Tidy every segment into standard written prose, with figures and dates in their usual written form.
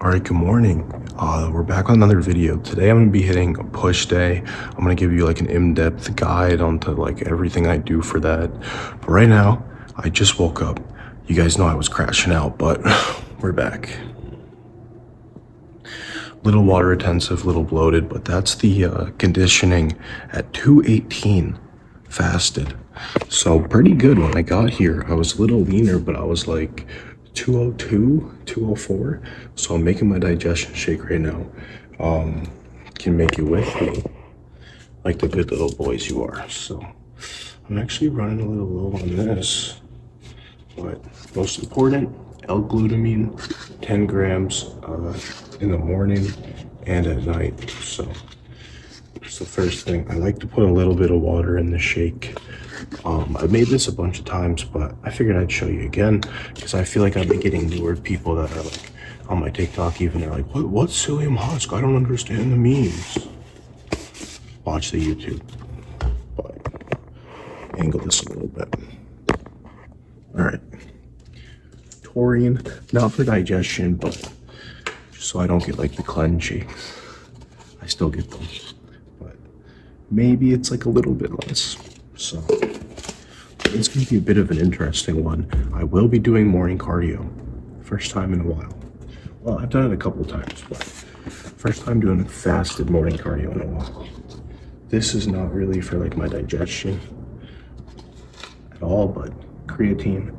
All right, good morning. We're back on another video. Today I'm gonna be hitting a push day. I'm gonna give you like an in-depth guide onto like everything I do for that. But right now, I just woke up. You guys know I was crashing out, but we're back. Little water intensive, little bloated, but that's the conditioning at 218 fasted. So pretty good when I got here. I was a little leaner, but I was like 202, 204. So I'm making my digestion shake right now. Can make it with me like the good little boys you are. So I'm actually running a little low on this, but most important, L-glutamine, 10 grams in the morning and at night. So it's the first thing. I like to put a little bit of water in the shake. I've made this a bunch of times, but I figured I'd show you again because I feel like I've been getting newer people that are like on my TikTok even. They're like, what's psyllium husk? I don't understand the memes. Watch the YouTube. But angle this a little bit. All right. Taurine, not for digestion, but just so I don't get like the cleanse shakes. I still get them, but maybe it's like a little bit less. So it's going to be a bit of an interesting one. I will be doing morning cardio. First time in a while. Well, I've done it a couple times, but first time doing fasted morning cardio in a while. This is not really for like my digestion at all, but creatine.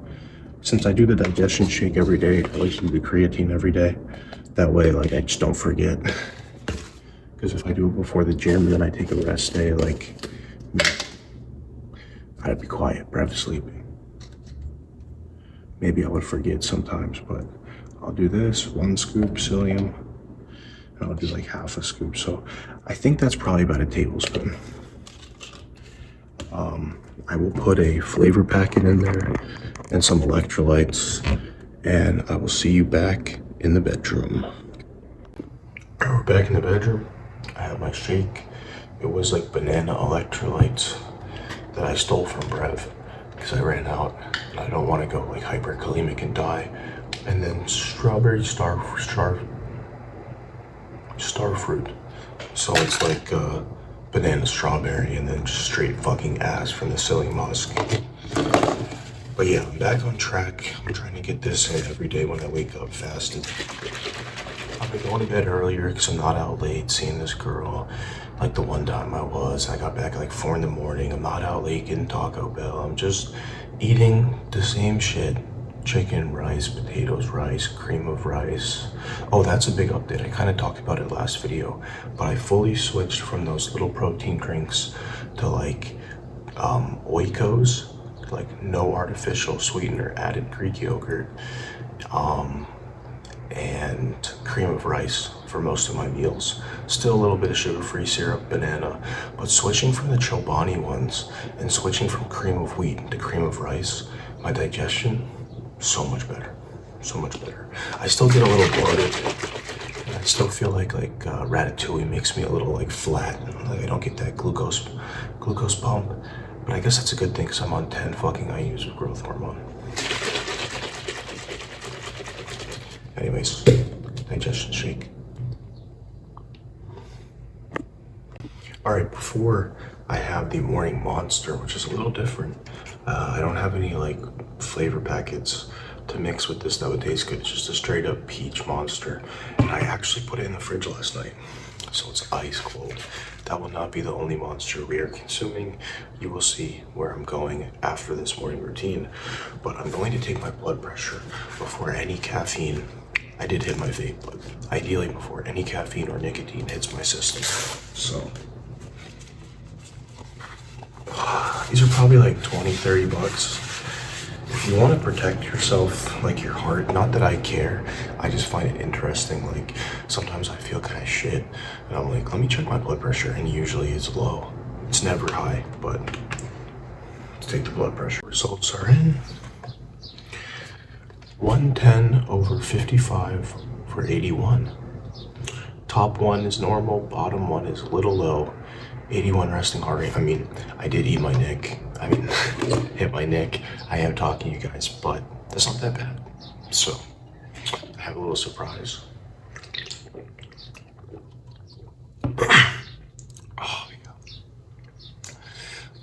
Since I do the digestion shake every day, I like to do the creatine every day. That way, like, I just don't forget. Because if I do it before the gym and then I take a rest day, like, I'd be quiet, breath sleeping. Maybe I would forget sometimes, but I'll do this, 1 scoop psyllium, and I'll do like half a scoop. So I think that's probably about a tablespoon. I will put a flavor packet in there and some electrolytes, and I will see you back in the bedroom. We're back in the bedroom. I have my shake. It was like banana electrolytes that I stole from Brev because I ran out and I don't want to go like hyperkalemic and die. And then strawberry star fruit. So it's like banana strawberry and then just straight fucking ass from the psyllium husk. But yeah, I'm back on track. I'm trying to get this in every day when I wake up fasted. I've been going to bed earlier because I'm not out late seeing this girl. Like the one time I was, I got back at like 4 in the morning. I'm not out late getting Taco Bell. I'm just eating the same shit. Chicken, rice, potatoes, rice, cream of rice. Oh, that's a big update. I kind of talked about it last video, but I fully switched from those little protein drinks to like Oikos, like no artificial sweetener, added Greek yogurt, and cream of rice for most of my meals. Still a little bit of sugar-free syrup, banana, but switching from the Chobani ones and switching from cream of wheat to cream of rice, my digestion, so much better, so much better. I still get a little bloated. And I still feel like ratatouille makes me a little like flat. Like I don't get that glucose pump. But I guess that's a good thing because I'm on 10 fucking IUs of growth hormone. Anyways, digestion shake. All right, before I have the morning monster, which is a little different. I don't have any like flavor packets to mix with this that would taste good. It's just a straight up peach monster. And I actually put it in the fridge last night, so it's ice cold. That will not be the only monster we are consuming. You will see where I'm going after this morning routine. But I'm going to take my blood pressure before any caffeine. I did hit my vape, but ideally before any caffeine or nicotine hits my system. So these are probably like 20, 30 bucks. If you want to protect yourself, like your heart, not that I care, I just find it interesting. Like sometimes I feel kind of shit and I'm like, let me check my blood pressure, and usually it's low. It's never high, but let's take the blood pressure. Results are in. 110/55 for 81. Top one is normal, bottom one is a little low. 81 resting heart rate. I mean, I did eat my neck. I mean, hit my neck. I am talking to you guys, but that's not that bad. So, I have a little surprise.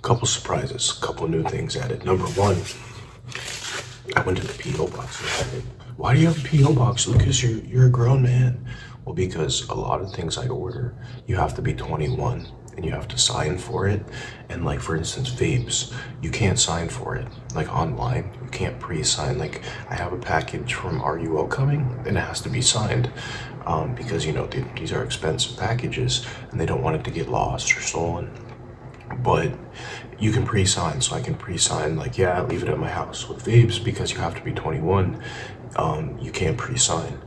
couple surprises, couple new things added. Number one, I went to the P.O. box and added, why do you have a P.O. box, Lucas? You're a grown man. Well, because a lot of things I order, you have to be 21 and you have to sign for it. And like, for instance, vapes, you can't sign for it. Like online, you can't pre-sign. Like I have a package from RUO coming and it has to be signed because, you know, these are expensive packages and they don't want it to get lost or stolen. But you can pre-sign, so I can pre-sign, like, yeah, leave it at my house. With vapes, because you have to be 21, you can't pre-sign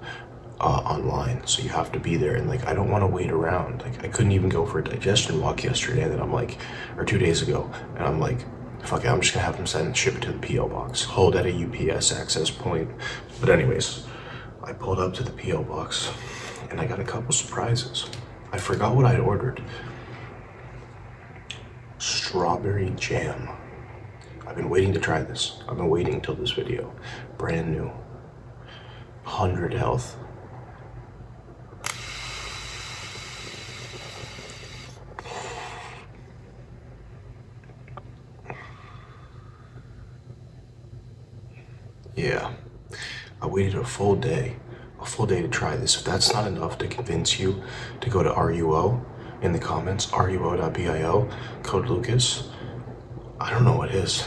online, so you have to be there. And like, I don't want to wait around. Like, I couldn't even go for a digestion walk yesterday, and then I'm like, or 2 days ago, and I'm like, fuck it, I'm just gonna have them ship it to the P.O. box, hold at a UPS access point. But anyways, I pulled up to the P.O. box, and I got a couple surprises. I forgot what I'd ordered. Strawberry jam. I've been waiting to try this. I've been waiting till this video. Brand new. 100 health. Yeah. I waited a full day to try this. If that's not enough to convince you to go to RUO, in the comments, ruo.bio, code Lucas. I don't know what is.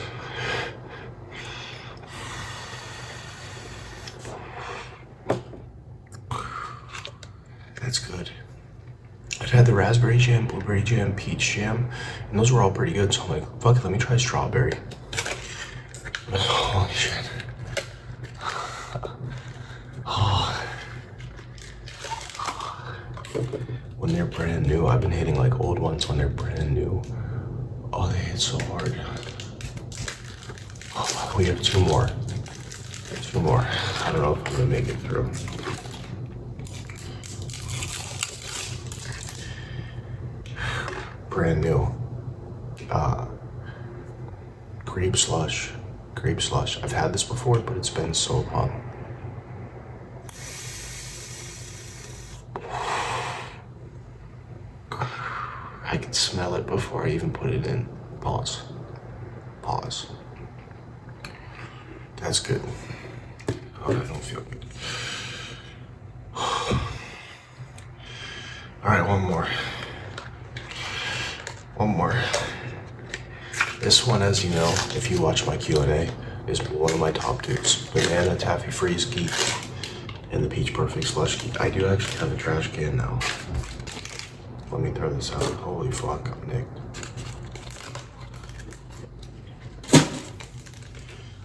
That's good. I've had the raspberry jam, blueberry jam, peach jam, and those were all pretty good. So I'm like, fuck it, let me try strawberry. Holy shit. When they're brand new, I've been hitting like old ones when they're brand new. Oh, they hit so hard. Oh, we have two more. I don't know if I'm gonna make it through. Brand new. Grape slush. I've had this before, but it's been so long. I can smell it before I even put it in. Pause. That's good. Oh, I don't feel good. All right, one more. This one, as you know, if you watch my Q&A, is one of my top twos. Banana Taffy Freeze Geek and the Peach Perfect Slush Geek. I do actually have a trash can now. Let me throw this out. Holy fuck, I'm nicked.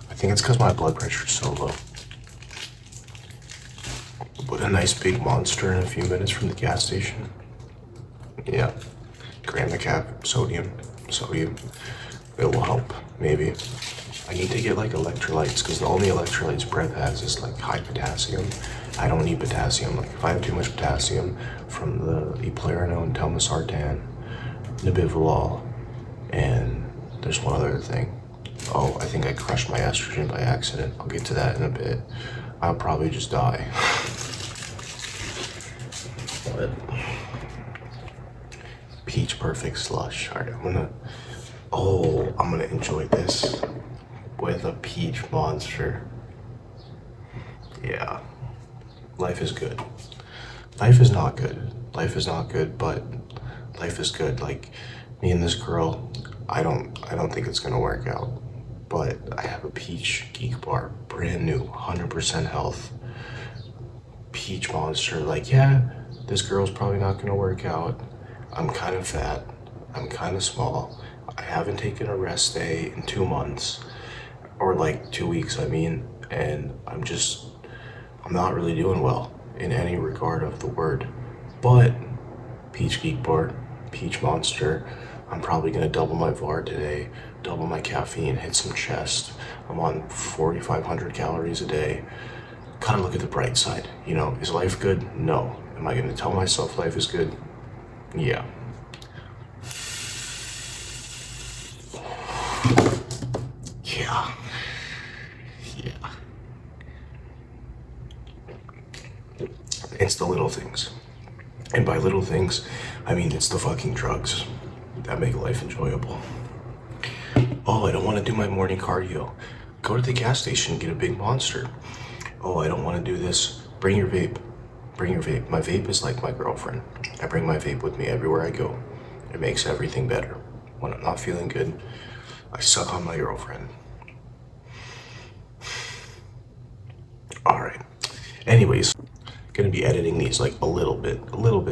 I think it's because my blood pressure is so low. But a nice big monster in a few minutes from the gas station. Yeah. Gram a cap, sodium. It will help, maybe. I need to get like electrolytes, because the only electrolytes Breath has is like high potassium. I don't need potassium. Like if I have too much potassium from the eplerenone, telmisartan, nebivolol, and there's one other thing. Oh, I think I crushed my estrogen by accident. I'll get to that in a bit. I'll probably just die. But Peach Perfect Slush. All right, I'm gonna enjoy this with a peach monster. Yeah. Life is good. Life is not good. But life is good. Like me and this girl, I don't think it's gonna work out. But I have a peach geek bar, brand new, 100% health. Peach monster. Like, yeah, this girl's probably not gonna work out. I'm kind of fat. I'm kind of small. I haven't taken a rest day in 2 months, or like 2 weeks, I mean, and I'm not really doing well in any regard of the word. But Peach Geek Bar, Peach Monster, I'm probably gonna double my VAR today, double my caffeine, hit some chest. I'm on 4,500 calories a day. Kind of look at the bright side, you know, is life good? No. Am I gonna tell myself life is good? Yeah. Yeah. It's the little things. And by little things, I mean it's the fucking drugs that make life enjoyable. Oh, I don't want to do my morning cardio. Go to the gas station and get a big Monster. Oh, I don't want to do this. Bring your vape. Bring your vape. My vape is like my girlfriend. I bring my vape with me everywhere I go. It makes everything better. When I'm not feeling good, I suck on my girlfriend. All right. Anyways, gonna be editing these like a little bit,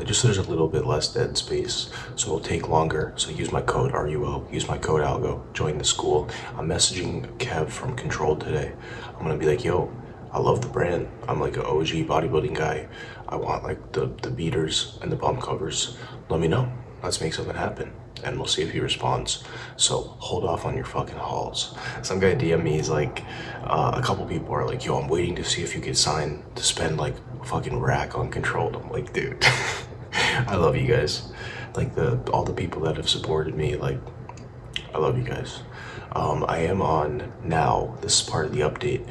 just so there's a little bit less dead space. So it'll take longer. So use my code RUO, use my code ALGO, join the school. I'm messaging Kev from Control today. I'm gonna be like, yo, I love the brand. I'm like an OG bodybuilding guy. I want like the beaters and the bump covers. Let me know. Let's make something happen. And we'll see if he responds. So hold off on your fucking hauls. Some guy DM me, he's like, a couple people are like, yo, I'm waiting to see if you get signed to spend like a fucking rack on Controlled. I'm like, dude, I love you guys. Like all the people that have supported me, like, I love you guys. I am on now, this is part of the update,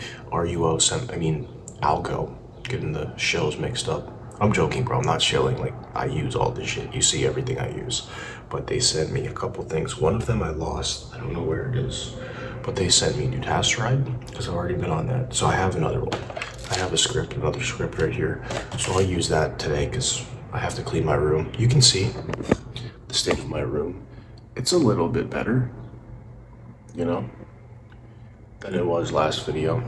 Algo, getting the shows mixed up. I'm joking, bro, I'm not shilling, like, I use all this shit, you see everything I use. But they sent me a couple things. One of them I lost, I don't know where it is, but they sent me Dutasteride, because I've already been on that. So I have another one. I have another script right here. So I'll use that today, because I have to clean my room. You can see the state of my room. It's a little bit better, you know, than it was last video.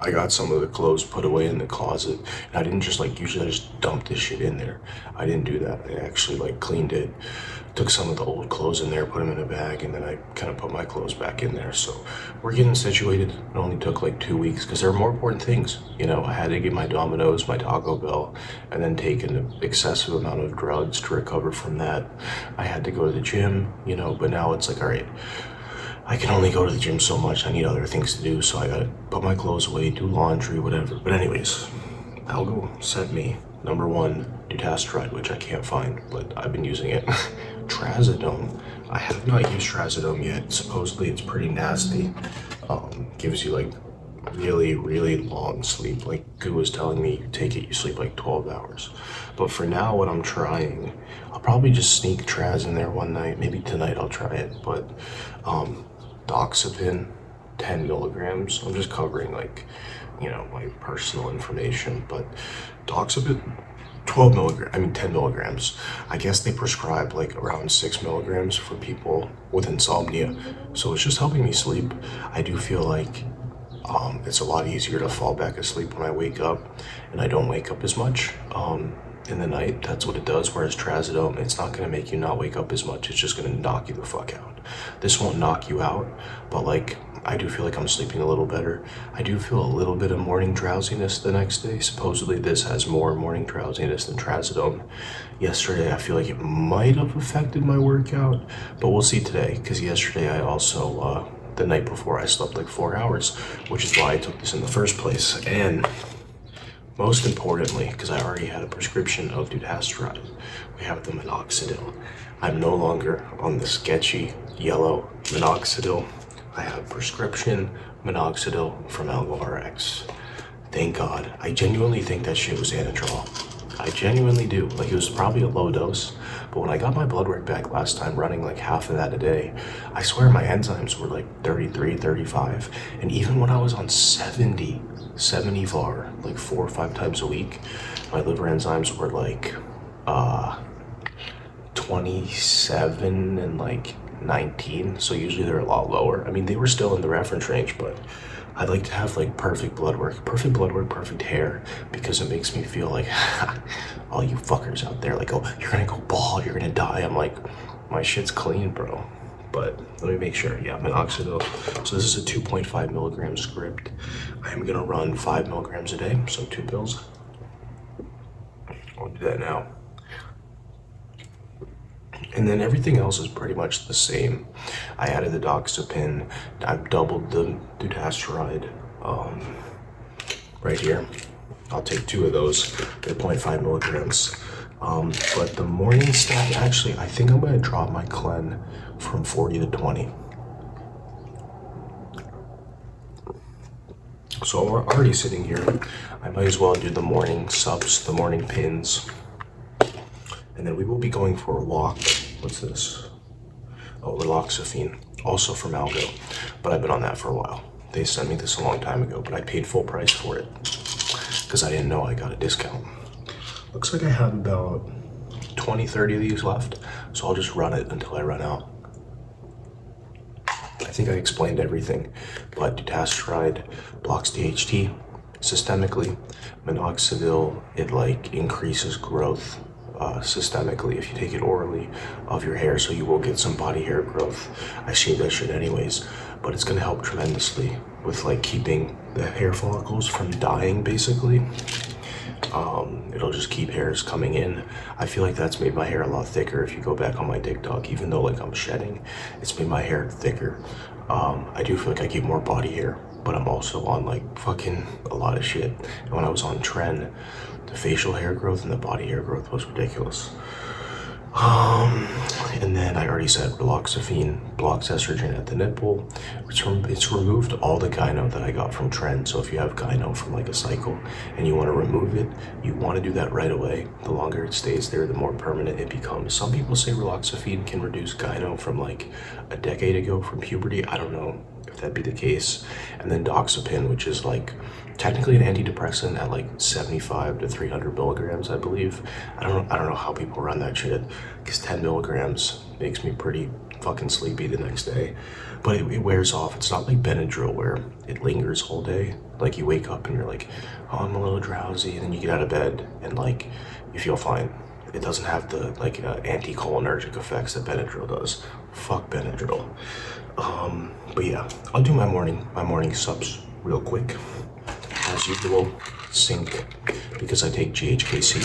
I got some of the clothes put away in the closet, and I didn't just like, usually I just dump this shit in there. I didn't do that. I actually like cleaned it, took some of the old clothes in there, put them in a bag, and then I kind of put my clothes back in there. So we're getting situated. It only took like 2 weeks because there are more important things. You know, I had to get my Domino's, my Taco Bell, and then take an excessive amount of drugs to recover from that. I had to go to the gym, you know, but now it's like, all right, I can only go to the gym so much. I need other things to do, so I gotta put my clothes away, do laundry, whatever. But anyways, Algo sent me number one, Dutasteride, which I can't find, but I've been using it. Trazodone. I have not used Trazodone yet. Supposedly it's pretty nasty. Gives you like really, really long sleep. Like Goo was telling me, you take it, you sleep like 12 hours. But for now, what I'm trying, I'll probably just sneak Traz in there one night. Maybe tonight I'll try it, but Doxepin, 10 milligrams. I'm just covering like, you know, my personal information, but Doxepin, 10 milligrams. I guess they prescribe like around 6 milligrams for people with insomnia. So it's just helping me sleep. I do feel like it's a lot easier to fall back asleep when I wake up, and I don't wake up as much in the night. That's what it does. Whereas Trazodone, it's not going to make you not wake up as much. It's just going to knock you the fuck out. This won't knock you out, but like, I do feel like I'm sleeping a little better. I do feel a little bit of morning drowsiness the next day. Supposedly this has more morning drowsiness than Trazodone. Yesterday, I feel like it might have affected my workout, but we'll see today, because yesterday I also, the night before, I slept like 4 hours, which is why I took this in the first place. And most importantly, because I already had a prescription of Dutasteride, we have the minoxidil. I'm no longer on the sketchy yellow minoxidil. I have prescription minoxidil from AlgoRx. Thank God. I genuinely think that shit was Anadrol. I genuinely do. Like, it was probably a low dose, but when I got my blood work back last time, running like half of that a day, I swear my enzymes were like 33, 35. And even when I was on 70 VAR, like 4 or 5 times a week, my liver enzymes were like 27 and like 19. So usually they're a lot lower. I mean, they were still in the reference range, but I'd like to have like perfect blood work, perfect hair, because it makes me feel like all you fuckers out there, like, oh, you're gonna go bald, you're gonna die. I'm like, my shit's clean, bro. But let me make sure. Yeah, minoxidil. So this is a 2.5 milligram script. I am gonna run 5 milligrams a day, so 2 pills. I'll do that now. And then everything else is pretty much the same. I added the Doxepin. I've doubled the Dutasteride right here. I'll take 2 of those. They're 0.5 milligrams. But the morning stack, actually, I think I'm gonna drop my Clen from 40 to 20. So we're already sitting here. I might as well do the morning subs, the morning pins. And then we will be going for a walk. What's this? Oh, Relaxafine. also from Algo, but I've been on that for a while. They sent me this a long time ago, but I paid full price for it because I didn't know I got a discount. Looks like I have about 20, 30 of these left, so I'll just run it until I run out. I think I explained everything, but dutasteride blocks DHT systemically. Minoxidil, it like increases growth systemically if you take it orally of your hair, so you will get some body hair growth. I shave that shit anyways, but it's gonna help tremendously with like keeping the hair follicles from dying basically. It'll just keep hairs coming in. I feel like that's made my hair a lot thicker. If you go back on my TikTok, even though like I'm shedding, it's made my hair thicker. I do feel like I keep more body hair, but I'm also on like fucking a lot of shit. And when I was on Tren, the facial hair growth and the body hair growth was ridiculous. And then I already said raloxifene blocks estrogen at the nipple. It's removed all the gyno that I got from Tren. So if you have gyno from like a cycle and you want to remove it, you want to do that right away. The longer it stays there, the more permanent it becomes. Some people say raloxifene can reduce gyno from like a decade ago from puberty. I don't know if that'd be the case. And then doxepin, which is like technically an antidepressant at like 75 to 300 milligrams, I believe. I don't know how people run that shit, because 10 milligrams makes me pretty fucking sleepy the next day. But it wears off. It's not like Benadryl where it lingers all day. Like you wake up and you're like, oh, I'm a little drowsy, and then you get out of bed and like you feel fine. It doesn't have the like anticholinergic effects that Benadryl does. Fuck Benadryl. But yeah, I'll do my morning subs real quick. As usual, zinc, because I take GHKC,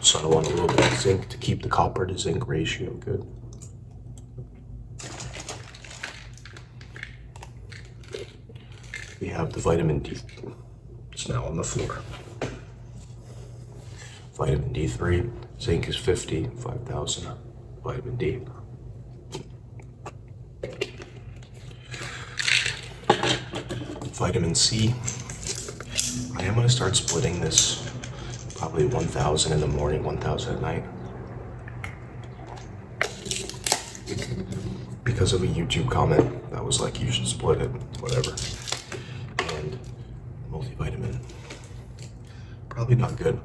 so I want a little bit of zinc to keep the copper to zinc ratio good. We have the vitamin D. It's now on the floor. Vitamin D3, zinc is 50, 5,000. Vitamin D. Vitamin C. I am going to start splitting this, probably 1,000 in the morning, 1,000 at night, because of a YouTube comment that was like, you should split it, whatever. And multivitamin, probably not good,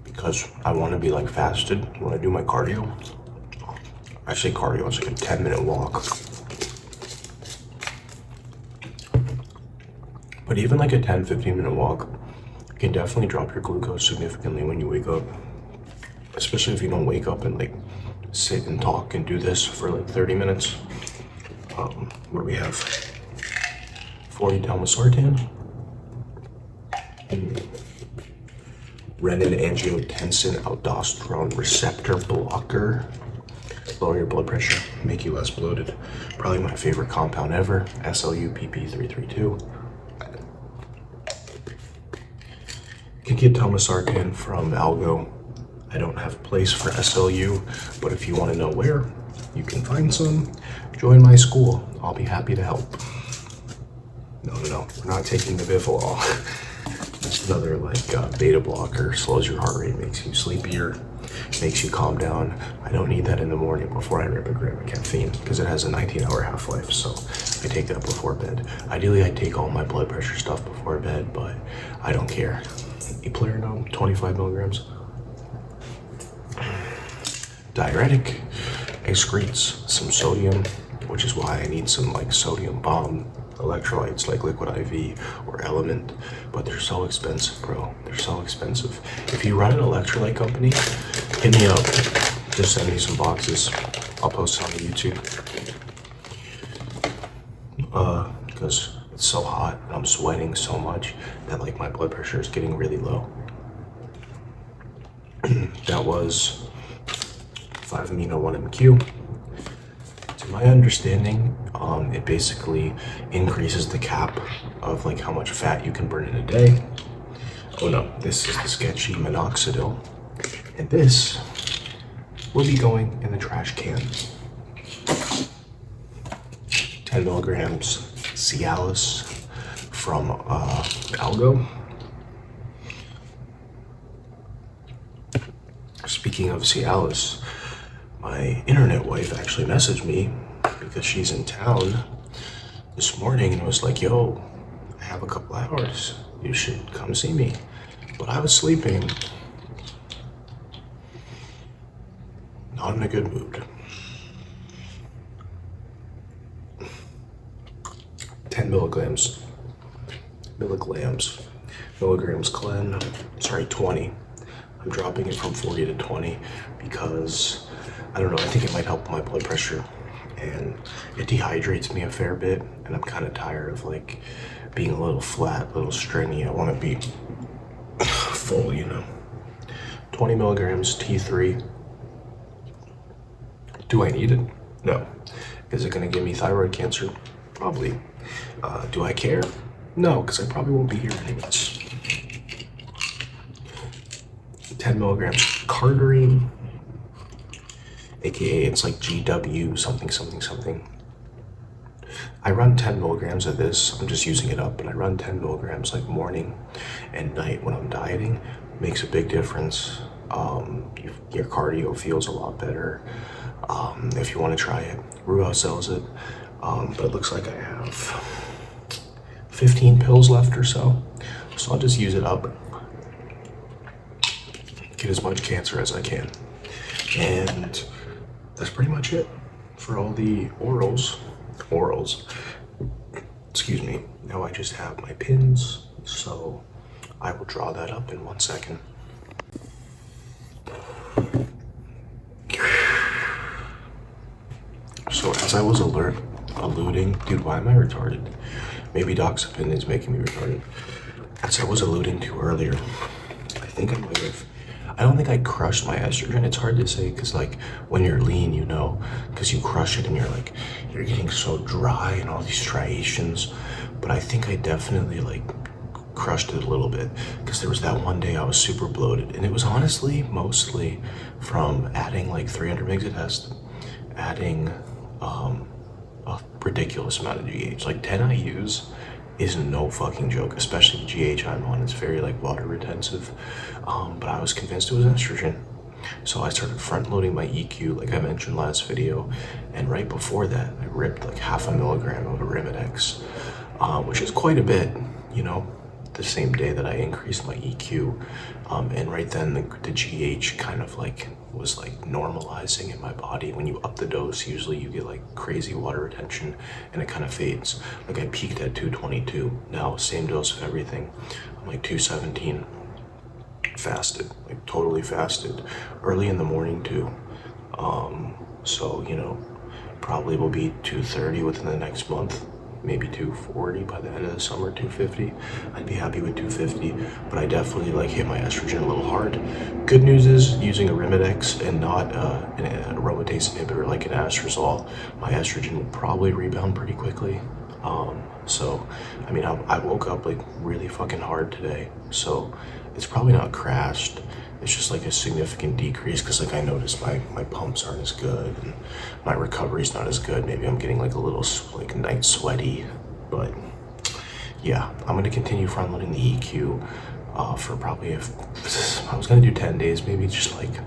because I want to be like fasted when I do my cardio. I say cardio, it's like a 10-minute walk. But even like a 10-15 minute walk can definitely drop your glucose significantly when you wake up. Especially if you don't wake up and like sit and talk and do this for like 30 minutes. What do we have? 40 dalmosartan. Renin-angiotensin aldosterone receptor blocker. Lower your blood pressure, make you less bloated. Probably my favorite compound ever, SLU-PP332. You can get dalmosartan from Algo. I don't have a place for SLU, but if you want to know where you can find some, join my school. I'll be happy to help. No, we're not taking the Bifalol. That's another like beta blocker, slows your heart rate, makes you sleepier, makes you calm down. I don't need that in the morning before I rip a gram of caffeine because it has a 19-hour half-life, so I take that before bed. Ideally, I take all my blood pressure stuff before bed, but I don't care. Eplerenone, 25 milligrams. Diuretic, excretes some sodium, which is why I need some like sodium bomb electrolytes like Liquid IV or Element, but they're so expensive, bro. They're so expensive. If you run an electrolyte company, hit me up. Just send me some boxes. I'll post it on the YouTube. Because it's so hot and I'm sweating so much that like my blood pressure is getting really low. That was 5-amino-1-MQ. To my understanding, it basically increases the cap of like how much fat you can burn in a day. Oh no, this is the sketchy minoxidil. And this will be going in the trash can. 10 milligrams Cialis from Algo. Speaking of Cialis, my internet wife actually messaged me because she's in town this morning and was like, yo, I have a couple hours. You should come see me. But I was sleeping. Not in a good mood. 10 milligrams. Milligrams Clen. Sorry, 20. I'm dropping it from 40 to 20 because, I don't know, I think it might help my blood pressure. And it dehydrates me a fair bit, and I'm kind of tired of like being a little flat, a little stringy. I want to be full, you know. 20 milligrams T3. Do I need it? No. Is it going to give me thyroid cancer? Probably. Do I care? No, because I probably won't be here anyways. 10 milligrams Cardarine, aka it's like GW something. I run 10 milligrams of this. I'm just using it up, but I run 10 milligrams like morning and night when I'm dieting. Makes a big difference. Your cardio feels a lot better. If you want to try it, Ruo sells it, but it looks like I have 15 pills left or so. So I'll just use it up. Get as much cancer as I can. And that's pretty much it for all the orals. Excuse me. Now I just have my pins, so I will draw that up in 1 second. So as I was alluding, dude, why am I retarded? Maybe Doc's opinion is making me retarded. As I was alluding to earlier, I think I might have, I don't think I crushed my estrogen. It's hard to say because like when you're lean, you know, because you crush it and you're like, you're getting so dry and all these striations. But I think I definitely like crushed it a little bit because there was that one day I was super bloated, and it was honestly mostly from adding like 300 mg of test, adding a ridiculous amount of GH. Like 10 IUs is no fucking joke, especially the GH I'm on. It's very like water retentive, but I was convinced it was estrogen. So I started front loading my EQ like I mentioned last video, and right before that I ripped like 0.5 milligram of Arimidex, which is quite a bit, you know, the same day that I increased my EQ, and right then the GH kind of like was like normalizing in my body. When you up the dose, usually you get like crazy water retention and it kind of fades. Like I peaked at 222. Now same dose of everything, I'm like 217. Fasted, like totally fasted, early in the morning too. So you know, probably will be 230 within the next month, maybe 240 by the end of the summer, 250. I'd be happy with 250, but I definitely like hit my estrogen a little hard. Good news is using Arimidex and not an aromatase inhibitor like an anastrozole, my estrogen will probably rebound pretty quickly. So I mean, I woke up like really fucking hard today, so it's probably not crashed. It's just like a significant decrease because like I noticed my pumps aren't as good and my recovery's not as good. Maybe I'm getting like a little like night sweaty, but yeah, I'm gonna continue front loading the EQ for probably, if I was gonna do 10 days, maybe just like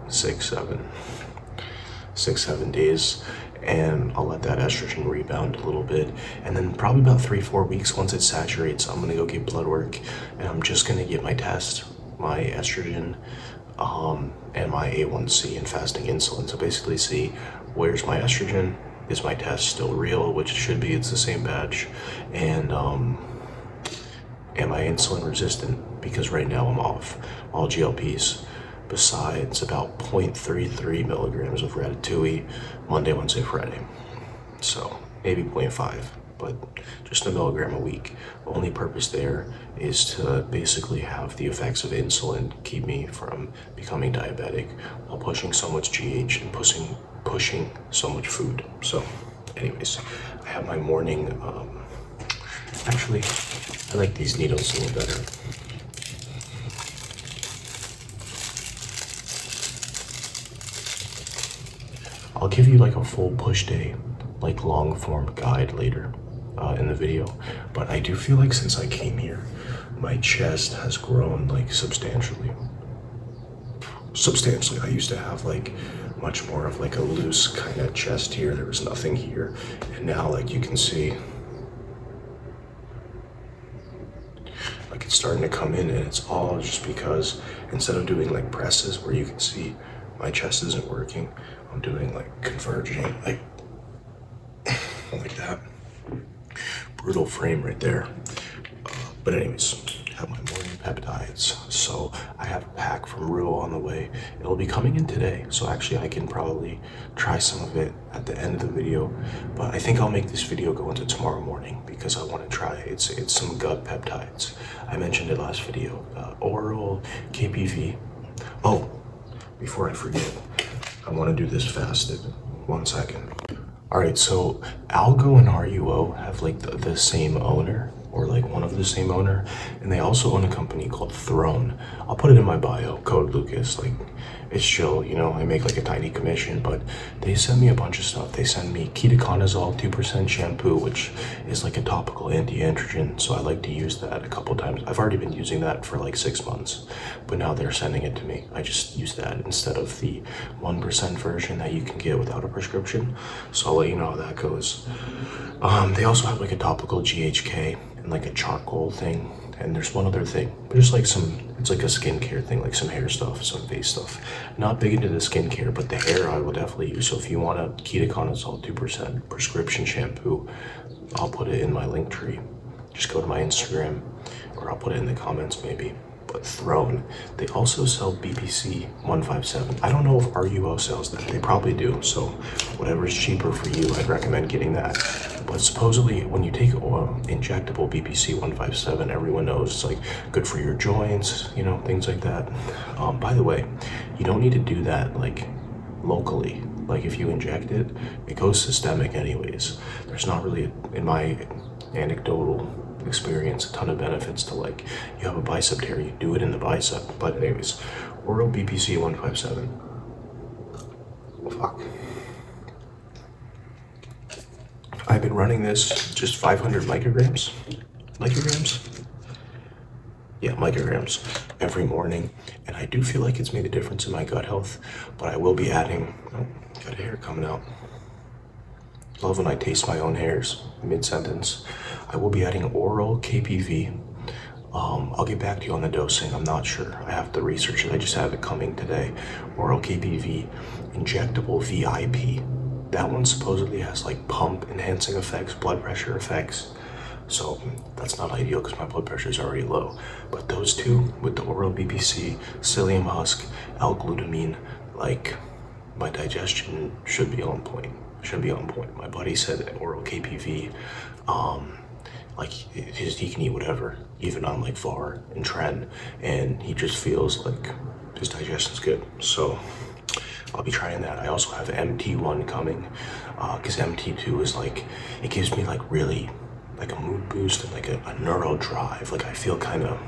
6-7 days, and I'll let that estrogen rebound a little bit, and then probably about 3-4 weeks once it saturates, I'm gonna go get blood work, and I'm just gonna get my test, my estrogen, and my A1C and fasting insulin. So basically see where's my estrogen, is my test still real, which it should be, it's the same batch, and am I insulin resistant, because right now I'm off all GLPs besides about 0.33 milligrams of Ratatouille Monday, Wednesday, Friday. So maybe 0.5, but just a milligram a week. The only purpose there is to basically have the effects of insulin keep me from becoming diabetic while pushing so much GH and pushing so much food. So anyways, I have my morning, actually, I like these needles a little better. I'll give you like a full push day, like long form guide later in the video, but I do feel like since I came here, my chest has grown like substantially. I used to have like much more of like a loose kind of chest here. There was nothing here. And now, like you can see, like it's starting to come in, and it's all just because instead of doing like presses where you can see my chest isn't working, I'm doing like converging, like that. Brutal frame right there. But anyways, have my morning peptides. So I have a pack from Ruo on the way. It'll be coming in today, so actually I can probably try some of it at the end of the video. But I think I'll make this video go into tomorrow morning because I want to try it. It's some gut peptides. I mentioned it last video. Oral KPV. Oh, before I forget, I want to do this fasted. 1 second. All right, so Algo and RUO have like the same owner, or like one of the same owner, and they also own a company called Throne. I'll put it in my bio, code Lucas. Like, it's chill, you know, I make like a tiny commission, but they send me a bunch of stuff. They send me ketoconazole 2% shampoo, which is like a topical anti-androgen, so I like to use that a couple times. I've already been using that for like 6 months, but now they're sending it to me. I just use that instead of the 1% version that you can get without a prescription, so I'll let you know how that goes. They also have like a topical GHK and like a charcoal thing, and there's one other thing, but just like it's like a skincare thing, like some hair stuff, some face stuff. Not big into the skincare, but the hair I will definitely use. So if you want a ketoconazole 2% prescription shampoo, I'll put it in my link tree. Just go to my Instagram, or I'll put it in the comments maybe. But Throne, they also sell BPC 157. I don't know if RUO sells that. They probably do. So whatever's cheaper for you, I'd recommend getting that. But supposedly when you take injectable BPC 157, everyone knows it's like good for your joints, you know, things like that. By the way, you don't need to do that like locally. Like if you inject it, it goes systemic anyways. There's not really, in my anecdotal experience, a ton of benefits to, like, you have a bicep tear, you do it in the bicep. But anyways, oral BPC 157. Fuck. I've been running this just 500 micrograms. Yeah, micrograms every morning, and I do feel like it's made a difference in my gut health. But I will be adding, oh, got a hair coming out. Love when I taste my own hairs mid-sentence. I will be adding oral KPV. I'll get back to you on the dosing. I'm not sure. I have to research it. I just have it coming today. Oral KPV, injectable VIP. That one supposedly has like pump enhancing effects, blood pressure effects. So that's not ideal because my blood pressure is already low. But those two with the oral BPC, psyllium husk, L-glutamine, like my digestion should be on point. My buddy said that oral KPV, like he can eat whatever, even on like VAR and Tren, and he just feels like his digestion's good. So I'll be trying that. I also have MT1 coming, because MT2 is like, it gives me like really like a mood boost and like a neuro drive. Like I feel kind of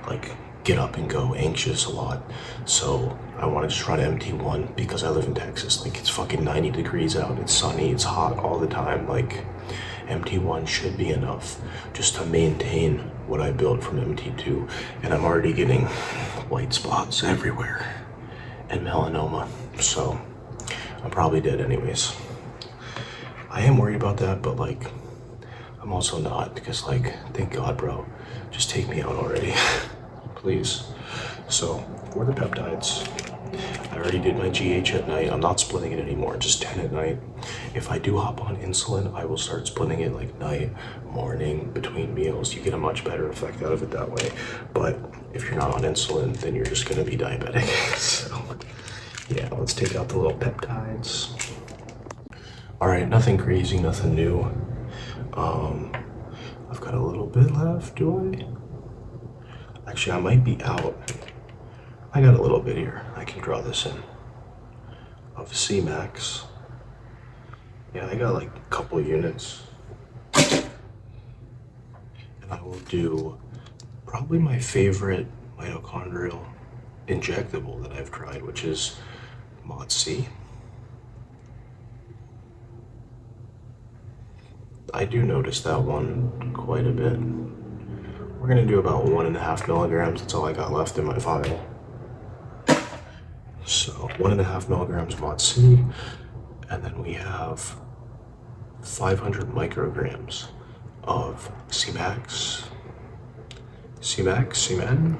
like get up and go anxious a lot. So I want to just run MT1 because I live in Texas. Like it's fucking 90 degrees out, it's sunny, it's hot all the time. Like MT1 should be enough just to maintain what I built from MT2. And I'm already getting white spots everywhere and melanoma, so I'm probably dead anyways. I am worried about that, but like I'm also not, because like, thank God, bro, just take me out already. Please. So for the peptides, I already did my GH at night. I'm not splitting it anymore, just 10 at night. If I do hop on insulin, I will start splitting it like night, morning, between meals. You get a much better effect out of it that way. But if you're not on insulin, then you're just gonna be diabetic. So yeah, let's take out the little peptides. All right, nothing crazy, nothing new. I've got a little bit left, do I? Actually, I might be out. I got a little bit here. I can draw this in. Of C-Max. Yeah, I got like a couple units. And I will do probably my favorite mitochondrial injectable that I've tried, which is MOTS-C. I do notice that one quite a bit. We're gonna do about 1.5 milligrams. That's all I got left in my vial. So 1.5 milligrams Mod C, and then we have 500 micrograms of C-Max. C-Man?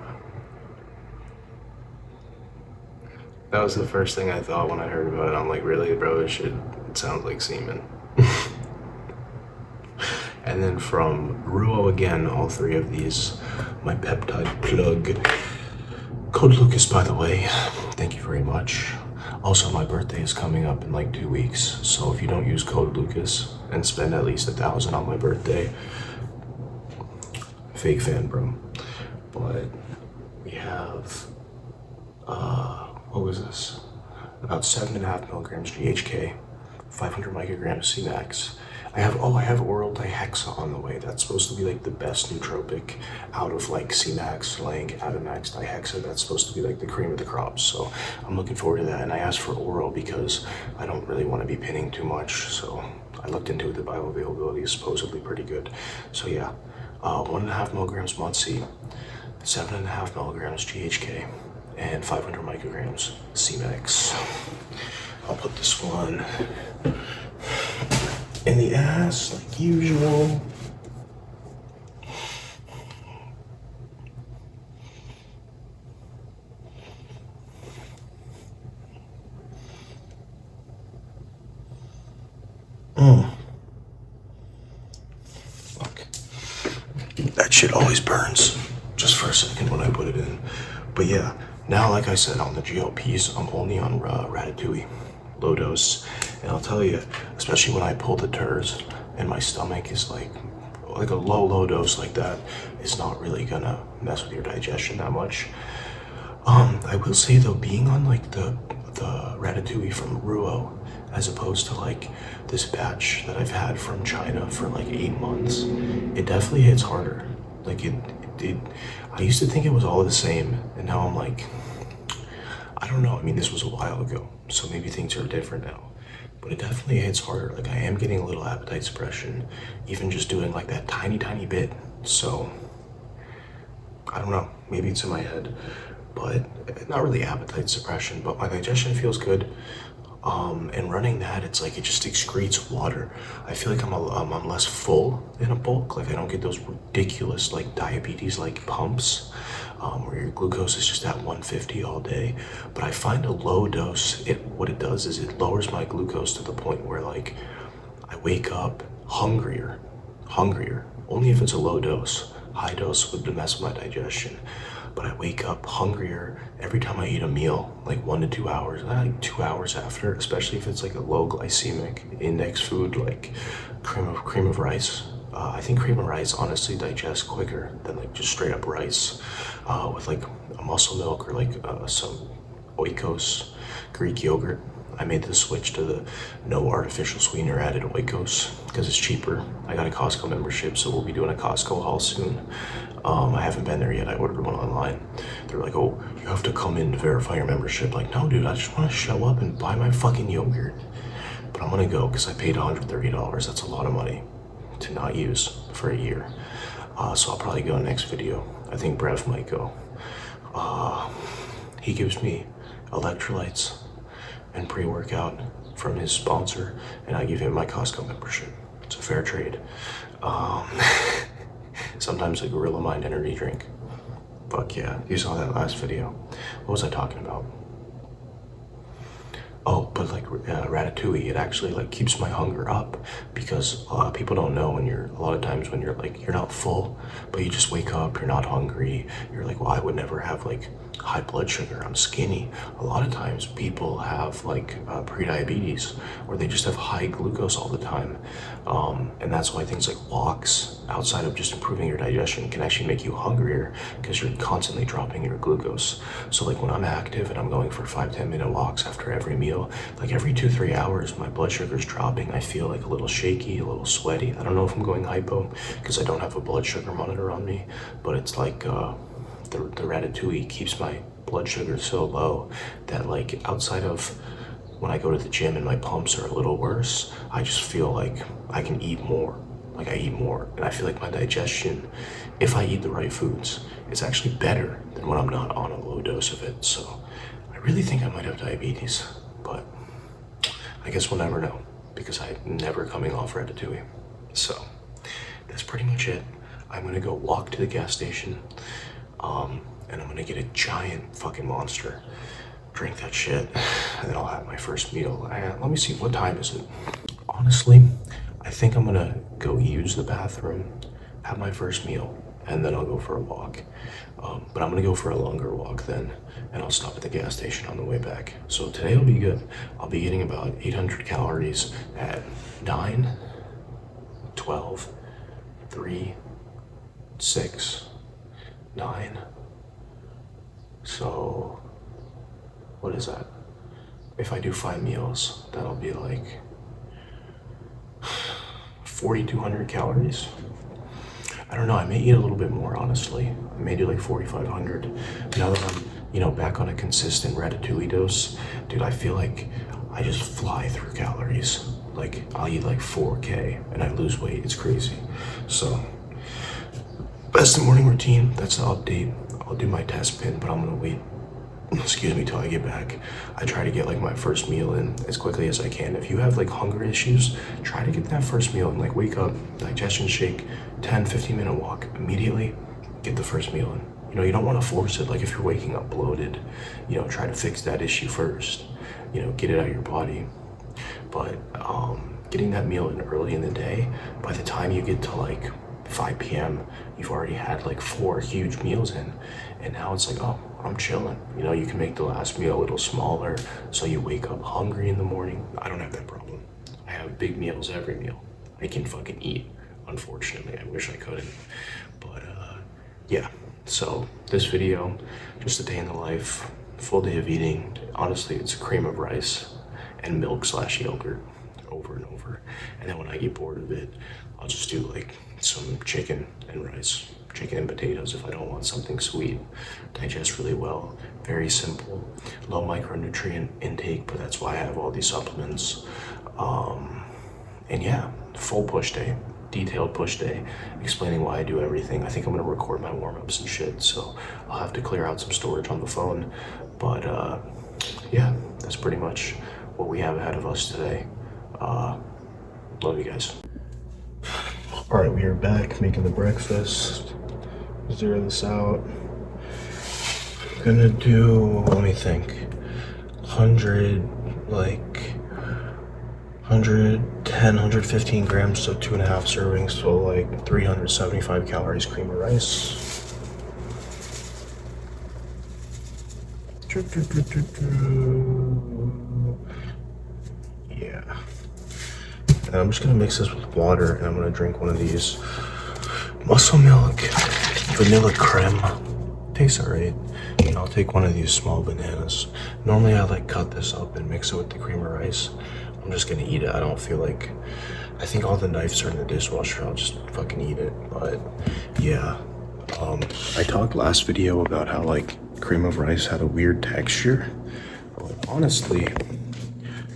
That was the first thing I thought when I heard about it. I'm like, really, bro? It sounds like semen. And then from Ruo again, all three of these, my peptide plug. Code Lucas, by the way. Thank you very much. Also, my birthday is coming up in like 2 weeks, so if you don't use code Lucas and spend at least 1,000 on my birthday, fake fan, bro. But we have, what was this? About 7.5 milligrams GHK, 500 micrograms C-Max. I have oral dihexa on the way. That's supposed to be like the best nootropic out of like C-Max, like Atomax dihexa. That's supposed to be like the cream of the crop. So I'm looking forward to that. And I asked for oral because I don't really want to be pinning too much. So I looked into it. The bioavailability is supposedly pretty good. So yeah, 1.5 milligrams Mod C, 7.5 milligrams GHK, and 500 micrograms C-Max. I'll put this one in the ass like usual. Fuck. That shit always burns just for a second when I put it in. But yeah, now like I said, on the GLPs, I'm only on Ratatouille, low dose. And I'll tell you, especially when I pull the TERS and my stomach is like a low dose like that is not really gonna mess with your digestion that much. I will say though, being on like the Ratatouille from Ruo, as opposed to like this batch that I've had from China for like 8 months, it definitely hits harder. Like I used to think it was all the same, and now I'm like, I don't know. I mean, this was a while ago, so maybe things are different now. But it definitely hits harder. Like I am getting a little appetite suppression, even just doing like that tiny bit. So I don't know. Maybe it's in my head, but not really appetite suppression. But my digestion feels good. And running that, it's like it just excretes water. I feel like I'm less full in a bulk. Like I don't get those ridiculous like diabetes like pumps, where your glucose is just at 150 all day. But I find a low dose, what it does is it lowers my glucose to the point where like I wake up hungrier. Only if it's a low dose. High dose would mess with my digestion. But I wake up hungrier every time I eat a meal, like 1 to 2 hours, like 2 hours after, especially if it's like a low glycemic index food, like cream of rice. I think cream of rice honestly digests quicker than like just straight up rice, with like a muscle milk or like some oikos Greek yogurt. I made the switch to the no artificial sweetener added oikos because it's cheaper. I got a Costco membership, so we'll be doing a Costco haul soon. I haven't been there yet. I ordered one online. They're like, oh, you have to come in to verify your membership. Like, no, dude, I just want to show up and buy my fucking yogurt. But I'm gonna go because I paid $130. That's a lot of money to not use for a year. So I'll probably go next video. I think Brev might go. He gives me electrolytes and pre-workout from his sponsor, and I give him my Costco membership. It's a fair trade. Sometimes a Gorilla Mind energy drink. Fuck yeah, you saw that last video. What was I talking about? Oh, but like Ratatouille, it actually like keeps my hunger up, because people don't know a lot of times when you're like, you're not full, but you just wake up, you're not hungry, you're like, well, I would never have like high blood sugar, I'm skinny. A lot of times people have like pre-diabetes, or they just have high glucose all the time. And that's why things like walks, outside of just improving your digestion, can actually make you hungrier, because you're constantly dropping your glucose. So like when I'm active and I'm going for 5-10 minute walks after every meal, like every 2-3 hours, my blood sugar's dropping. I feel like a little shaky, a little sweaty. I don't know if I'm going hypo because I don't have a blood sugar monitor on me, but it's like the Ratatouille keeps my blood sugar so low that like outside of when I go to the gym and my pumps are a little worse, I just feel like I can eat more. Like I eat more, and I feel like my digestion, if I eat the right foods, is actually better than when I'm not on a low dose of it. So I really think I might have diabetes, but I guess we'll never know because I'm never coming off Ratatouille. So that's pretty much it. I'm gonna go walk to the gas station, and I'm gonna get a giant fucking monster, drink that shit, and then I'll have my first meal. Let me see, what time is it? Honestly, I think I'm gonna go use the bathroom, have my first meal, and then I'll go for a walk. But I'm gonna go for a longer walk then, and I'll stop at the gas station on the way back. So today will be good. I'll be eating about 800 calories at 9, 12, 3, 6, 9. So, what is that? If I do 5 meals, that'll be like 4,200 calories. I don't know, I may eat a little bit more, honestly. I may do like 4,500. Now that I'm, back on a consistent Ratatouille dose, dude, I feel like I just fly through calories. Like, I'll eat like 4K and I lose weight. It's crazy. So, that's the morning routine. That's the update. I'll do my test pin, but I'm gonna wait, excuse me, till I get back. I try to get like my first meal in as quickly as I can. If you have like hunger issues, try to get that first meal in. Like, wake up, digestion shake, 10-15 minute walk, immediately get the first meal in. You don't want to force it. Like, if you're waking up bloated, try to fix that issue first, get it out of your body. But getting that meal in early in the day, by the time you get to like 5 p.m., you've already had like 4 huge meals in, and now it's like, oh, I'm chilling. You can make the last meal a little smaller, so you wake up hungry in the morning. I don't have that problem. I have big meals every meal. I can fucking eat, unfortunately. I wish I couldn't, but yeah. So this video, just a day in the life, full day of eating. Honestly, it's cream of rice and milk/yogurt over and over. And then when I get bored of it, I'll just do like some chicken and rice, chicken and potatoes if I don't want something sweet. Digest really well, very simple, low micronutrient intake, but that's why I have all these supplements. And yeah, full push day, detailed push day, explaining why I do everything. I think I'm gonna record my warm-ups and shit, so I'll have to clear out some storage on the phone. But yeah, that's pretty much what we have ahead of us today. Love you guys. All right, we are back making the breakfast. Zero this out. Gonna do, let me think, 110, 115 grams, so 2.5 servings, so like 375 calories cream of rice. Yeah. And I'm just gonna mix this with water, and I'm gonna drink one of these muscle milk vanilla creme. Tastes alright. And I'll take one of these small bananas. Normally I like cut this up and mix it with the cream of rice. I'm just gonna eat it. I don't feel like, I think all the knives are in the dishwasher. I'll just fucking eat it. But yeah, I talked last video about how like cream of rice had a weird texture. But like, honestly,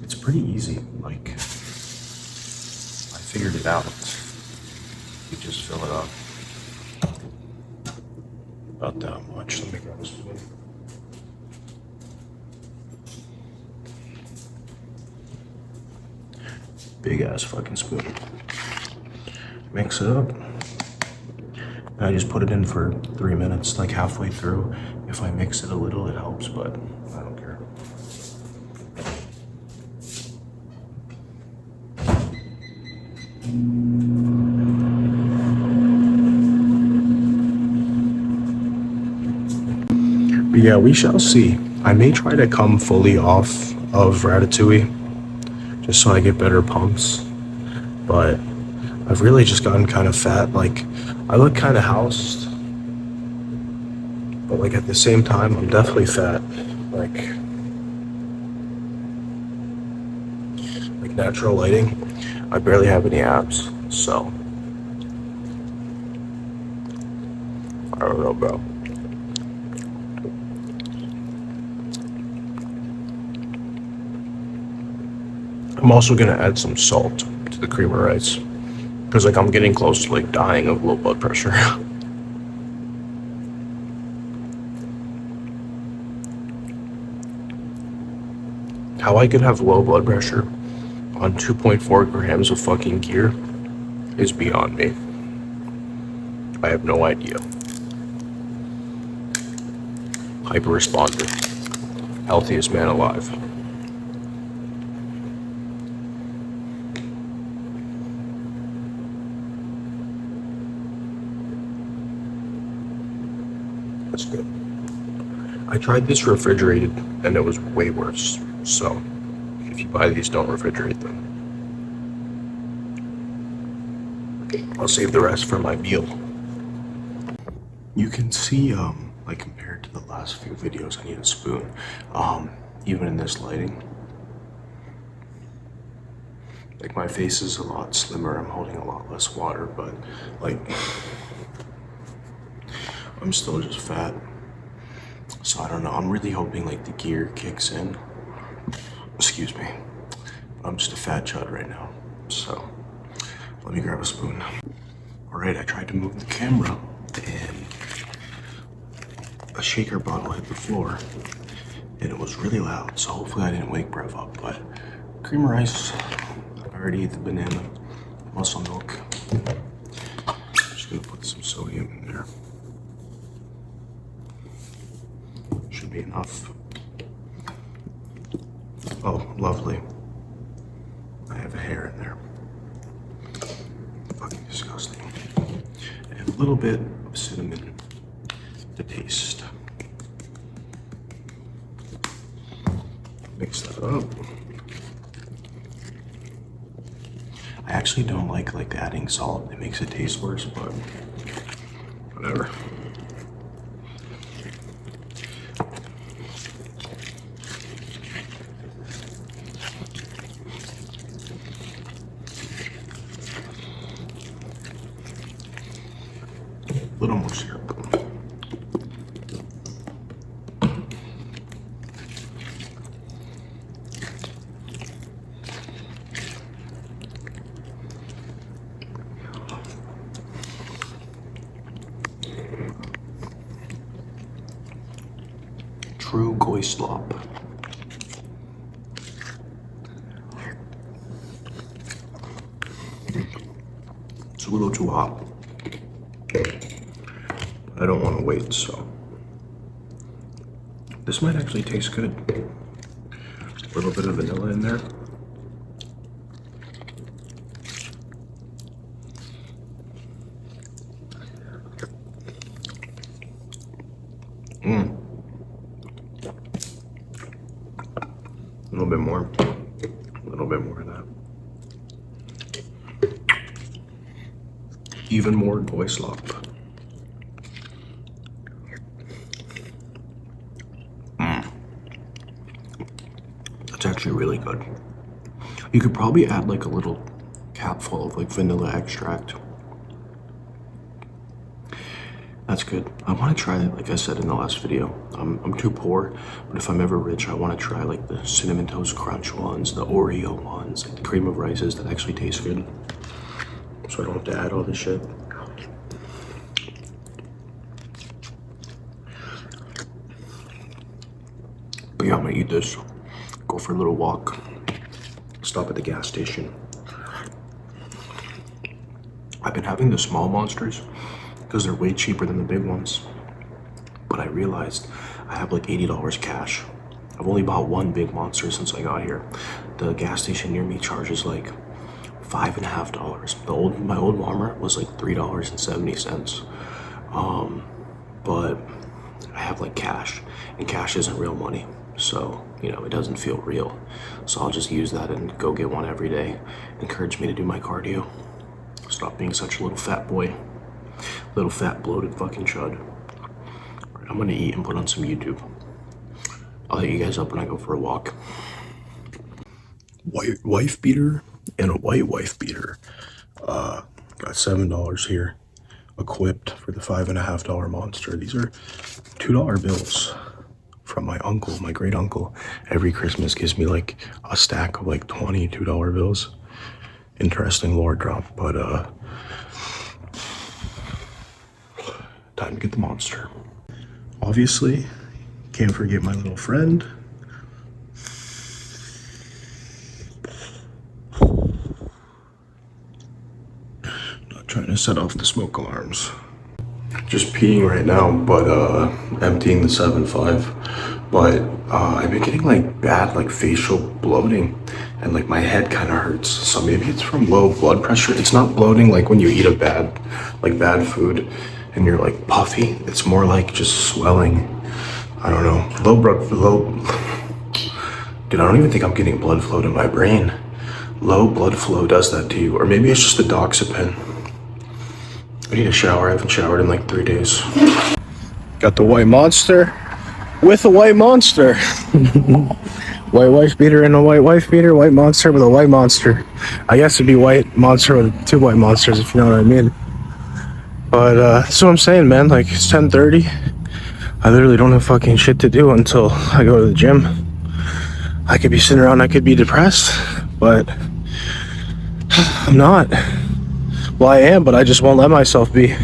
it's pretty easy. Like, I figured it out. You just fill it up. About that much. Let me grab a spoon. Big ass fucking spoon. Mix it up. And I just put it in for 3 minutes, like halfway through. If I mix it a little, it helps, but I don't care. But yeah, we shall see. I may try to come fully off of Ratatouille, just so I get better pumps. But I've really just gotten kind of fat. Like, I look kind of housed, but like at the same time, I'm definitely fat. Like natural lighting, I barely have any abs, so I don't know, bro. I'm also gonna add some salt to the cream of rice, because like I'm getting close to like dying of low blood pressure. How I could have low blood pressure on 2.4 grams of fucking gear is beyond me. I have no idea. Hyper responder. Healthiest man alive. That's good. I tried this refrigerated and it was way worse. So, if you buy these, don't refrigerate them. I'll save the rest for my meal. You can see, like compared to the last few videos, I need a spoon. Even in this lighting. Like my face is a lot slimmer, I'm holding a lot less water, but like, I'm still just fat. So I don't know, I'm really hoping like the gear kicks in. Excuse me. I'm just a fat chud right now. So, let me grab a spoon. Alright, I tried to move the camera and a shaker bottle hit the floor and it was really loud, so hopefully I didn't wake Brev up, but creamer ice, I already ate the banana, muscle milk. Just gonna put some sodium in there. Should be enough. Oh, lovely. I have a hair in there. Fucking disgusting. And a little bit of cinnamon to taste. Mix that up. I actually don't like adding salt. It makes it taste worse, but whatever. A little more syrup. True goislop. It's a little too hot. I don't want to wait, so this might actually taste good. A little bit of vanilla in there. A little bit more. A little bit more of that. Even more goislop. That's actually really good. You could probably add like a little cap full of like vanilla extract. That's good. I want to try it, like I said in the last video. I'm too poor, but if I'm ever rich, I want to try like the Cinnamon Toast Crunch ones, the Oreo ones, like the cream of rices that actually taste good. So I don't have to add all this shit. But yeah, I'm gonna eat this. Go for a little walk. Stop at the gas station. I've been having the small monsters because they're way cheaper than the big ones. But I realized I have like $80 cash. I've only bought one big monster since I got here. The gas station near me charges like $5.50. My old Walmart was like $3.70. But I have like cash, and cash isn't real money. So, you know, it doesn't feel real. So I'll just use that and go get one every day. Encourage me to do my cardio. Stop being such a little fat boy. Little fat bloated fucking chud. Alright, I'm gonna eat and put on some YouTube. I'll hit you guys up when I go for a walk. White wife beater and a white wife beater. Got $7 here. Equipped for the $5.50 monster. These are $2 bills from my uncle, my great uncle. Every Christmas gives me like a stack of like $22 bills. Interesting lore drop, but time to get the monster. Obviously, can't forget my little friend. gonna set off the smoke alarms. Just peeing right now, but emptying the 7.5. But I've been getting like bad like facial bloating, and like my head kind of hurts. So maybe it's from low blood pressure. It's not bloating like when you eat a bad food and you're like puffy. It's more like just swelling. I don't know. Dude, I don't even think I'm getting blood flow to my brain. Low blood flow does that to you. Or maybe it's just the doxepin. I need a shower. I haven't showered in like 3 days. Got the white monster with a white monster. White wife beater and a white wife beater. White monster with a white monster. I guess it'd be white monster with two white monsters, if you know what I mean. But that's what I'm saying, man. Like, it's 10:30. I literally don't have fucking shit to do until I go to the gym. I could be sitting around, I could be depressed, but I'm not. Well, I am, but I just won't let myself be.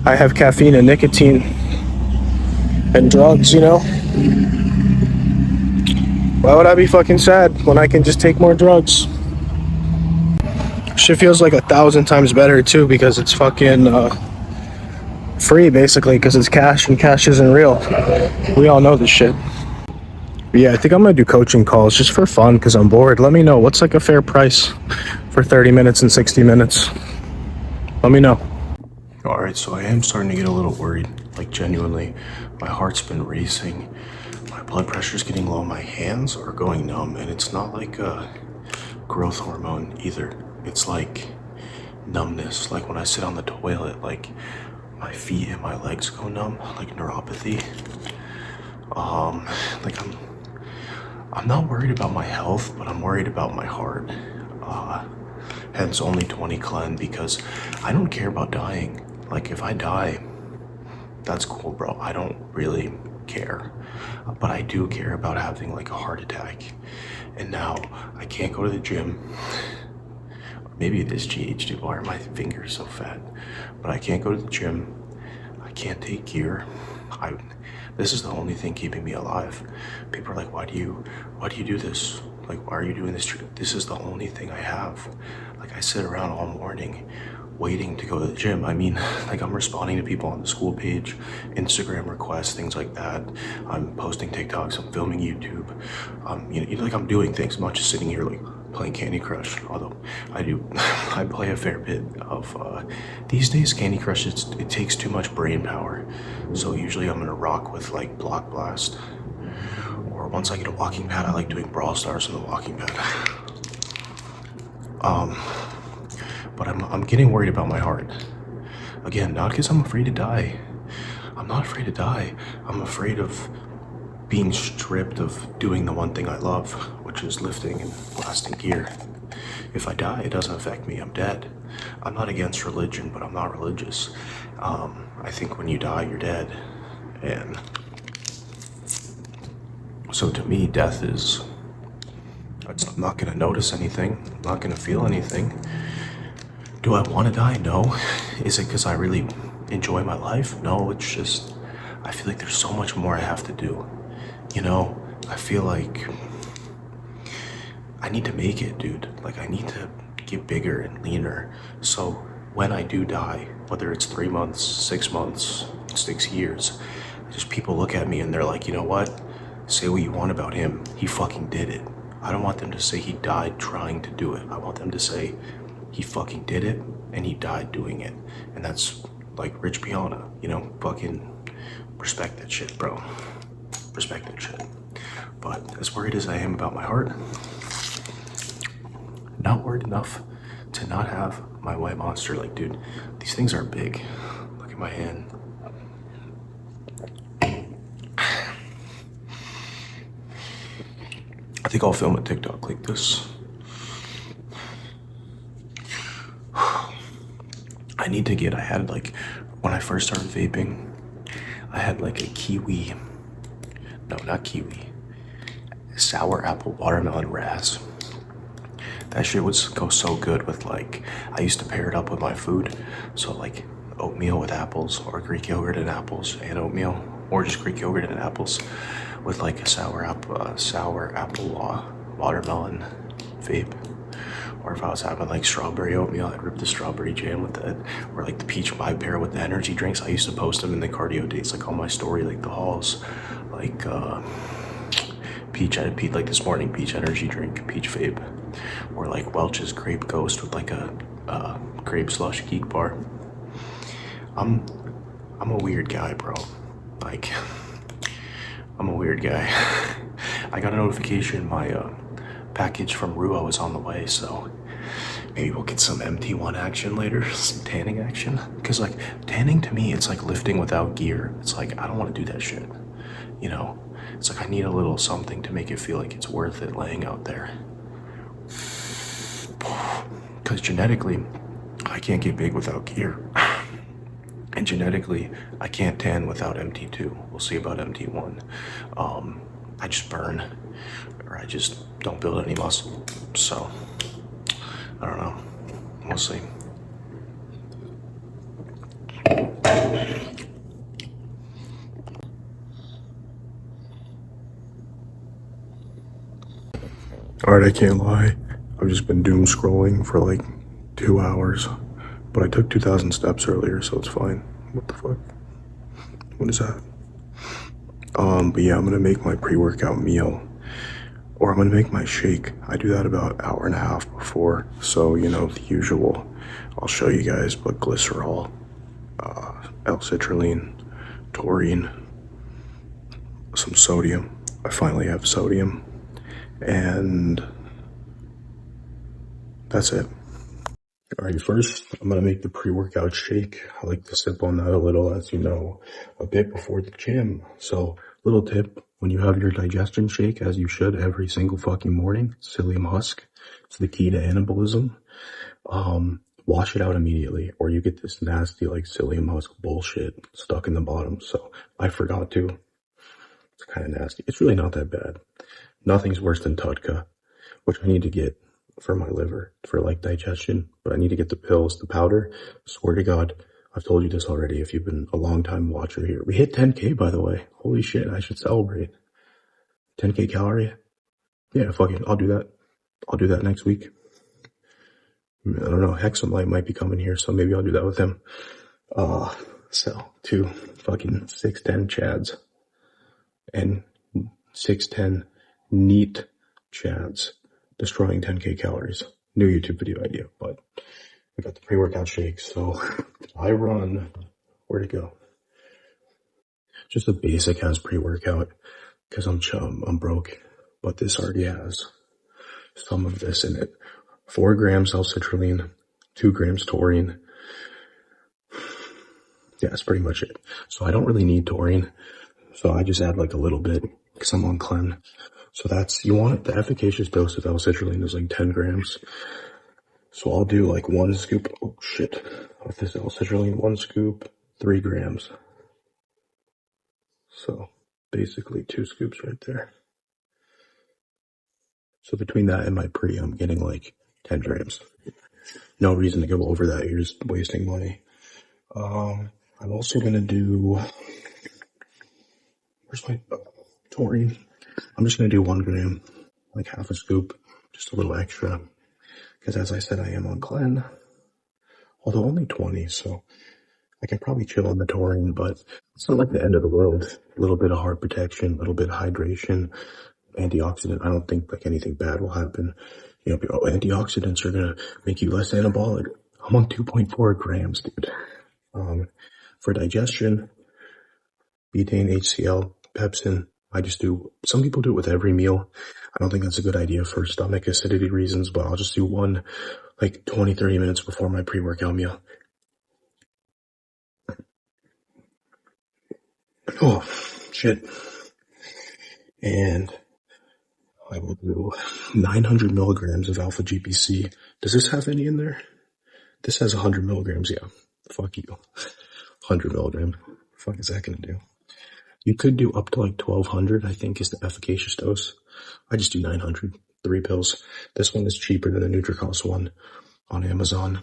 I have caffeine and nicotine and drugs, you know? Why would I be fucking sad when I can just take more drugs? Shit feels like 1,000 times better too, because it's fucking free basically, because it's cash and cash isn't real. We all know this shit. But yeah, I think I'm gonna do coaching calls just for fun because I'm bored. Let me know what's like a fair price for 30 minutes and 60 minutes. Let me know. All right, so I am starting to get a little worried, like genuinely. My heart's been racing. My blood pressure's getting low. My hands are going numb, and it's not like a growth hormone either. It's like numbness, like when I sit on the toilet, like my feet and my legs go numb, like neuropathy. Like I'm not worried about my health, but I'm worried about my heart. Hence only 20 clen, because I don't care about dying. Like if I die, that's cool, bro. I don't really care, but I do care about having like a heart attack. And now I can't go to the gym. Maybe it is GHD. Why are my fingers so fat? But I can't go to the gym. I can't take gear. This is the only thing keeping me alive. People are like, why do you do this? Like, why are you doing this? This is the only thing I have. Like, I sit around all morning waiting to go to the gym. I mean, like, I'm responding to people on the school page, Instagram requests, things like that. I'm posting TikToks, I'm filming YouTube. Like, I'm doing things. I'm not just sitting here, like, playing Candy Crush, although I do. I play a fair bit of, these days, Candy Crush, it takes too much brain power. So usually I'm gonna rock with, like, Block Blast. Or once I get a walking pad, I like doing Brawl Stars on the walking pad. But I'm getting worried about my heart. Again, not because I'm afraid to die. I'm not afraid to die. I'm afraid of being stripped of doing the one thing I love, which is lifting and blasting gear. If I die, it doesn't affect me. I'm dead. I'm not against religion, but I'm not religious. I think when you die, you're dead. And so to me, death is, I'm not gonna notice anything. I'm not gonna feel anything. Do I want to die? No. Is it because I really enjoy my life? No, it's just, I feel like there's so much more I have to do. You know, I feel like I need to make it, dude. Like, I need to get bigger and leaner. So when I do die, whether it's 3 months, 6 months, 6 years, just people look at me and they're like, you know what? Say what you want about him. He fucking did it. I don't want them to say he died trying to do it. I want them to say he fucking did it and he died doing it. And that's like Rich Piana, you know, fucking respect that shit, bro. Respect that shit. But as worried as I am about my heart, not worried enough to not have my white monster. Like, dude, these things are big. Look at my hand. I think I'll film a TikTok like this. I had like, when I first started vaping, I had like a sour apple watermelon raz. That shit would go so good with like, I used to pair it up with my food. So like oatmeal with apples, or Greek yogurt and apples and oatmeal, or just Greek yogurt and apples with like a sour apple watermelon vape. Or if I was having like strawberry oatmeal, I'd rip the strawberry jam with that. Or like the peach vibe pair with the energy drinks. I used to post them in the cardio days, like on my story, like the hauls. Like peach, I had peach like this morning, peach energy drink, peach vape. Or like Welch's grape ghost with like a grape slush geek bar. I'm a weird guy, bro. Like, I'm a weird guy. I got a notification my package from Ruo is on the way, so maybe we'll get some MT1 action later, some tanning action. Because, like, tanning to me, it's like lifting without gear. It's like, I don't want to do that shit. You know? It's like I need a little something to make it feel like it's worth it laying out there. Because genetically, I can't get big without gear. And genetically, I can't tan without MT2. We'll see about MT1. I just burn, or I just don't build any muscle. So, I don't know. We'll see. Alright, I can't lie. I've just been doom scrolling for like 2 hours. But I took 2,000 steps earlier, so it's fine. What the fuck? What is that? But yeah, I'm gonna make my pre-workout meal. Or I'm gonna make my shake. I do that about an hour and a half before. So, you know, the usual. I'll show you guys, but glycerol, L-citrulline, taurine, some sodium. I finally have sodium. And that's it. Alright, first I'm gonna make the pre-workout shake. I like to sip on that a little, as you know, a bit before the gym. So, little tip, when you have your digestion shake, as you should every single fucking morning, psyllium husk, it's the key to anabolism. Wash it out immediately, or you get this nasty like psyllium husk bullshit stuck in the bottom. So, I forgot to. It's kind of nasty. It's really not that bad. Nothing's worse than Tudka, which I need to get for my liver, for like digestion, but I need to get the pills, the powder. Swear to God, I've told you this already if you've been a long time watcher here. We hit 10K, by the way. Holy shit, I should celebrate. 10K calorie? Yeah, fuck it, I'll do that. I'll do that next week. I don't know, Hexamite might be coming here, so maybe I'll do that with him. So, 2 fucking 6'10 chads. And 6'10 neat chads. Destroying 10K calories. New YouTube video idea, but I got the pre-workout shake, so I run. Where'd it go? Just a basic has pre-workout, because I'm broke, but this already has some of this in it. 4 grams L-citrulline, 2 grams taurine. Yeah, that's pretty much it. So I don't really need taurine, so I just add like a little bit, because I'm on clen. So that's, you want it, the efficacious dose of L-citrulline is like 10 grams. So I'll do like 1 scoop, oh shit, of this L-citrulline, 1 scoop, 3 grams. So basically 2 scoops right there. So between that and my pre, I'm getting like 10 grams. No reason to go over that, you're just wasting money. I'm also gonna do, where's my taurine? I'm just gonna do 1 gram, like half a scoop, just a little extra. Because as I said, I am on clen, although only 20, so I can probably chill on the taurine, but it's not like the end of the world. A little bit of heart protection, a little bit of hydration, antioxidant. I don't think like anything bad will happen. You know, antioxidants are gonna make you less anabolic. I'm on 2.4 grams, dude. For digestion, betaine, HCl, pepsin. I just do, some people do it with every meal. I don't think that's a good idea for stomach acidity reasons, but I'll just do one like 20, 30 minutes before my pre-workout meal. Oh, shit. And I will do 900 milligrams of alpha GPC. Does this have any in there? This has 100 milligrams, yeah. Fuck you. 100 milligrams. What the fuck is that gonna do? You could do up to like 1200, I think is the efficacious dose. I just do 900, 3 pills. This one is cheaper than the Nutricost one on Amazon.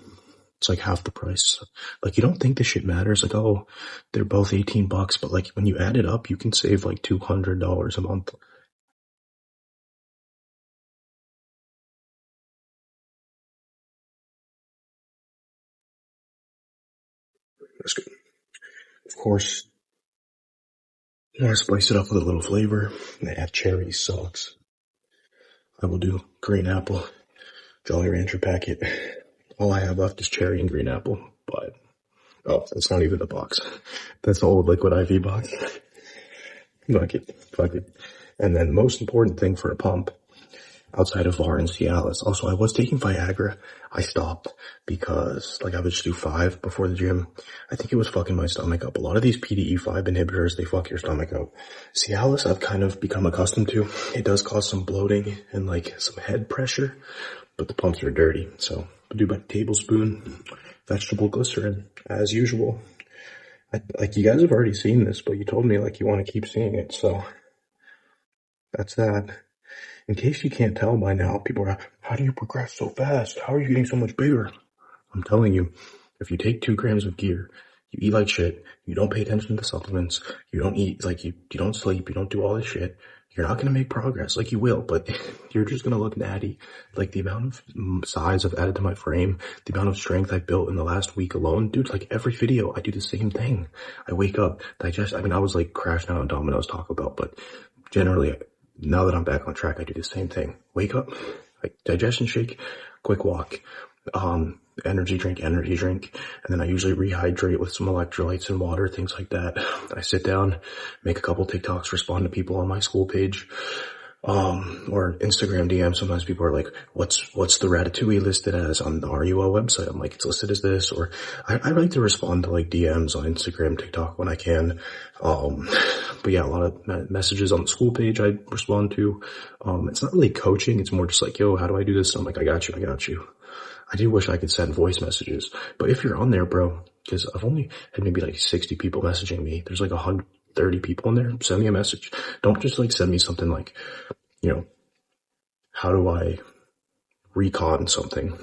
It's like half the price. Like, you don't think this shit matters. Like, oh, they're both $18, but like when you add it up, you can save like $200 a month. That's good. Of course, you want to spice it up with a little flavor. They have cherry sucks. I will do green apple, Jolly Rancher packet. All I have left is cherry and green apple, but oh, that's not even a box. That's the old liquid IV box. Fuck it. And then most important thing for a pump outside of VAR and Cialis. Also, I was taking Viagra. I stopped because I would just do 5 before the gym. I think it was fucking my stomach up. A lot of these PDE5 inhibitors, they fuck your stomach up. Cialis, I've kind of become accustomed to. It does cause some bloating and some head pressure, but the pumps are dirty. So I do about a tablespoon vegetable glycerin as usual. You guys have already seen this, but you told me you want to keep seeing it. So that's that. In case you can't tell by now, people are, how do you progress so fast? How are you getting so much bigger? I'm telling you, if you take 2 grams of gear, you eat like shit, you don't pay attention to the supplements, you don't eat, you don't sleep, you don't do all this shit, you're not going to make progress. You will, but you're just going to look natty. The amount of size I've added to my frame, the amount of strength I've built in the last week alone, dude, every video, I do the same thing. I wake up, digest, I was crashing out on Domino's Taco Bell, but generally, now that I'm back on track, I do the same thing. Wake up, digestion shake, quick walk, energy drink, and then I usually rehydrate with some electrolytes and water, things like that. I sit down, make a couple TikToks, respond to people on my school page, or Instagram DM. Sometimes people are like, what's the ratatouille listed as on the RUO website? I'm like, it's listed as this. Or I like to respond to DMs on Instagram, TikTok when I can. But yeah, a lot of messages on the school page I respond to. It's not really coaching. It's more just yo, how do I do this? I'm like, I got you. I do wish I could send voice messages, but if you're on there, bro, because I've only had maybe 60 people messaging me. There's 130 people in there. Send me a message. Don't just send me something how do I recon something?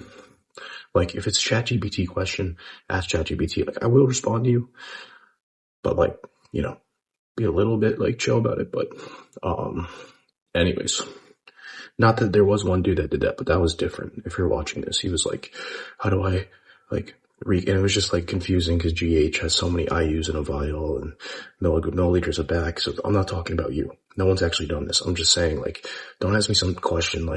If it's ChatGPT question, ask ChatGPT. I will respond to you, but be a little bit like chill about it. But anyways, not that there was one dude that did that, but that was different. If you're watching this, he was like, how do I and it was just confusing because GH has so many IUs in a vial and milliliters of back. So I'm not talking about you. No one's actually done this. I'm just saying don't ask me some question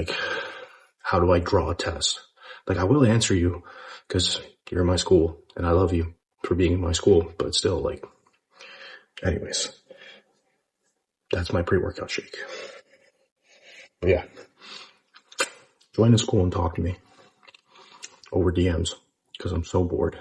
how do I draw a test? I will answer you because you're in my school and I love you for being in my school, but still anyways, that's my pre-workout shake. But yeah, join the school and talk to me over DMs because I'm so bored.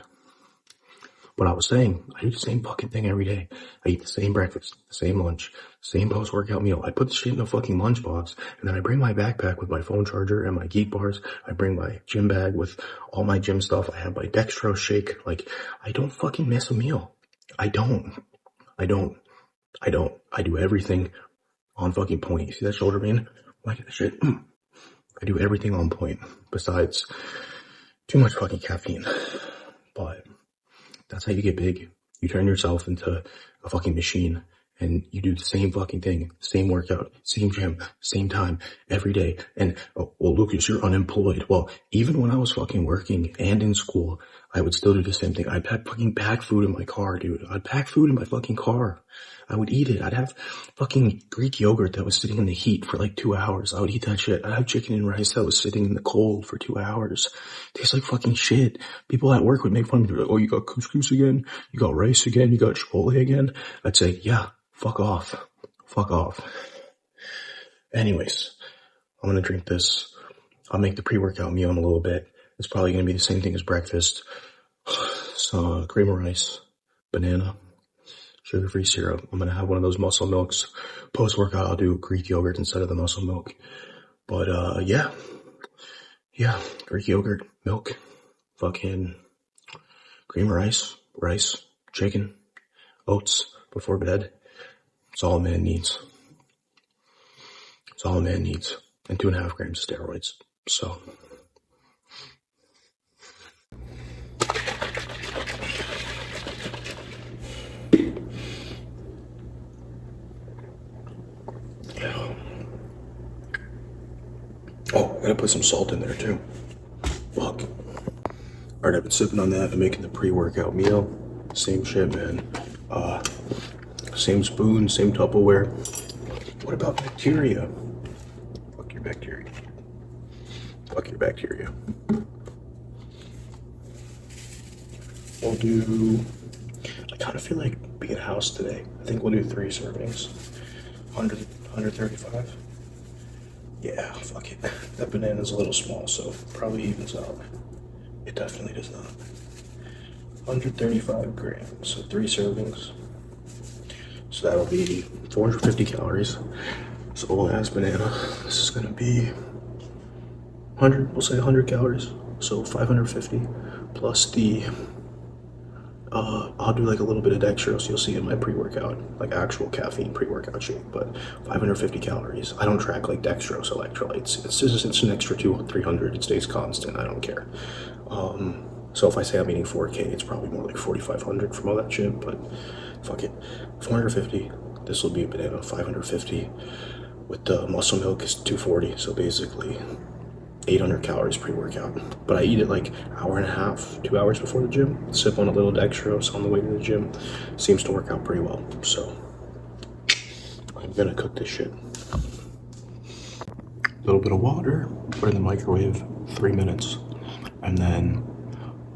What I was saying, I do the same fucking thing every day. I eat the same breakfast, the same lunch, same post-workout meal. I put the shit in a fucking lunchbox, and then I bring my backpack with my phone charger and my Geek bars. I bring my gym bag with all my gym stuff. I have my dextrose shake. I don't fucking miss a meal. I don't. I do everything on fucking point. You see that shoulder pain? That shit. I do everything on point besides too much fucking caffeine. But that's how you get big. You turn yourself into a fucking machine and you do the same fucking thing, same workout, same gym, same time, every day. And, oh, well, Lucas, you're unemployed. Well, even when I was fucking working and in school, I would still do the same thing. I'd pack food in my car, dude. I'd pack food in my fucking car. I would eat it. I'd have fucking Greek yogurt that was sitting in the heat for 2 hours. I would eat that shit. I'd have chicken and rice that was sitting in the cold for 2 hours. It tastes like fucking shit. People at work would make fun of me. They're like, oh, you got couscous again? You got rice again? You got chipotle again? I'd say, yeah, fuck off. Fuck off. Anyways, I'm gonna drink this. I'll make the pre-workout meal in a little bit. It's probably gonna be the same thing as breakfast. So, cream of rice, banana, sugar-free syrup. I'm gonna have one of those muscle milks. Post-workout, I'll do Greek yogurt instead of the muscle milk. But, yeah, Greek yogurt, milk, fucking cream of rice, chicken, oats before bed. It's all a man needs. It's all a man needs. And 2.5 grams of steroids. So. Oh, I gotta put some salt in there too. Fuck. Alright, I've been sipping on that and making the pre-workout meal. Same shit, man. Same spoon, same Tupperware. What about bacteria? Fuck your bacteria. Fuck your bacteria. We'll do, I kind of feel like being house today. I think we'll do 3 servings. 135. Yeah, fuck it. That banana's a little small, so probably evens out. It definitely does not. 135 grams, so 3 servings. So that'll be 450 calories. So old ass banana. This is gonna be 100, we'll say 100 calories. So 550 plus the, I'll do like a little bit of dextrose. You'll see in my pre-workout, like actual caffeine pre-workout shake, but 550 calories. I don't track like dextrose electrolytes. It's an extra 200-300. It stays constant. I don't care. So if I say I'm eating 4K, it's probably more like 4,500 from all that shit, but fuck it. 450, this will be a banana, 550. With the muscle milk is 240, so basically 800 calories pre-workout. But I eat it like hour and a half, 2 hours before the gym. Sip on a little dextrose on the way to the gym. Seems to work out pretty well, so I'm gonna cook this shit. A little bit of water, put it in the microwave, 3 minutes, and then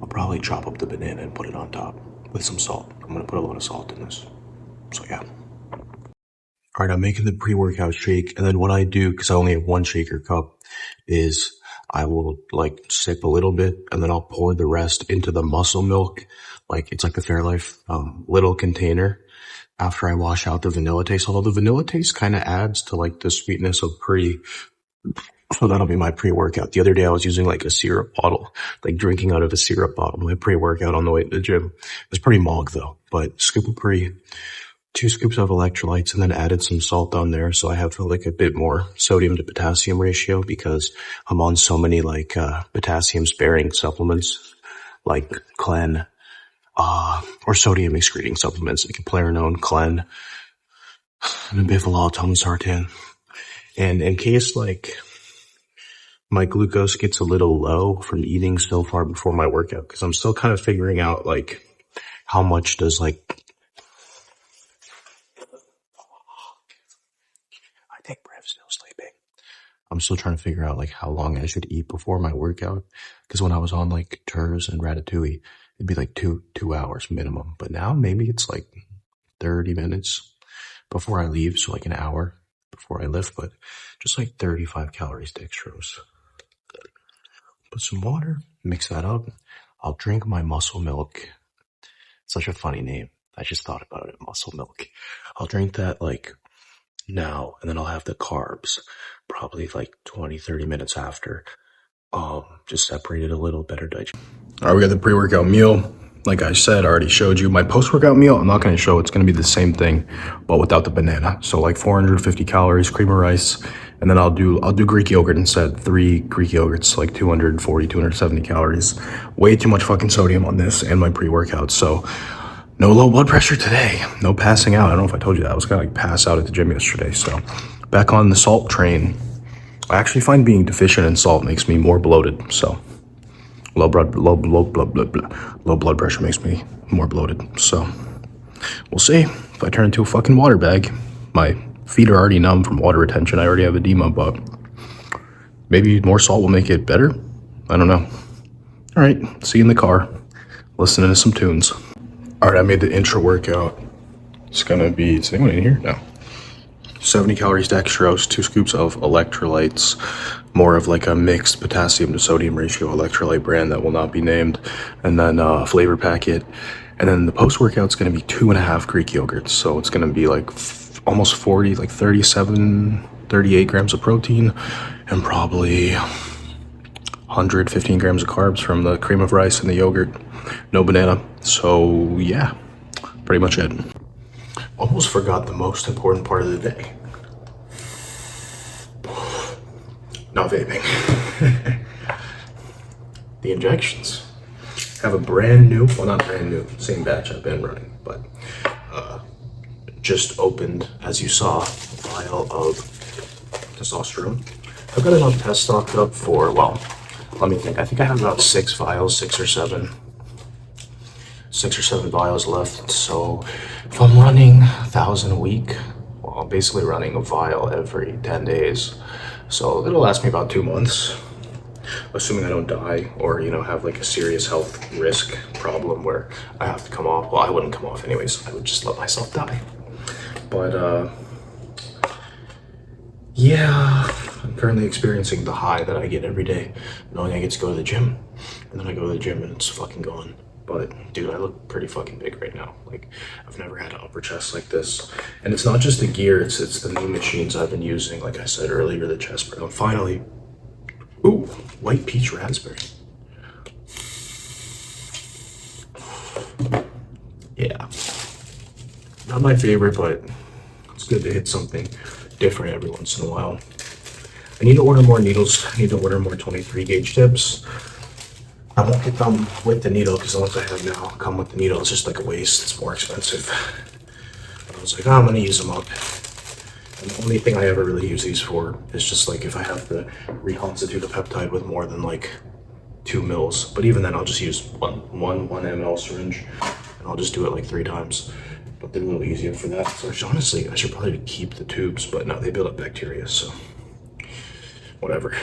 I'll probably chop up the banana and put it on top with some salt. I'm gonna put a lot of salt in this. So yeah. All right, I'm making the pre-workout shake, and then what I do, because I only have 1 shaker cup, is I will like sip a little bit, and then I'll pour the rest into the muscle milk, like it's like the Fairlife little container. After I wash out the vanilla taste, although the vanilla taste kind of adds to like the sweetness of pre. So that'll be my pre-workout. The other day I was using like a syrup bottle, like drinking out of a syrup bottle, my pre-workout on the way to the gym. It was pretty mog though, but scoop of pre, 2 scoops of electrolytes, and then added some salt on there. So I have like a bit more sodium to potassium ratio because I'm on so many like, potassium sparing supplements like Clen, or sodium excreting supplements like Clarinone, Clen, and Bivalol, Sartan. And in case like my glucose gets a little low from eating so far before my workout, because I'm still kind of figuring out like how much does like, I think Brev's still sleeping. I'm still trying to figure out like how long I should eat before my workout, because when I was on like Turs and Ratatouille, it'd be like two hours minimum, but now maybe it's like 30 minutes before I leave, so like an hour before I lift, but just like 35 calories dextrose. Put some water, mix that up. I'll drink my muscle milk. Such a funny name. I just thought about it, muscle milk. I'll drink that like now, and then I'll have the carbs probably like 20-30 minutes after. Just separate it a little, better digest. All right, we got the pre-workout meal. Like I said, I already showed you my post-workout meal. I'm not going to show. It's going to be the same thing, but without the banana. So like 450 calories, cream of rice, and then I'll do Greek yogurt instead. 3 Greek yogurts, like 240, 270 calories. Way too much fucking sodium on this and my pre-workout. So no low blood pressure today. No passing out. I don't know if I told you that. I was kind of like pass out at the gym yesterday. So back on the salt train. I actually find being deficient in salt makes me more bloated. So low blood pressure makes me more bloated. So we'll see if I turn into a fucking water bag. My feet are already numb from water retention. I already have edema, but maybe more salt will make it better. I don't know. All right, see you in the car, listening to some tunes. All right, I made the intra workout. It's gonna be, is anyone in here? No. 70 calories dextrose, 2 scoops of electrolytes, more of like a mixed potassium to sodium ratio electrolyte brand that will not be named, and then a flavor packet. And then the post-workout's gonna be 2.5 Greek yogurts. So it's gonna be like almost 40, like 37, 38 grams of protein, and probably 115 grams of carbs from the cream of rice and the yogurt. No banana. So yeah, pretty much it. Almost forgot the most important part of the day. Not vaping. The injections. Have a brand new, well not brand new, same batch I've been running, but just opened, as you saw, a vial of testosterone. I've got enough test stocked up for, well, let me think. I think I have about 6 vials, 6 or 7. 6 or 7 vials left. So if I'm running 1,000 a week, well, I'm basically running a vial every 10 days. So it'll last me about 2 months, assuming I don't die or, you know, have like a serious health risk problem where I have to come off. Well, I wouldn't come off anyways. I would just let myself die. But yeah, I'm currently experiencing the high that I get every day, knowing I get to go to the gym, and then I go to the gym and it's fucking gone. But dude, I look pretty fucking big right now. Like, I've never had an upper chest like this. And it's not just the gear, it's the new machines I've been using. Like I said earlier, the chest press. I'm finally, ooh, white peach raspberry. Yeah, not my favorite, but it's good to hit something different every once in a while. I need to order more needles. I need to order more 23 gauge tips. I won't get them with the needle because the ones I have now come with the needle. It's just like a waste. It's more expensive. But I was like, oh, I'm gonna use them up. And the only thing I ever really use these for is just like if I have to reconstitute a peptide with more than like 2 mils. But even then, I'll just use one ml syringe, and I'll just do it like 3 times. But they're a little easier for that. So honestly, I should probably keep the tubes, but no, they build up bacteria, so whatever.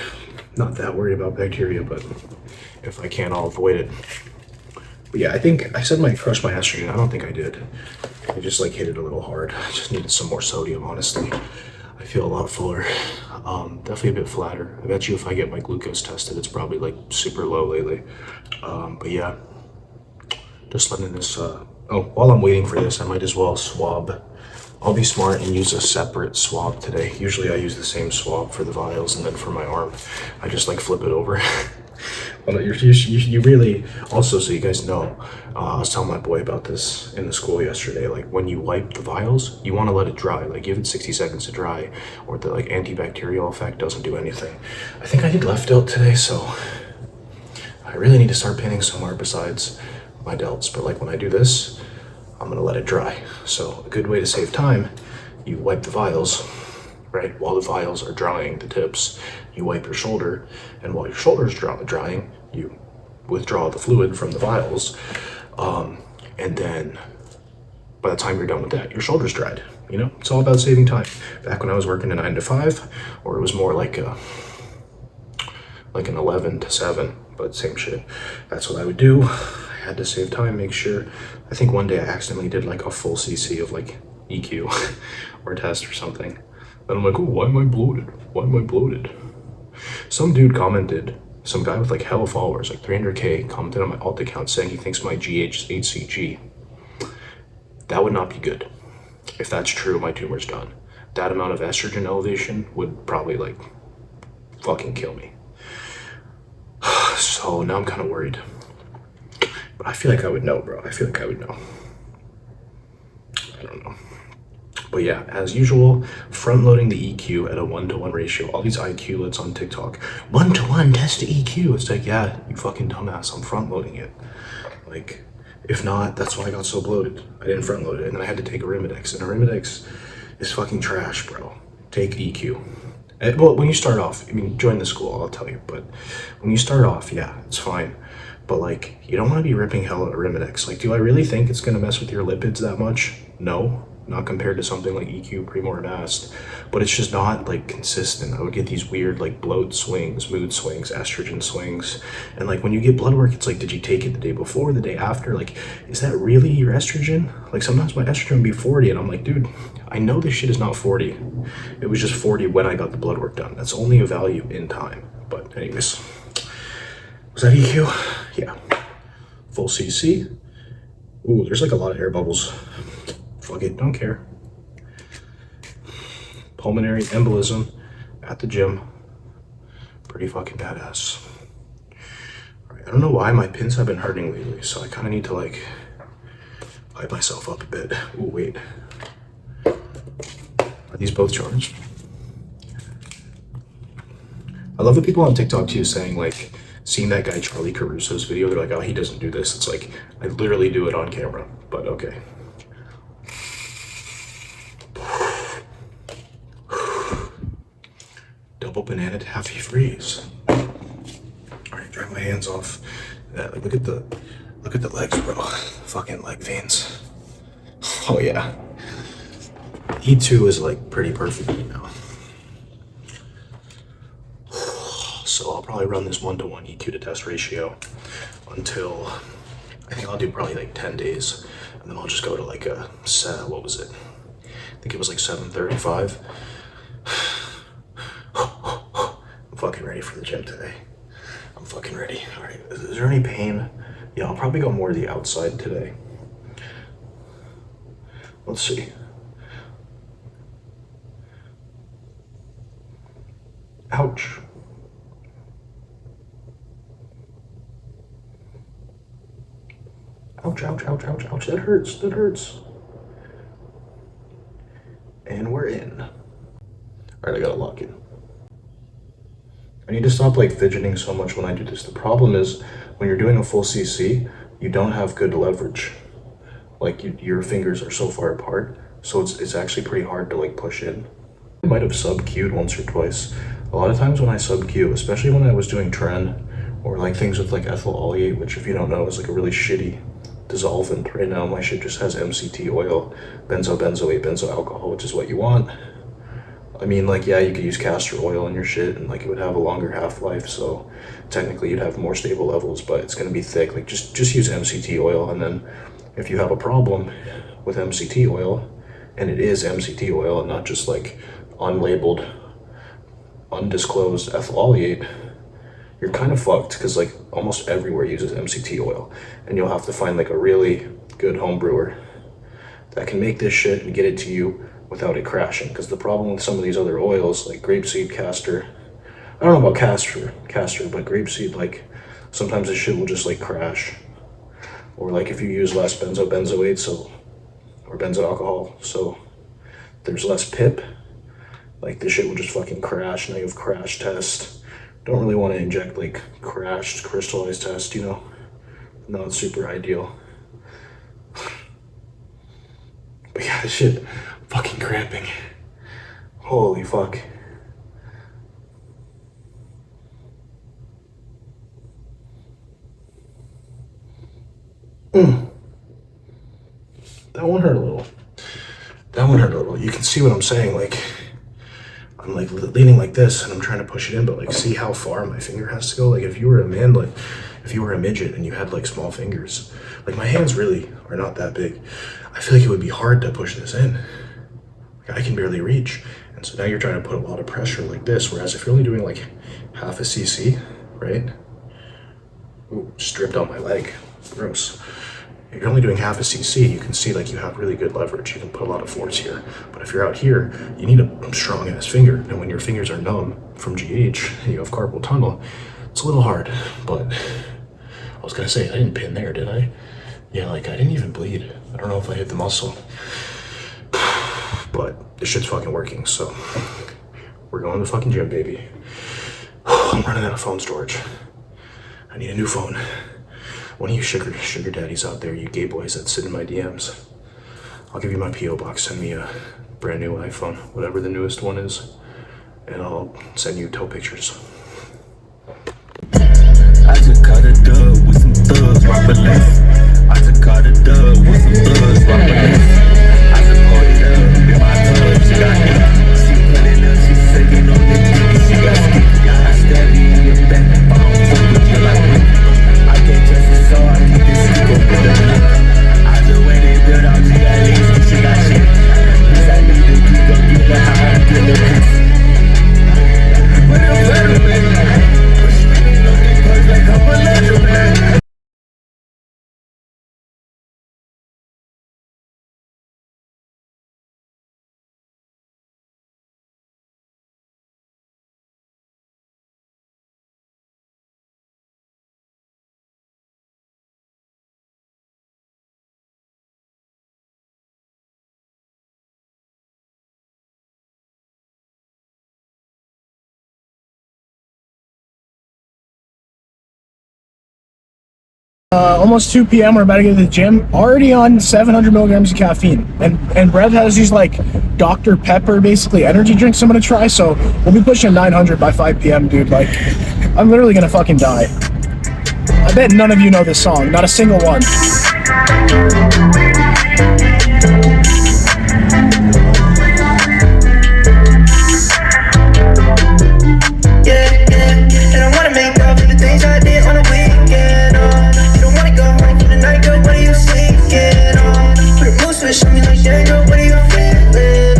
Not that worried about bacteria, but if I can, I'll avoid it. But yeah, I think I said I crushed my estrogen. I don't think I did. I just like hit it a little hard. I just needed some more sodium, honestly. I feel a lot fuller. Definitely a bit flatter. I bet you if I get my glucose tested, it's probably like super low lately. But yeah, just letting this, oh, while I'm waiting for this, I might as well swab. I'll be smart and use a separate swab today. Usually I use the same swab for the vials, and then for my arm, I just like flip it over. Well, you really, also, so you guys know, I was telling my boy about this in the school yesterday, like when you wipe the vials, you want to let it dry, like give it 60 seconds to dry, or the like antibacterial effect doesn't do anything. I think I did left delt today, so I really need to start pinning somewhere besides my delts, but like when I do this, I'm gonna let it dry. So a good way to save time, you wipe the vials, right? While the vials are drying, the tips, you wipe your shoulder, and while your shoulder is drying, you withdraw the fluid from the vials, and then by the time you're done with that, your shoulder's dried. You know, it's all about saving time. Back when I was working a 9 to 5, or it was more like an 11 to 7, but same shit. That's what I would do. I had to save time, make sure. I think one day I accidentally did like a full cc of like EQ or test or something. And I'm like, oh, why am I bloated? Why am I bloated? Some dude commented, some guy with like hella followers, like 300K, commented on my alt account saying he thinks my GH is HCG. That would not be good. If that's true, my tumor's done. That amount of estrogen elevation would probably like fucking kill me. So now I'm kind of worried. But I feel like I would know, bro. I feel like I would know. I don't know. But yeah, as usual, front loading the EQ at a 1-to-1 ratio. All these IQ-lets on TikTok. 1-to-1, test the EQ. It's like, yeah, you fucking dumbass. I'm front loading it. Like, if not, that's why I got so bloated. I didn't front load it, and then I had to take Arimidex. And Arimidex is fucking trash, bro. Take EQ. Well, when you start off, I mean, join the school, I'll tell you. But when you start off, yeah, it's fine. But like, you don't want to be ripping hella Arimidex. Like, do I really think it's going to mess with your lipids that much? No, not compared to something like EQ, Primo, or Nast. But it's just not like consistent. I would get these weird like bloat swings, mood swings, estrogen swings. And like when you get blood work, it's like, did you take it the day before, the day after? Like, is that really your estrogen? Like sometimes my estrogen would be 40 and I'm like, dude, I know this shit is not 40. It was just 40 when I got the blood work done. That's only a value in time. But anyways. Was that EQ? Yeah. Full CC. Ooh, there's like a lot of air bubbles. Fuck it, don't care. Pulmonary embolism at the gym. Pretty fucking badass. Alright, I don't know why my pins have been hurting lately, so I kind of need to like hype myself up a bit. Ooh, wait. Are these both charged? I love the people on TikTok too saying like, seeing that guy Charlie Caruso's video, they're like, oh, he doesn't do this. It's like, I literally do it on camera, but okay. Double banana taffy freeze. All right, dry my hands off. Look at the Look at the legs, bro. Fucking leg veins. Oh yeah. E2 is like pretty perfect right now. So I'll probably run this 1-to-1 EQ to test ratio until, I think I'll do probably like 10 days. And then I'll just go to like a set, what was it? I think it was like 735. I'm fucking ready for the gym today. I'm fucking ready. All right, is there any pain? Yeah, I'll probably go more to the outside today. Let's see. Ouch. Ouch, ouch, ouch, ouch, ouch. That hurts, that hurts. And we're in. All right, I gotta lock in. I need to stop like fidgeting so much when I do this. The problem is when you're doing a full CC, you don't have good leverage. Like your fingers are so far apart, so it's actually pretty hard to like push in. I might have sub-Q'd once or twice. A lot of times when I sub-Q, especially when I was doing tren or like things with like ethyl oleate, which if you don't know is like a really shitty dissolvent. Right now my shit just has MCT oil, benzobenzoate, benzo alcohol, which is what you want. I mean, like, yeah, you could use castor oil in your shit and like it would have a longer half-life, so technically you'd have more stable levels, but it's gonna be thick. Like just use MCT oil, and then if you have a problem with MCT oil, and it is MCT oil and not just like unlabeled, undisclosed ethyl oleate, you're kind of fucked, because like almost everywhere uses MCT oil, and you'll have to find like a really good home brewer that can make this shit and get it to you without it crashing. Because the problem with some of these other oils, like grapeseed, castor, I don't know about castor, but grapeseed, like sometimes this shit will just like crash. Or like if you use less benzobenzoate, so, or benzo alcohol, so there's less pip, like this shit will just fucking crash. Now you have crash test. Don't really want to inject like crashed crystallized test, you know? Not super ideal. But yeah, this shit fucking cramping. Holy fuck. That one hurt a little. That one hurt a little. You can see what I'm saying, like I'm like leaning like this and I'm trying to push it in, but like see how far my finger has to go? Like if you were a man, like if you were a midget and you had like small fingers, like my hands really are not that big. I feel like it would be hard to push this in. Like I can barely reach. And so now you're trying to put a lot of pressure like this, whereas if you're only doing like half a cc, right? Ooh, stripped on my leg, gross. If you're only doing half a cc, you can see like you have really good leverage. You can put a lot of force here. But if you're out here, you need a strong ass finger. And when your fingers are numb from GH and you have carpal tunnel, it's a little hard. But I was gonna say, I didn't pin there, did I? Yeah, like I didn't even bleed. I don't know if I hit the muscle. But this shit's fucking working, so we're going to the fucking gym, baby. I'm running out of phone storage. I need a new phone. One of you sugar daddies out there, you gay boys that sit in my DMs, I'll give you my P.O. box. Send me a brand new iPhone, whatever the newest one is, and I'll send you toe pictures. I just caught a dub with some thugs, rock a left. I just caught a dub with some thugs, rock a left. I just pulled it up in my tub, she got hit. She put it up, she sucking on the dick, she got sticky. I stabbed you in your back, I don't fuck with you like me. I can't trust it, so I keep this stick up with the lip. I just went and built out GLEs, and she got shit. Cause I need to keep up, get the high, get the piss. But I'm better, man. Push me in on this push like I'm a legend, man. Almost 2 p.m. We're about to get to the gym. Already on 700 milligrams of caffeine. And Brev has these like Dr. Pepper basically energy drinks I'm gonna try. So we'll be pushing 900 by 5 p.m. dude. Like I'm literally gonna fucking die. I bet none of you know this song, not a single one. And I wanna make up for the things I did on the weekend. You don't wanna go home for the night, girl, what are you seeking? Put a mood switch on me like, yeah, girl, what are you feeling?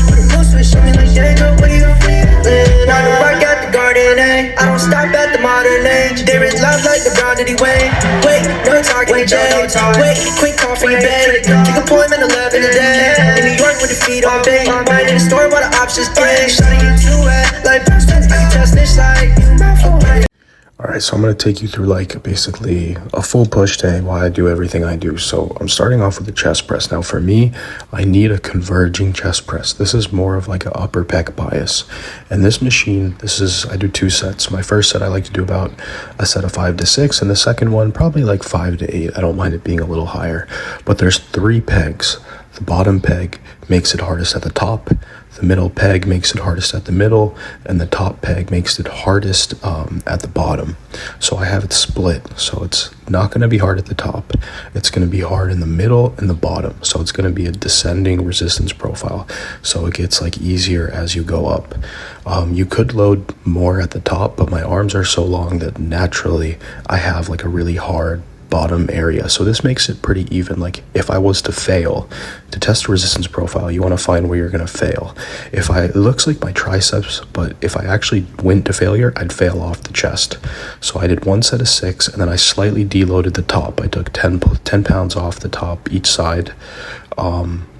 Put a mood switch on me like, yeah, girl, what are you feeling? I don't work at the garden, I don't stop at the modern age. There is love like the Brown Diddy Wayne. Wait, no talking today. Wait, quick call for your babe. Take appointment 11 a day. In New York with the feet on bait. Buying in the store while the options play. Shutting you too wet, like Boston. I can test this like you mouth away. Alright, so I'm going to take you through like basically a full push day while I do everything I do. So I'm starting off with the chest press. Now for me, I need a converging chest press. This is more of like an upper pec bias. And this machine, I do 2 sets. My first set I like to do about a set of 5 to 6, and the second one probably like 5 to 8. I don't mind it being a little higher. But there's 3 pegs. The bottom peg makes it hardest at the top. The middle peg makes it hardest at the middle, and the top peg makes it hardest at the bottom. So I have it split. So it's not going to be hard at the top. It's going to be hard in the middle and the bottom. So it's going to be a descending resistance profile. So it gets like easier as you go up. You could load more at the top, but my arms are so long that naturally I have like a really hard bottom area. So this makes it pretty even. Like if I was to fail to test a resistance profile, you want to find where you're going to fail. It looks like my triceps, but if I actually went to failure, I'd fail off the chest. So I did 1 set of 6, and then I slightly deloaded the top. I took 10 pounds off the top each side,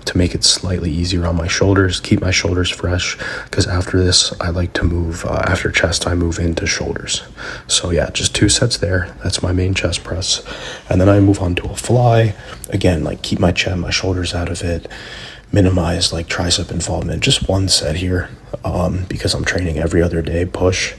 to make it slightly easier on my shoulders, keep my shoulders fresh, because after this I like to move, after chest I move into shoulders. So yeah, just 2 sets there. That's my main chest press. And then I move on to a fly. Again, like keep my shoulders out of it, minimize like tricep involvement. Just 1 set here, because I'm training every other day, push.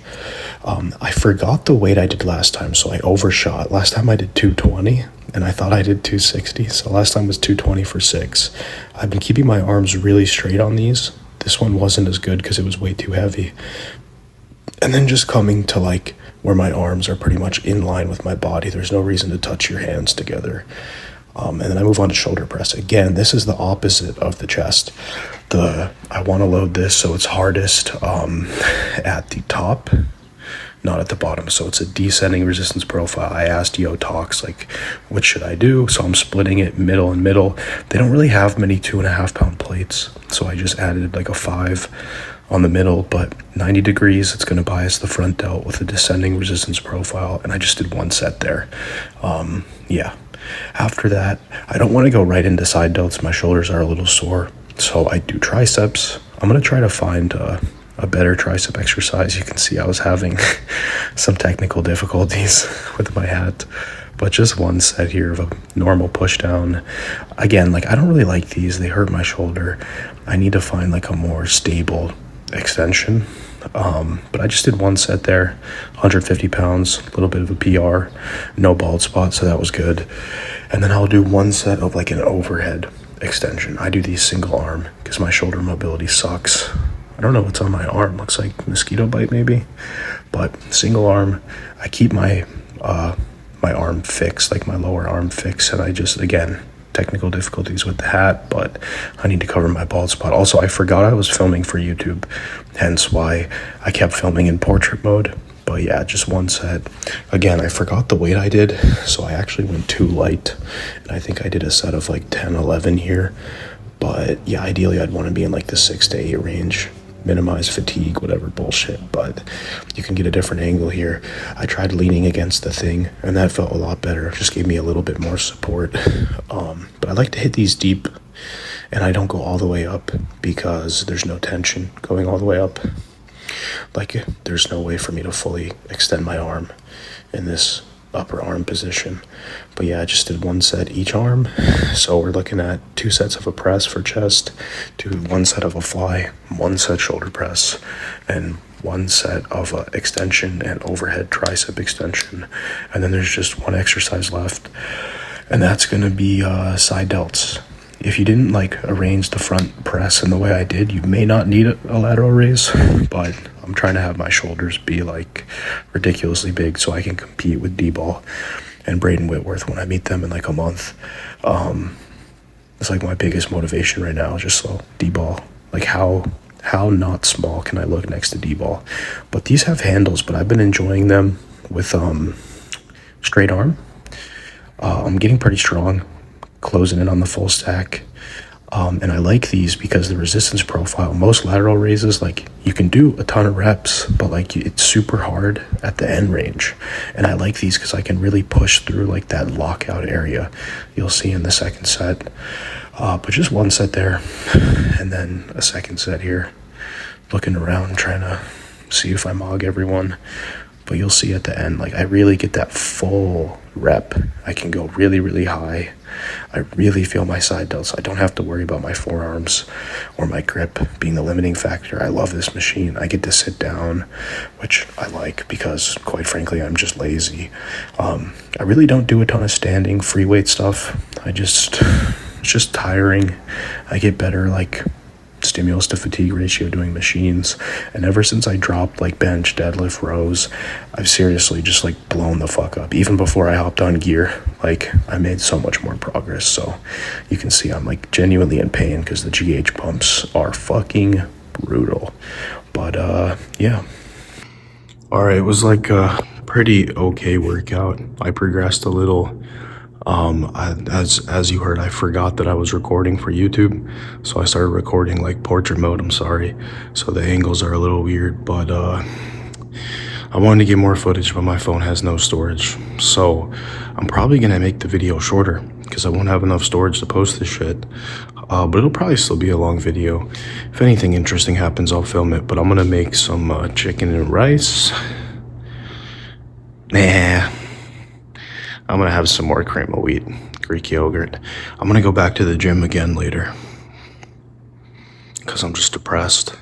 I forgot the weight I did last time, so I overshot. Last time I did 220, and I thought I did 260, so last time was 220 for 6. I've been keeping my arms really straight on these. This one wasn't as good because it was way too heavy. And then just coming to like where my arms are pretty much in line with my body. There's no reason to touch your hands together. And then I move on to shoulder press. Again, this is the opposite of the chest. I want to load this so it's hardest at the top, not at the bottom. So it's a descending resistance profile. I asked Yo Talks, like, what should I do? So I'm splitting it middle and middle. They don't really have many 2.5 pound plates. So I just added like a 5 on the middle, but 90 degrees, it's going to bias the front delt with a descending resistance profile. And I just did 1 set there. Yeah. After that, I don't want to go right into side delts. My shoulders are a little sore. So I do triceps. I'm going to try to find a better tricep exercise. You can see I was having some technical difficulties with my hat, but just 1 set here of a normal push down. Again, like I don't really like these. They hurt my shoulder. I need to find like a more stable extension. But I just did 1 set there, 150 pounds, a little bit of a PR, no bald spot, so that was good. And then I'll do 1 set of like an overhead extension. I do these single arm because my shoulder mobility sucks. I don't know what's on my arm. Looks like mosquito bite maybe, but single arm. I keep my my arm fixed, like my lower arm fixed, and I just, again, technical difficulties with the hat, but I need to cover my bald spot. Also, I forgot I was filming for YouTube, hence why I kept filming in portrait mode. But yeah, just 1 set. Again, I forgot the weight I did, so I actually went too light, and I think I did a set of like 10, 11 here. But yeah, ideally I'd want to be in like the 6 to 8 range. Minimize fatigue, whatever bullshit, but you can get a different angle here. I tried leaning against the thing, and that felt a lot better. It just gave me a little bit more support. But I like to hit these deep, and I don't go all the way up because there's no tension going all the way up. Like, there's no way for me to fully extend my arm in this upper arm position. But yeah, I just did 1 set each arm. So we're looking at 2 sets of a press for chest, 1 set of a fly, 1 set shoulder press, and 1 set of a extension and overhead tricep extension. And then there's just 1 exercise left, and that's going to be side delts. if you didn't like arrange the front press in the way I did, you may not need a lateral raise, but I'm trying to have my shoulders be like ridiculously big so I can compete with D-Ball and Braden Whitworth when I meet them in like a month. It's like my biggest motivation right now, just so D-Ball, like how not small can I look next to D-Ball? But these have handles, but I've been enjoying them with straight arm. I'm getting pretty strong, closing in on the full stack. And I like these because the resistance profile, most lateral raises, like you can do a ton of reps, but like it's super hard at the end range. And I like these because I can really push through like that lockout area you'll see in the second set. But just one set there and then a second set here, looking around, trying to see if I mog everyone. But you'll see at the end, like I really get that full rep. I can go really, really high. I really feel my side delts. I don't have to worry about my forearms or my grip being the limiting factor. I love this machine. I get to sit down, which I like because, quite frankly, I'm just lazy. I really don't do a ton of standing free weight stuff. It's just tiring. I get better, like, stimulus to fatigue ratio doing machines, and ever since I dropped like bench, deadlift, rows, I've seriously just like blown the fuck up. Even before I hopped on gear, like I made so much more progress. So you can see I'm like genuinely in pain because the GH pumps are fucking brutal. But yeah, all right, it was like a pretty okay workout. I progressed a little. As you heard, I forgot that I was recording for YouTube, so I started recording like portrait mode. I'm sorry, so the angles are a little weird, but I wanted to get more footage, but my phone has no storage, so I'm probably gonna make the video shorter because I won't have enough storage to post this shit. But it'll probably still be a long video. If anything interesting happens, I'll film it, but I'm gonna make some chicken and rice. I'm gonna have some more cream of wheat, Greek yogurt. I'm gonna go back to the gym again later because I'm just depressed.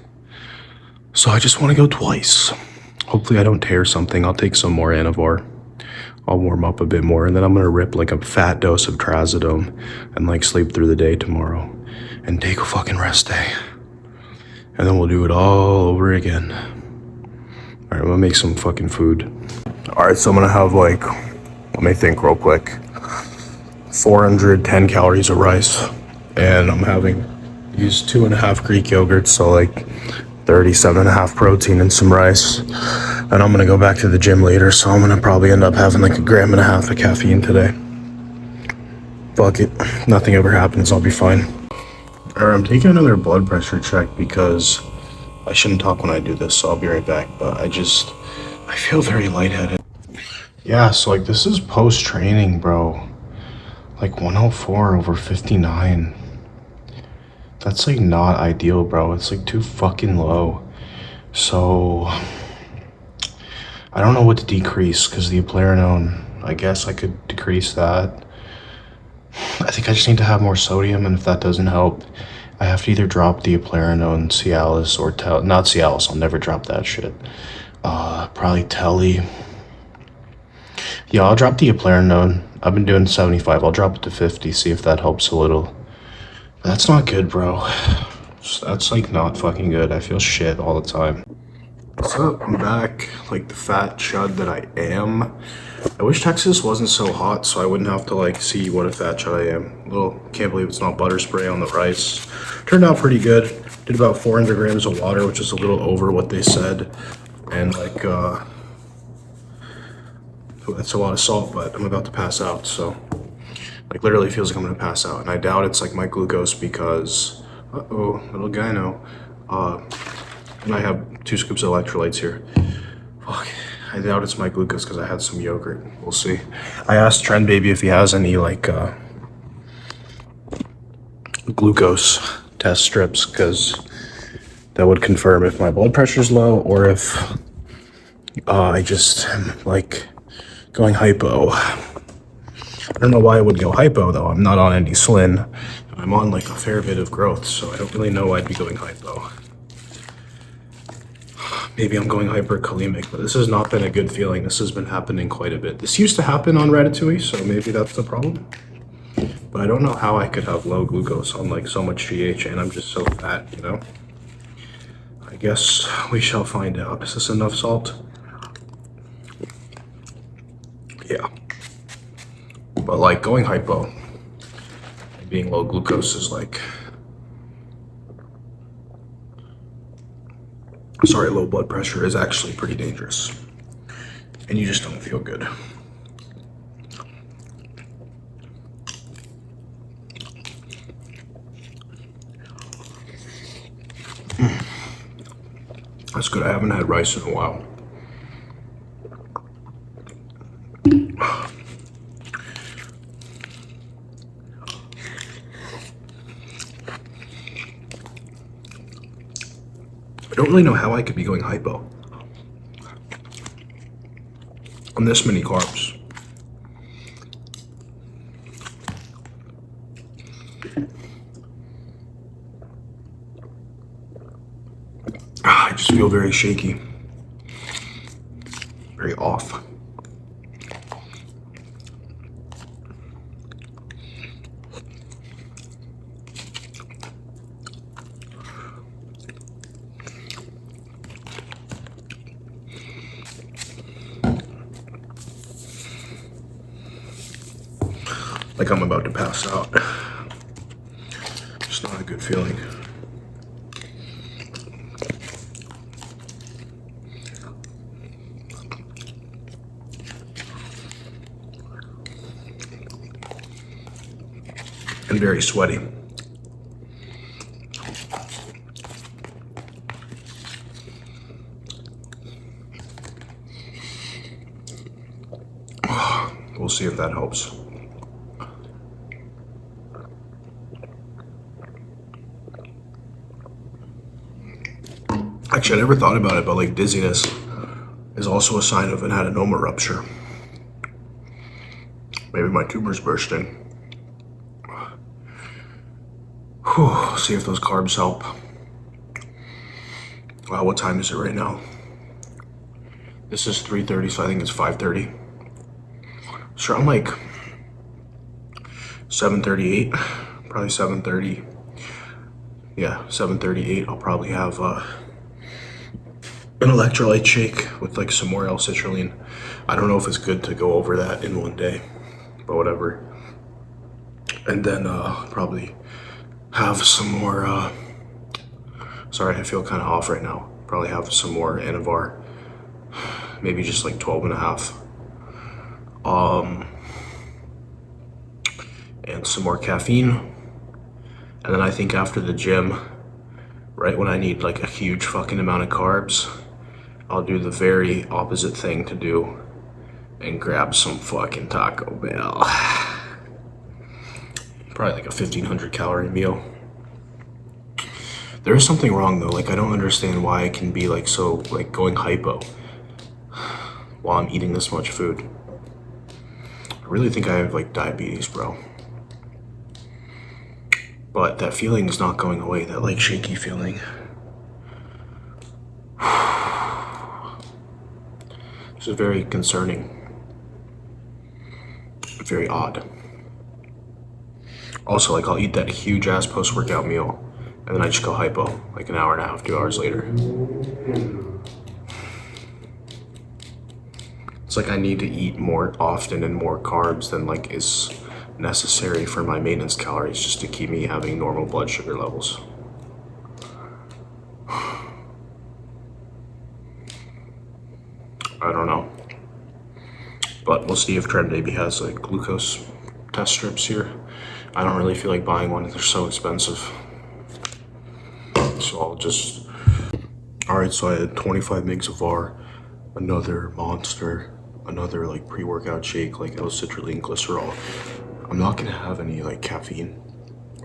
So I just want to go twice. Hopefully I don't tear something. I'll take some more Anavar. I'll warm up a bit more, and then I'm gonna rip like a fat dose of trazodone and like sleep through the day tomorrow and take a fucking rest day. And then we'll do it all over again. All right, I'm gonna make some fucking food. All right, so I'm gonna have like, let me think real quick, 410 calories of rice, and I'm having these 2.5 Greek yogurts, so like 37.5 protein and some rice. And I'm gonna go back to the gym later, so I'm gonna probably end up having like 1.5 grams of caffeine today. Fuck it, nothing ever happens, I'll be fine. All right, I'm taking another blood pressure check because I shouldn't talk when I do this, so I'll be right back, but I feel very lightheaded. Yeah, so like this is post-training, bro. Like 104 over 59. That's like not ideal, bro. It's like too fucking low. So I don't know what to decrease because the eplerenone, I guess I could decrease that. I think I just need to have more sodium, and if that doesn't help, I have to either drop the eplerenone, Cialis, or not Cialis, I'll never drop that shit. Probably Telly. Yeah, I'll drop the eplerenone. I've been doing 75. I'll drop it to 50, see if that helps a little. But that's not good, bro. That's like not fucking good. I feel shit all the time. What's up? I'm back, like the fat chud that I am. I wish Texas wasn't so hot so I wouldn't have to like see what a fat chud I am. Can't believe it's not butter spray on the rice. Turned out pretty good. Did about 400 grams of water, which is a little over what they said. And like, that's a lot of salt, but I'm about to pass out, so like literally feels like I'm gonna pass out, and I doubt it's like my glucose because little guy no. And I have 2 scoops of electrolytes here. Fuck, I doubt it's my glucose because I had some yogurt. We'll see. I asked Trend Baby if he has any like glucose test strips because that would confirm if my blood pressure's low or if I just am like going hypo. I don't know why I would go hypo though. I'm not on any Slin. I'm on like a fair bit of growth, so I don't really know why I'd be going hypo. Maybe I'm going hyperkalemic, but this has not been a good feeling. This has been happening quite a bit. This used to happen on Ratatouille, so maybe that's the problem. But But I don't know how I could have low glucose on like so much GH and I'm just so fat, you know? I guess we shall find out. Is this enough salt? Yeah. But like going hypo and being low glucose is like, sorry, low blood pressure is actually pretty dangerous. And you just don't feel good. That's good. I haven't had rice in a while. I don't really know how I could be going hypo on this many carbs. I just feel very shaky, very off. Like I'm about to pass out. It's not a good feeling. And very sweaty. We'll see if that helps. Actually, I never thought about it, but like dizziness is also a sign of an adenoma rupture. Maybe my tumor's bursting. Whew, see if those carbs help. Wow, what time is it right now? This is 3:30, so I think it's 5:30. So I'm like 7:38, probably 7:30. Yeah, 7:38. I'll probably have an electrolyte shake with like some more L-citrulline. I don't know if it's good to go over that in one day, but whatever. And then probably have some more, sorry, I feel kind of off right now. Probably have some more Anavar, maybe just like 12 and a half. And some more caffeine. And then I think after the gym, right when I need like a huge fucking amount of carbs, I'll do the very opposite thing to do and grab some fucking Taco Bell. Probably like a 1,500 calorie meal. There is something wrong though. Like I don't understand why I can be like so like going hypo while I'm eating this much food. I really think I have like diabetes, bro. But that feeling is not going away, that like shaky feeling. This is very concerning. Very odd. Also, like I'll eat that huge ass post-workout meal and then I just go hypo like an hour and a half, 2 hours later. It's like I need to eat more often and more carbs than like is necessary for my maintenance calories just to keep me having normal blood sugar levels. I don't know. But we'll see if Trend Baby has like glucose test strips here. I don't really feel like buying one, they're so expensive. So I'll just, alright, so I had 25 mgs of VAR, another Monster, another like pre-workout shake, like L-citrulline glycerol. I'm not gonna have any like caffeine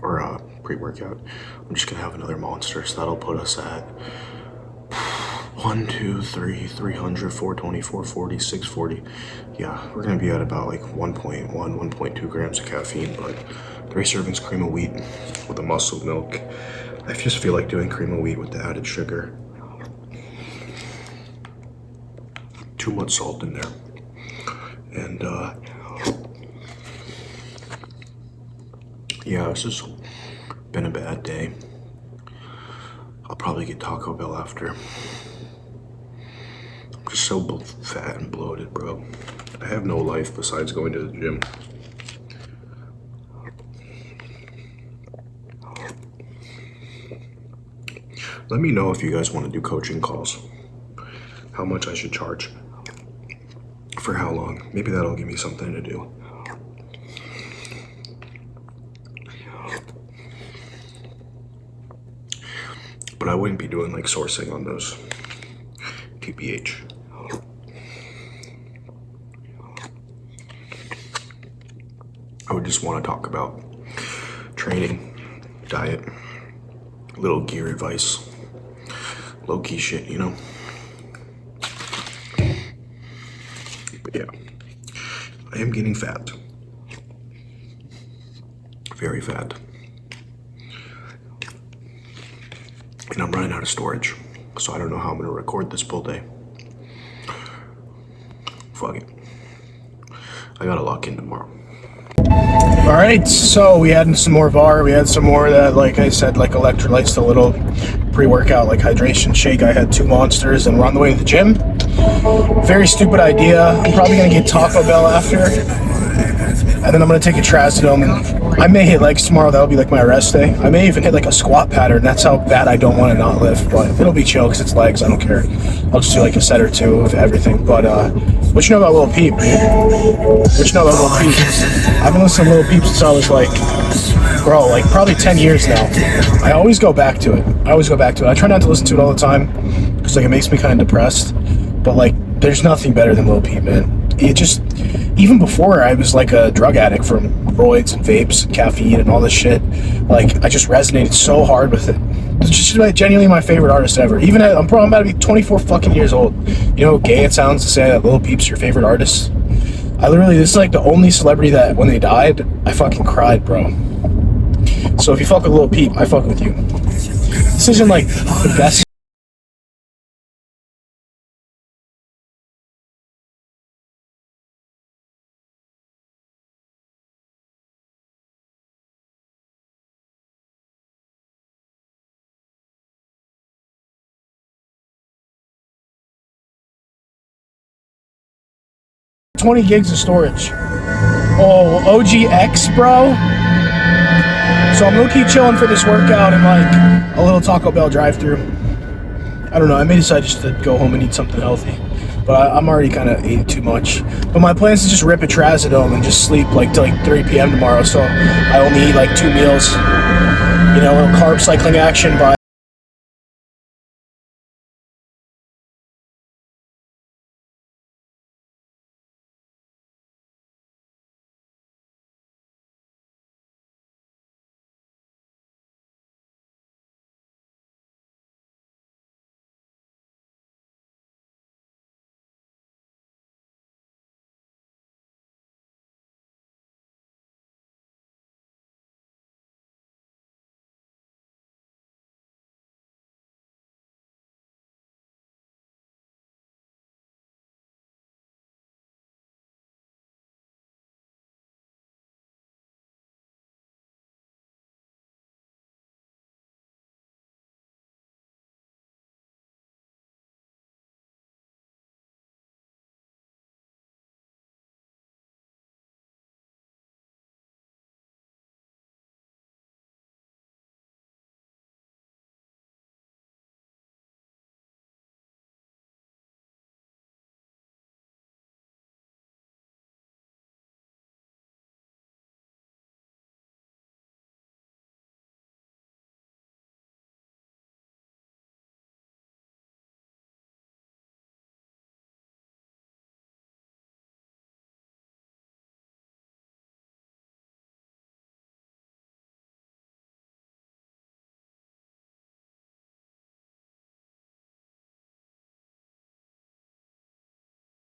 or pre-workout. I'm just gonna have another Monster, so that'll put us at 1, 2, 3, 300, 420, 440, 640. Yeah, we're gonna be at about like 1.1, 1.2 grams of caffeine, but 3 servings cream of wheat with a muscle milk. I just feel like doing cream of wheat with the added sugar. Too much salt in there. And Yeah, this has been a bad day. I'll probably get Taco Bell after. I'm just so fat and bloated, bro. I have no life besides going to the gym. Let me know if you guys want to do coaching calls. How much I should charge. For how long. Maybe that'll give me something to do. But I wouldn't be doing like sourcing on those. TPH. I would just want to talk about training, diet, little gear advice, low key shit, you know? But yeah, I am getting fat. Very fat. And I'm running out of storage, so I don't know how I'm gonna record this full day. Fuck it. I gotta lock in tomorrow. All right, so we had some more VAR. We had some more that, like I said, like electrolytes, the little pre-workout, like hydration shake. I had 2 monsters, and we're on the way to the gym. Very stupid idea. I'm probably gonna get Taco Bell after, and then I'm gonna take a trazodone. I may hit legs tomorrow. That'll be like my rest day. I may even hit like a squat pattern. That's how bad I don't want to not lift, but it'll be chill because it's legs. I don't care. I'll just do like a set or 2 of everything. But what you know about Lil Peep, dude? What you know about Lil Peep? I've been listening to Lil Peep since I was like, bro, like probably 10 years now. I always go back to it. I try not to listen to it all the time because like it makes me kind of depressed. But like, there's nothing better than Lil Peep, man. It just, even before I was like a drug addict from roids and vapes and caffeine and all this shit, like I just resonated so hard with it. It's just like genuinely my favorite artist ever. Even at, I'm about to be 24 fucking years old. You know how gay it sounds to say that Lil Peep's your favorite artist? This is like the only celebrity that when they died, I fucking cried, bro. So if you fuck with Lil Peep, I fuck with you. This isn't like the best $20 gigs of storage. Oh, OGX, bro. So I'm low-key chilling for this workout and like a little Taco Bell drive-through. I don't know. I may decide just to go home and eat something healthy, but I'm already kind of ate too much. But my plan is to just rip a trazodone and just sleep like till like 3 p.m. tomorrow. So I only eat like 2 meals. You know, a little carb cycling action by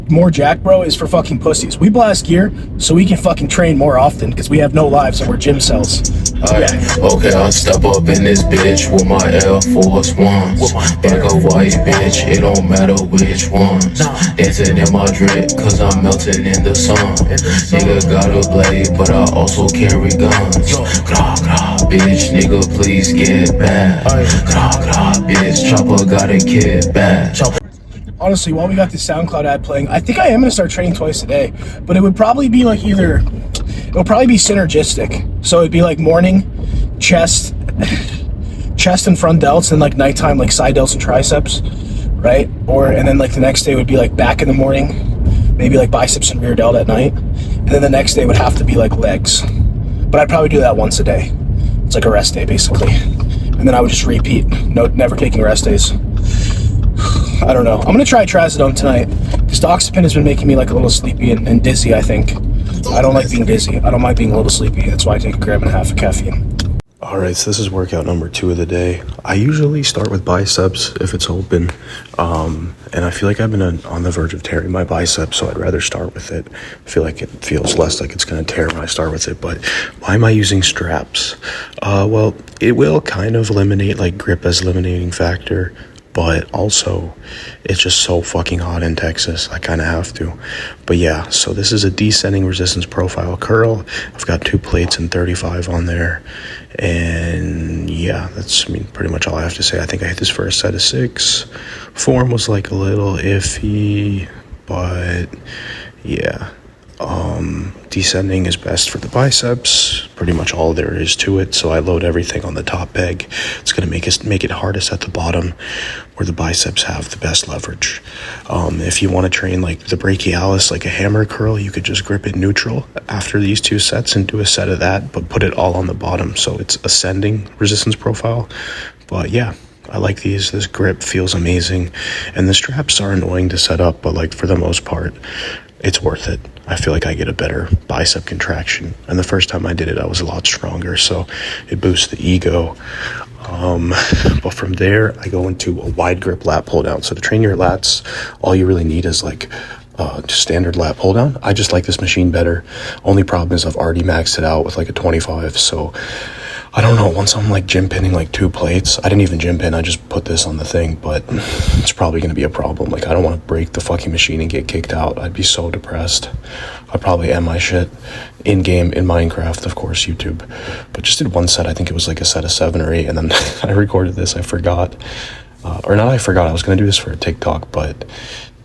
More jack, bro, is for fucking pussies. We blast gear so we can fucking train more often because we have no lives and we're gym cells. Okay, I step up in this bitch with my Air Force Ones. Black or white, bitch, it don't matter which ones. Dancing in my drip, cause I'm melting in the sun. Nigga got a blade, but I also carry guns. Grah, grah, bitch, nigga, please get back. Grah, grah, bitch, chopper got a kid back. Honestly, while we got this SoundCloud ad playing, I think I am gonna start training twice a day, but it would probably be like it'll probably be synergistic. So it'd be like morning, chest and front delts, and like nighttime, like side delts and triceps, right? And then like the next day would be like back in the morning, maybe like biceps and rear delt at night, and then the next day would have to be like legs. But I'd probably do that once a day. It's like a rest day basically, and then I would just repeat. No, never taking rest days. I don't know. I'm gonna try trazodone tonight. This doxepin has been making me like a little sleepy and dizzy, I think. I don't like being dizzy. I don't mind being a little sleepy. That's why I take 1.5 grams of caffeine. All right, so this is workout number 2 of the day. I usually start with biceps if it's open, and I feel like I've been on the verge of tearing my biceps, so I'd rather start with it. I feel like it feels less like it's gonna tear when I start with it. But why am I using straps? Well, it will kind of eliminate like grip as eliminating factor, but also it's just so fucking hot in Texas. I kind of have to. But yeah, so this is a descending resistance profile curl. I've got 2 plates and 35 on there. And yeah, that's pretty much all I have to say. I think I hit this for a set of 6. Form was like a little iffy, but yeah. Descending is best for the biceps, pretty much all there is to it. So I load everything on the top peg. It's going to make it hardest at the bottom where the biceps have the best leverage. If you want to train like the brachialis, like a hammer curl, you could just grip it neutral after these 2 sets and do a set of that, but put it all on the bottom. So it's ascending resistance profile. But yeah, I like these. This grip feels amazing. And the straps are annoying to set up, but like for the most part, it's worth it. I feel like I get a better bicep contraction. And the first time I did it, I was a lot stronger. So it boosts the ego. But from there, I go into a wide grip lat pull down. So to train your lats, all you really need is like just standard lat pull down. I just like this machine better. Only problem is I've already maxed it out with like a 25. So I don't know, once I'm like gym pinning like 2 plates, I didn't even gym pin, I just put this on the thing, but it's probably going to be a problem. Like, I don't want to break the fucking machine and get kicked out. I'd be so depressed. I'd probably end my shit in-game, in Minecraft, of course, YouTube. But just did 1 set, I think it was like a set of 7 or 8, and then I recorded this, I forgot. I was going to do this for a TikTok, but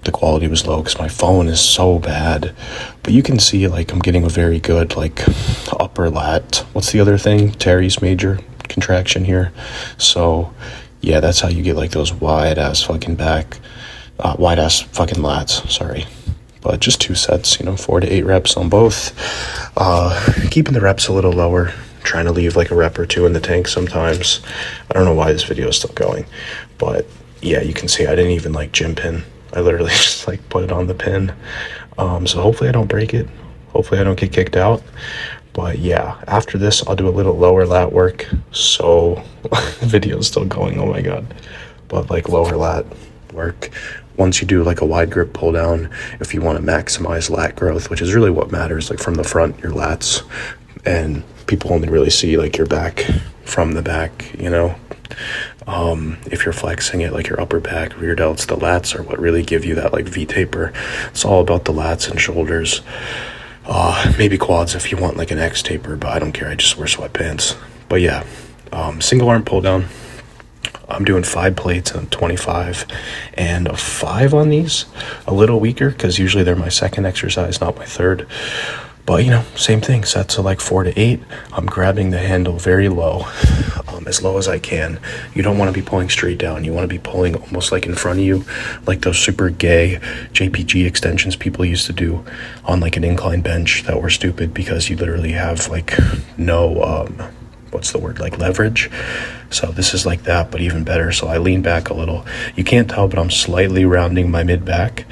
the quality was low because my phone is so bad. But you can see like I'm getting a very good like upper lat, what's the other thing, teres major contraction here. So yeah, that's how you get like those wide ass fucking lats, sorry. But just 2 sets, 4 to 8 reps on both. Keeping the reps a little lower, trying to leave like a rep or 2 in the tank sometimes. I don't know why this video is still going, but yeah, you can see I didn't even like gym pin. I literally just like put it on the pin. So hopefully I don't break it. Hopefully I don't get kicked out. But yeah, after this, I'll do a little lower lat work. So the video's still going, oh my God. But like lower lat work. Once you do like a wide grip pull down, if you want to maximize lat growth, which is really what matters, like from the front, your lats, and people only really see like your back from the back, if you're flexing it, like your upper back, rear delts, the lats are what really give you that like V-taper. It's all about the lats and shoulders. Maybe quads if you want like an X taper, but I don't care. I just wear sweatpants. But yeah, single arm pull down. I'm doing 5 plates and 25 and a 5 on these. A little weaker because usually they're my second exercise, not my third. But same thing, sets of like 4 to 8. I'm grabbing the handle very low, as low as I can. You don't want to be pulling straight down. You want to be pulling almost like in front of you, like those super gay JPG extensions people used to do on like an incline bench that were stupid because you literally have like no, like leverage. So this is like that, but even better. So I lean back a little. You can't tell, but I'm slightly rounding my mid back.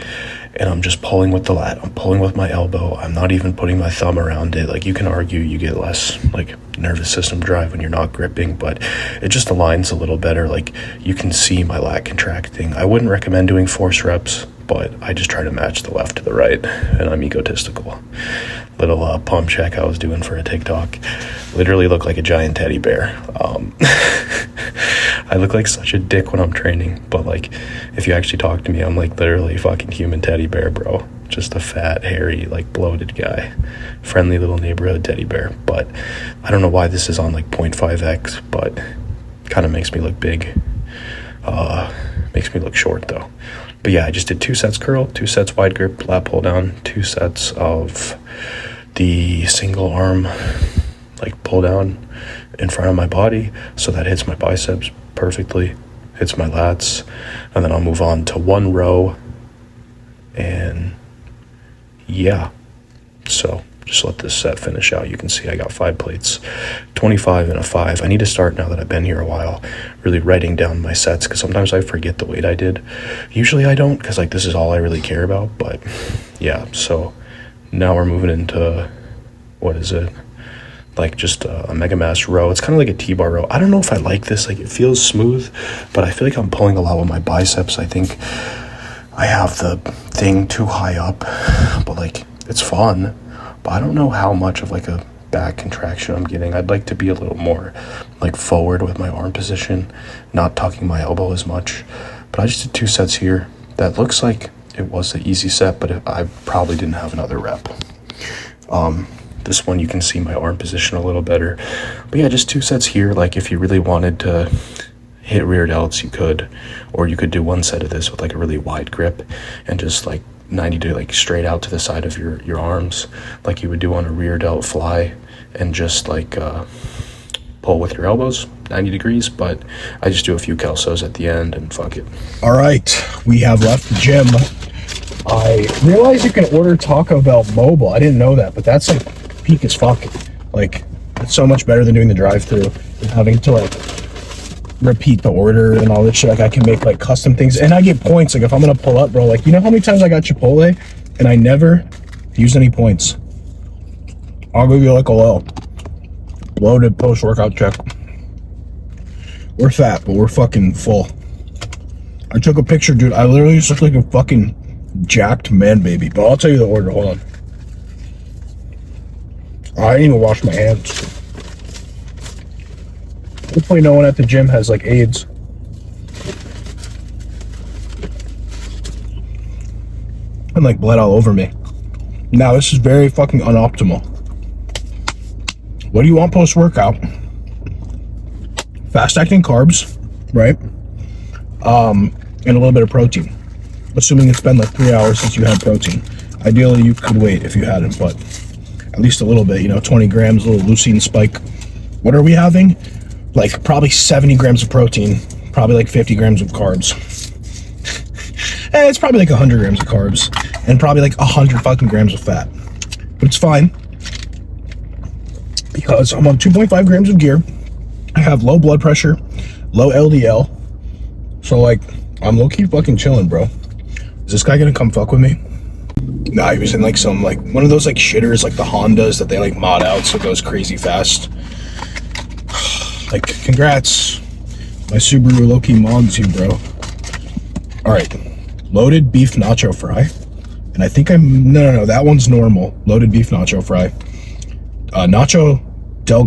And I'm just pulling with the lat. I'm pulling with my elbow. I'm not even putting my thumb around it. Like you can argue you get less like nervous system drive when you're not gripping, but it just aligns a little better. Like you can see my lat contracting. I wouldn't recommend doing force reps. but I just try to match the left to the right, and I'm egotistical. Little pump check I was doing for a TikTok. Literally look like a giant teddy bear. I look like such a dick when I'm training, but like, if you actually talk to me, I'm like literally fucking human teddy bear, bro. Just a fat, hairy, like bloated guy. Friendly little neighborhood teddy bear. But I don't know why this is on like 0.5x, but kind of makes me look big. Makes me look short though. But yeah, I just did 2 sets curl, 2 sets wide grip, lat pull down, 2 sets of the single arm like pull down in front of my body, so that hits my biceps perfectly, hits my lats, and then I'll move on to 1 row, and yeah, so just let this set finish out. You can see I got 5 plates, 25 and a 5. I need to start, now that I've been here a while, really writing down my sets, because sometimes I forget the weight I did. Usually I don't, because like this is all I really care about. But yeah, so now we're moving into, what is it, like just a mega mass row. It's kind of like a T-bar row. I don't know if I like this. Like, it feels smooth, but I feel like I'm pulling a lot with my biceps. I think I have the thing too high up, but like, it's fun. But I don't know how much of like a back contraction I'm getting. I'd like to be a little more like forward with my arm position, not tucking my elbow as much. But I just did 2 sets here. That looks like it was the easy set, but I probably didn't have another rep. This one you can see my arm position a little better. But yeah, just 2 sets here. Like, if you really wanted to hit rear delts, you could, or you could do 1 set of this with like a really wide grip and just like 90 to like straight out to the side of your arms, like you would do on a rear delt fly, and just like pull with your elbows 90 degrees. But I just do a few calsos at the end and fuck it. All right, we have left the gym. I realized you can order Taco Bell mobile. I didn't know that, but that's like peak as fuck. Like, it's so much better than doing the drive-thru and having to like repeat the order and all this shit. Like, I can make like custom things, and I get points. Like, if I'm gonna pull up, bro, like, you know how many times I got Chipotle and I never used any points? I'll give you like a loaded post-workout check. We're fat, but we're fucking full. I took a picture, dude. I literally just look like a fucking jacked man baby. But I'll tell you the order. Hold on. I didn't even wash my hands. Hopefully no one at the gym has like AIDS. And like bled all over me. Now this is very fucking unoptimal. What do you want post-workout? Fast-acting carbs, right? And a little bit of protein. Assuming it's been like 3 hours since you had protein. Ideally you could wait if you hadn't, but at least a little bit, you know, 20 grams, a little leucine spike. What are we having? Like probably 70 grams of protein, probably like 50 grams of carbs. And it's probably like 100 grams of carbs, and probably like 100 fucking grams of fat. But it's fine, because I'm on 2.5 grams of gear. I have low blood pressure, low LDL. So like, I'm low-key fucking chilling, bro. Is this guy gonna come fuck with me? Nah, he was in like some, like, one of those like shitters, like the Hondas that they like mod out so it goes crazy fast. Like, congrats. My Subaru low-key mods you, bro. Alright. Loaded beef nacho fry. And I think no, that one's normal. Loaded beef nacho fry. Nacho Bel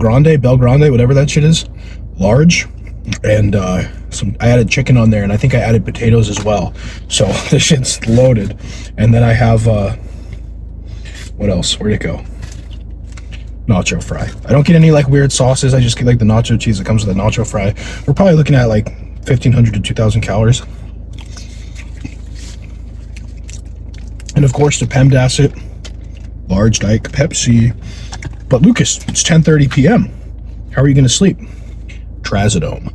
Grande, whatever that shit is. Large. And I added chicken on there, and I think I added potatoes as well. So this shit's loaded. And then I have what else? Where'd it go? Nacho fry. I don't get any like weird sauces. I just get like the nacho cheese that comes with the nacho fry. We're probably looking at like 1,500 to 2,000 calories. And of course the PEMDAS large Diet Pepsi. But Lucas, it's 10:30 p.m. How are you gonna sleep? Trazodone.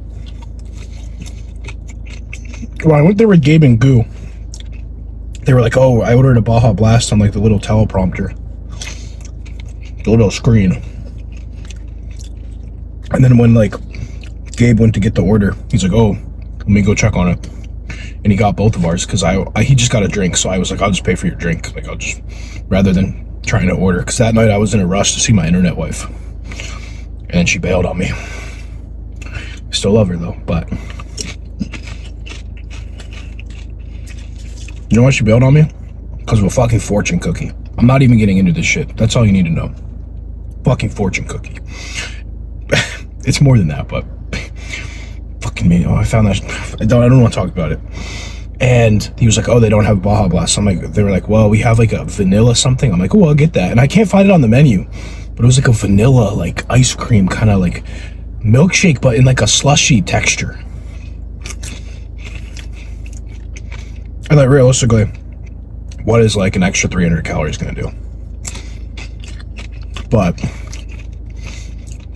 When I went there with Gabe and Goo, they were like, oh, I ordered a Baja Blast on like the little teleprompter. The little screen. And then when like Gabe went to get the order, he's like, oh, let me go check on it. And he got both of ours because he just got a drink, so I was like, I'll just pay for your drink. Like, I'll just, rather than trying to order, because that night I was in a rush to see my internet wife. And she bailed on me. Still love her though, but You know why she bailed on me? Because of a fucking fortune cookie. I'm not even getting into this shit. That's all you need to know. Fucking fortune cookie. It's more than that, but fucking me. Oh, I found that. I don't want to talk about it. And he was like, oh, they don't have Baja Blast. I'm like, they were like, well, we have like a vanilla something. I'm like, oh, I'll get that. And I can't find it on the menu, but it was like a vanilla, like ice cream kind of like milkshake, but in like a slushy texture. And like realistically, what is like an extra 300 calories gonna do? But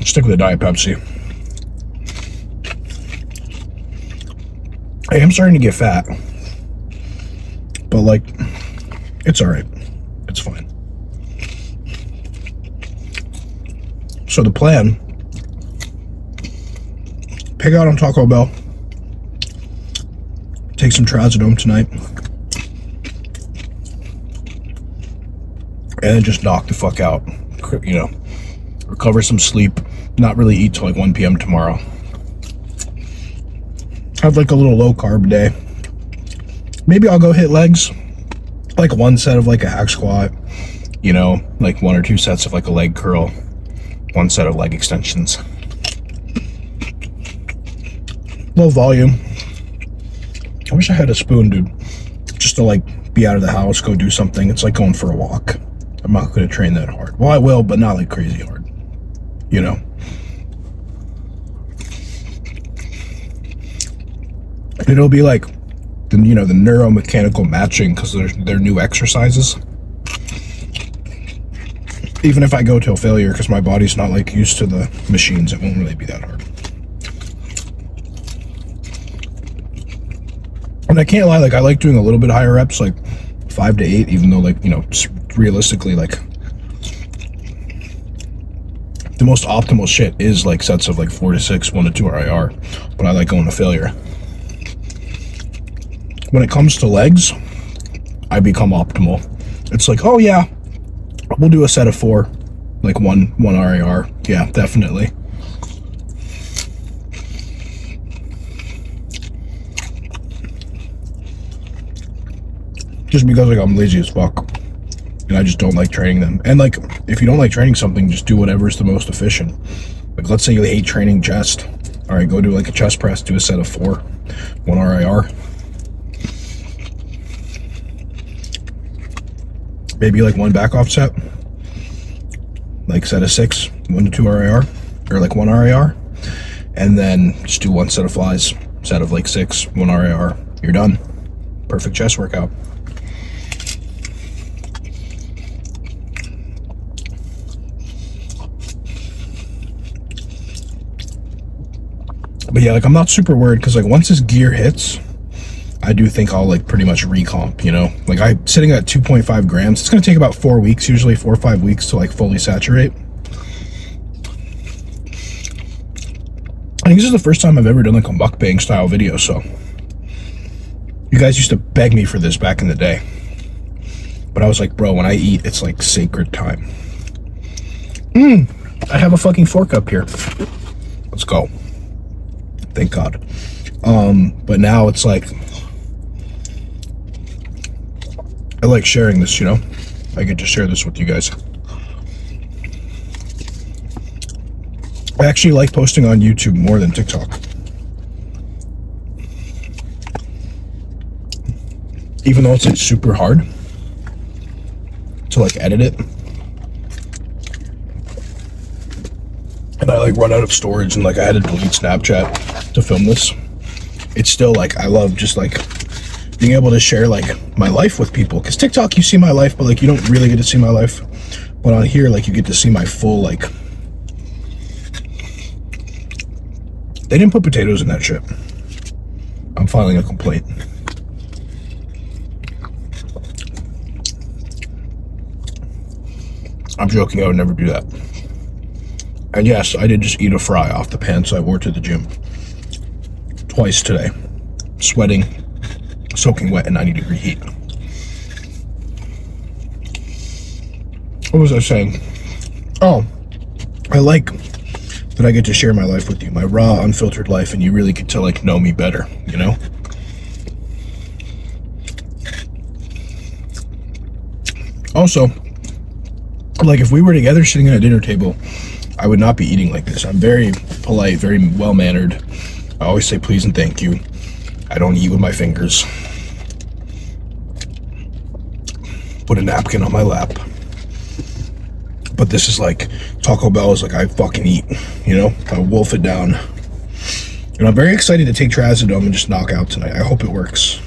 stick with the Diet Pepsi. I am starting to get fat, but like, it's all right. It's fine. So the plan, pig out on Taco Bell, take some trazodone tonight, and then just knock the fuck out, you know, recover some sleep, not really eat till like 1 p.m. tomorrow. Have like a little low carb day. Maybe I'll go hit legs, like one set of like a hack squat, you know, like 1 or 2 sets of like a leg curl, 1 set of leg extensions. Low volume. I wish I had a spoon, dude, just to like be out of the house, go do something. It's like going for a walk. I'm not going to train that hard. Well, I will, but not like crazy hard, you know. It'll be like the, you know, the neuromechanical matching, because they're new exercises. Even if I go till failure, because my body's not like used to the machines, it won't really be that hard. And I can't lie, like I like doing a little bit higher reps, like 5 to 8, even though like, you know, realistically, like the most optimal shit is like sets of like 4 to 6, 1 to 2 RIR, but I like going to failure. When it comes to legs, I become optimal. It's like, oh yeah, we'll do a set of 4, like one RIR. Yeah, definitely. Just because like I'm lazy as fuck, and I just don't like training them. And like, if you don't like training something, just do whatever's the most efficient. Like, let's say you hate training chest. All right, go do like a chest press, do a set of 4, 1 RIR. Maybe like 1 back off set, like set of 6, 1 to 2 RIR, or like 1 RIR, and then just do 1 set of flies, set of like 6, 1 RIR. You're done. Perfect chest workout. But yeah, like I'm not super worried, because like once this gear hits, I do think I'll like pretty much recomp, you know? Like I'm sitting at 2.5 grams. It's gonna take about 4 weeks, usually 4 or 5 weeks to like fully saturate. I think this is the first time I've ever done like a mukbang style video, so. You guys used to beg me for this back in the day. But I was like, bro, when I eat, it's like sacred time. I have a fucking fork up here. Let's go. Thank God. But now it's like, I like sharing this, you know? I get to share this with you guys. I actually like posting on YouTube more than TikTok. Even though it's like super hard to like edit it. And I like run out of storage, and like I had to delete Snapchat to film this. It's still like, I love just like being able to share like my life with people, because TikTok you see my life, but like you don't really get to see my life. But on here, like you get to see my full, like, they didn't put potatoes in that shit. I'm filing a complaint. I'm joking, I would never do that. And yes, I did just eat a fry off the pants I wore to the gym twice today, sweating, soaking wet in 90-degree heat. What was I saying? Oh, I like that I get to share my life with you, my raw, unfiltered life, and you really get to like know me better, you know? Also, like if we were together sitting at a dinner table, I would not be eating like this. I'm very polite, very well-mannered. I always say please and thank you. I don't eat with my fingers. Put a napkin on my lap. But this is like, Taco Bell is like I fucking eat, you know? I wolf it down. And I'm very excited to take trazodone and just knock out tonight. I hope it works.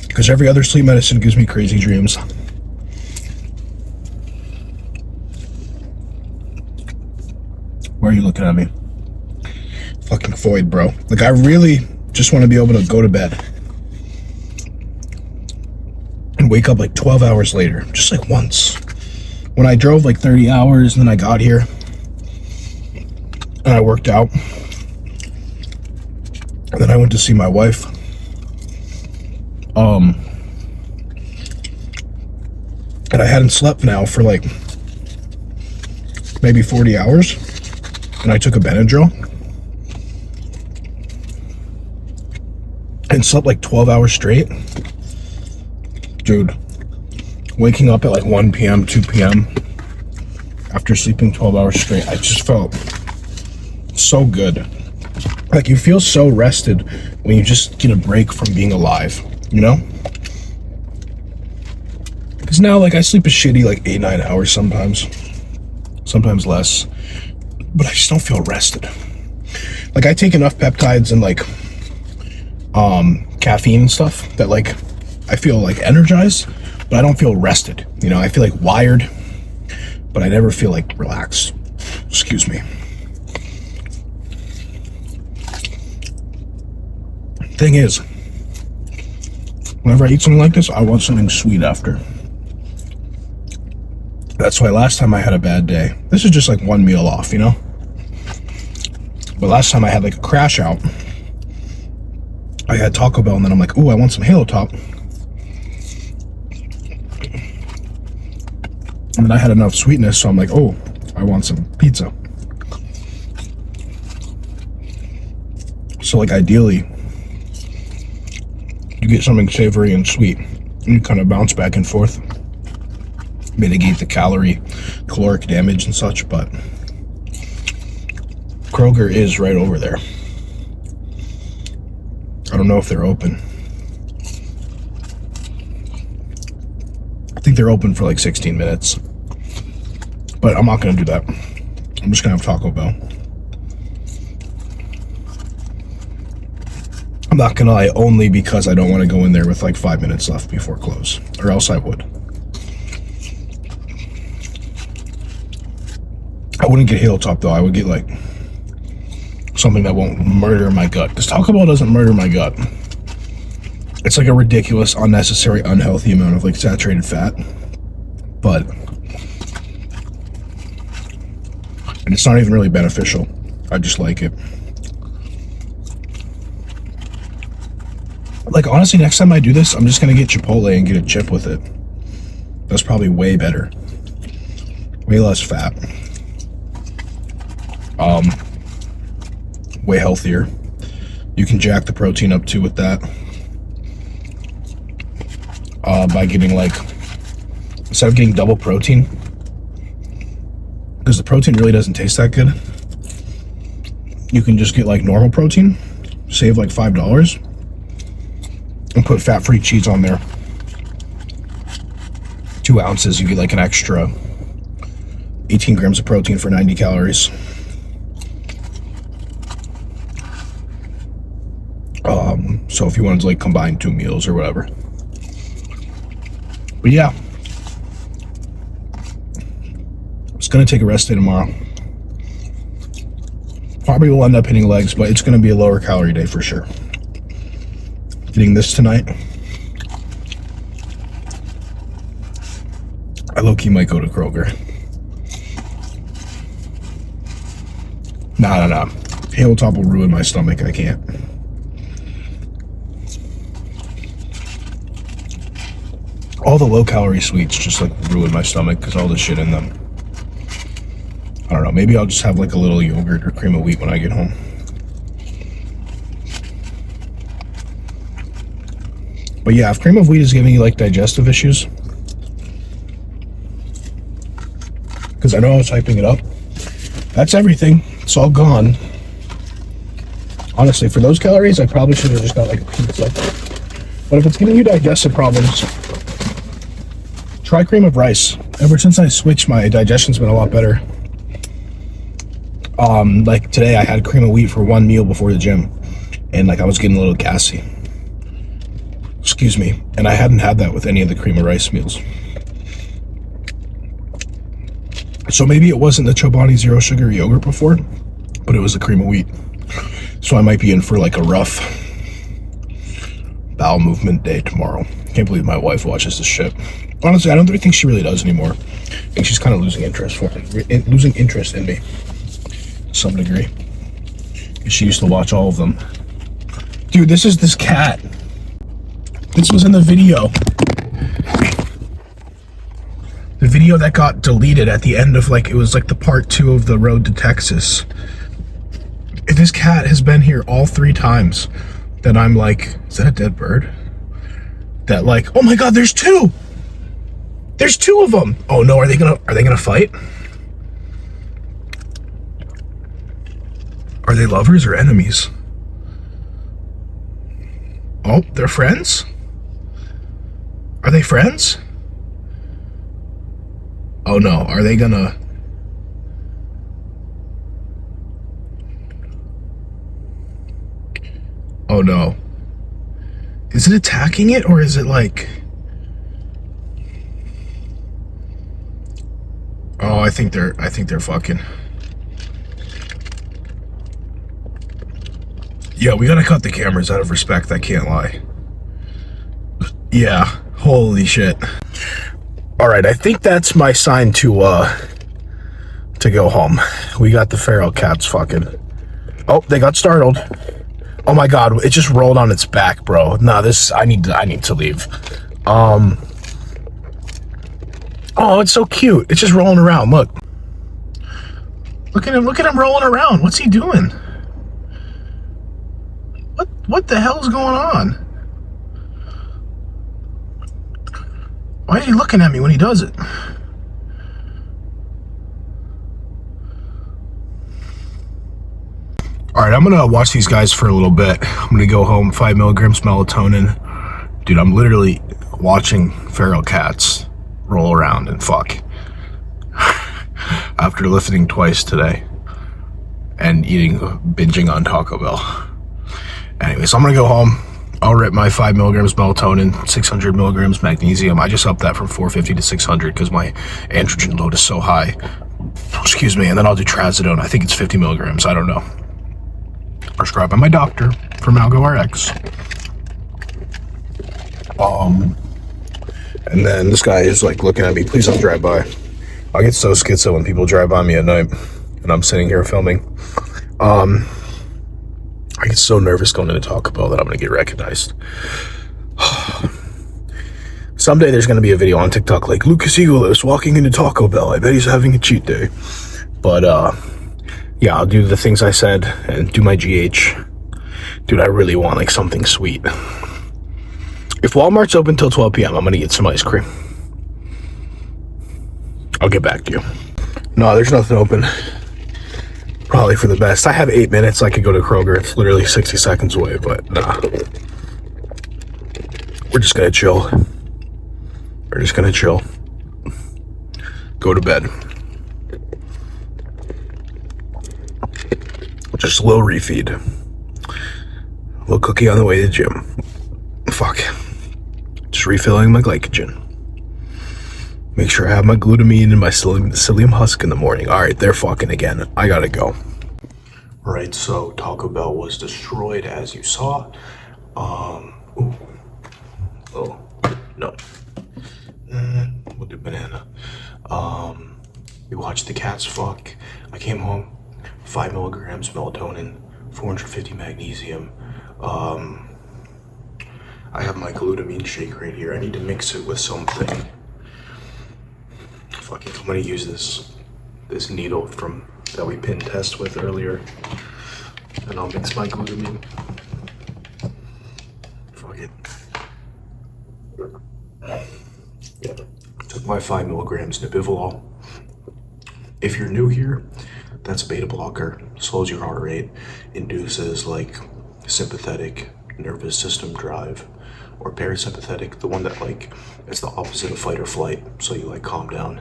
Because every other sleep medicine gives me crazy dreams. Why are you looking at me? Fucking void, bro. Like, I really just want to be able to go to bed and wake up like 12 hours later. Just like once. When I drove like 30 hours and then I got here and I worked out. And then I went to see my wife. And I hadn't slept now for like maybe 40 hours. And I took a Benadryl and slept like 12 hours straight. Dude, waking up at like 1 p.m., 2 p.m. after sleeping 12 hours straight, I just felt so good. Like, you feel so rested when you just get a break from being alive, you know? Because now, like, I sleep a shitty like 8-9 hours sometimes less, but I just don't feel rested. Like, I take enough peptides and like caffeine and stuff that like I feel like energized, but I don't feel rested. You know, I feel like wired, but I never feel like relaxed. Excuse me. Thing is, whenever I eat something like this, I want something sweet after. That's why last time I had a bad day, this is just like one meal off, you know? But last time I had like a crash out, I had Taco Bell and then I'm like, ooh, I want some Halo Top. And then I had enough sweetness, so I'm like, oh, I want some pizza. So like ideally, you get something savory and sweet, and you kind of bounce back and forth, mitigate the caloric damage and such. But Kroger is right over there. I don't know if they're open. I think they're open for like 16 minutes, but I'm not gonna do that. I'm just gonna have Taco Bell. I'm not gonna lie, only because I don't want to go in there with like 5 minutes left before close, or else I would. I wouldn't get Halo Top though. I would get like something that won't murder my gut, because Taco Bell doesn't murder my gut. It's like a ridiculous, unnecessary, unhealthy amount of like saturated fat, but and it's not even really beneficial. I just like it. Like, honestly, next time I do this, I'm just gonna get Chipotle and get a chip with it. That's probably way better. Way less fat. Way healthier. You can jack the protein up too with that. By getting like, instead of getting double protein, because the protein really doesn't taste that good, you can just get like normal protein, save like $5, and put fat-free cheese on there. 2 ounces, you get like an extra 18 grams of protein for 90 calories. So if you wanted to like combine 2 meals or whatever. But yeah, I was gonna take a rest day tomorrow. Probably will end up hitting legs, but it's gonna be a lower calorie day for sure. Getting this tonight, I low-key might go to Kroger. Nah. Halo Top will ruin my stomach. I can't. All the low-calorie sweets just like ruin my stomach because all the shit in them. I don't know. Maybe I'll just have like a little yogurt or cream of wheat when I get home. But yeah, if cream of wheat is giving you like digestive issues, because I know I was hyping it up, that's everything. It's all gone. Honestly, for those calories, I probably should have just got like a pizza. But if it's giving you digestive problems, try cream of rice. Ever since I switched, my digestion's been a lot better. Like today I had cream of wheat for one meal before the gym, and like I was getting a little gassy. Excuse me. And I hadn't had that with any of the cream of rice meals. So maybe it wasn't the Chobani Zero Sugar yogurt before, but it was the cream of wheat. So I might be in for like a rough bowel movement day tomorrow. Can't believe my wife watches this shit. Honestly, I don't really think she really does anymore. I think she's kind of losing interest in me to some degree. She used to watch all of them. Dude, this is this cat. This was in the video. The video that got deleted at the end of like, it was like the part 2 of the road to Texas. This cat has been here all 3 times that I'm like, is that a dead bird? That like, oh my God, there's 2. There's 2 of them. Oh no, are they gonna fight? Are they lovers or enemies? Oh, they're friends? Are they friends? Oh no, are they gonna... Oh no. Is it attacking it or is it like... Oh, I think they're fucking... Yeah, we gotta cut the cameras out of respect, I can't lie. Yeah, holy shit. Alright, I think that's my sign to go home. We got the feral cats fucking... Oh, they got startled. Oh my God, it just rolled on its back, bro. Nah, I need to leave. Oh, it's so cute. It's just rolling around, look. Look at him rolling around. What's he doing? What the hell's going on? Why is he looking at me when he does it? Alright, I'm gonna watch these guys for a little bit. I'm gonna go home, 5 milligrams melatonin. Dude, I'm literally watching feral cats roll around and fuck. After lifting twice today and binging on Taco Bell. Anyway, so I'm gonna go home. I'll rip my 5 milligrams melatonin, 600 milligrams magnesium. I just upped that from 450 to 600 because my androgen load is so high. Excuse me, and then I'll do trazodone. I think it's 50 milligrams, I don't know. Prescribed by my doctor from AlgoRx. And then this guy is like looking at me, please don't drive by. I get so schizo when people drive by me at night and I'm sitting here filming. I get so nervous going into Taco Bell that I'm gonna get recognized. Someday there's gonna be a video on TikTok like lucasegolifts walking into Taco Bell. I bet he's having a cheat day. But yeah, I'll do the things I said and do my GH. Dude, I really want like something sweet. If Walmart's open till 12 p.m., I'm gonna get some ice cream. I'll get back to you. No, there's nothing open. Probably for the best. I have 8 minutes. I could go to Kroger. It's literally 60 seconds away, but nah. We're just gonna chill. We're just gonna chill. Go to bed. Just a little refeed. A little cookie on the way to the gym. Fuck. Just refilling my glycogen. Make sure I have my glutamine and my psyllium husk in the morning. Alright, they're fucking again. I gotta go. Alright, so Taco Bell was destroyed as you saw. Ooh. Oh, no. We'll do banana. We watched the cats fuck. I came home. 5 milligrams melatonin, 450 magnesium. I have my glutamine shake right here. I need to mix it with something. Fuck it, I'm gonna use this needle that we pin test with earlier, and I'll mix my glutamine. Fuck it. Yeah. Took my 5 milligrams Nebivolol. If you're new here, that's a beta blocker, slows your heart rate, induces like sympathetic nervous system drive, or parasympathetic, the one that like it's the opposite of fight or flight, so you like calm down.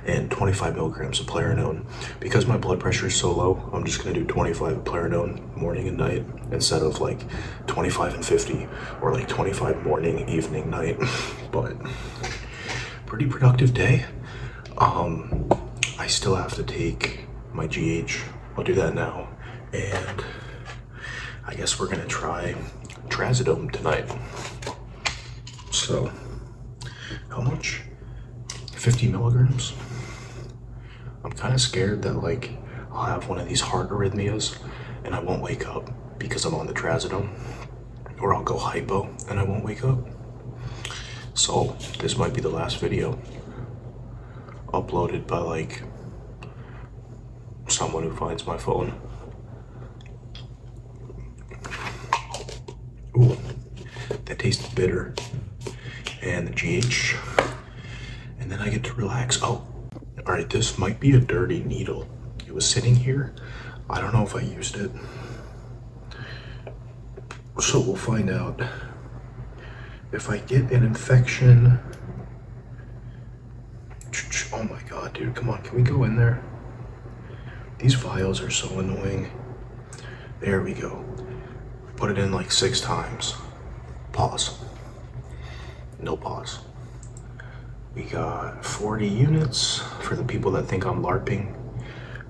And 25 milligrams of Clarinone. Because my blood pressure is so low, I'm just gonna do 25 Clarinone morning and night instead of like 25 and 50, or like 25 morning, evening, night. But pretty productive day. I still have to take my GH. I'll do that now. And I guess we're gonna try trazodone tonight. So, how much? 50 milligrams? I'm kind of scared that like I'll have one of these heart arrhythmias and I won't wake up because I'm on the trazodone, or I'll go hypo and I won't wake up. So this might be the last video uploaded by like someone who finds my phone. Ooh, that tastes bitter. And the GH, and then I get to relax. Oh, all right, this might be a dirty needle. It was sitting here. I don't know if I used it. So we'll find out. If I get an infection. Oh my God, dude, come on, can we go in there? These vials are so annoying. There we go. Put it in like 6 times. Pause. No pause. We got 40 units for the people that think I'm LARPing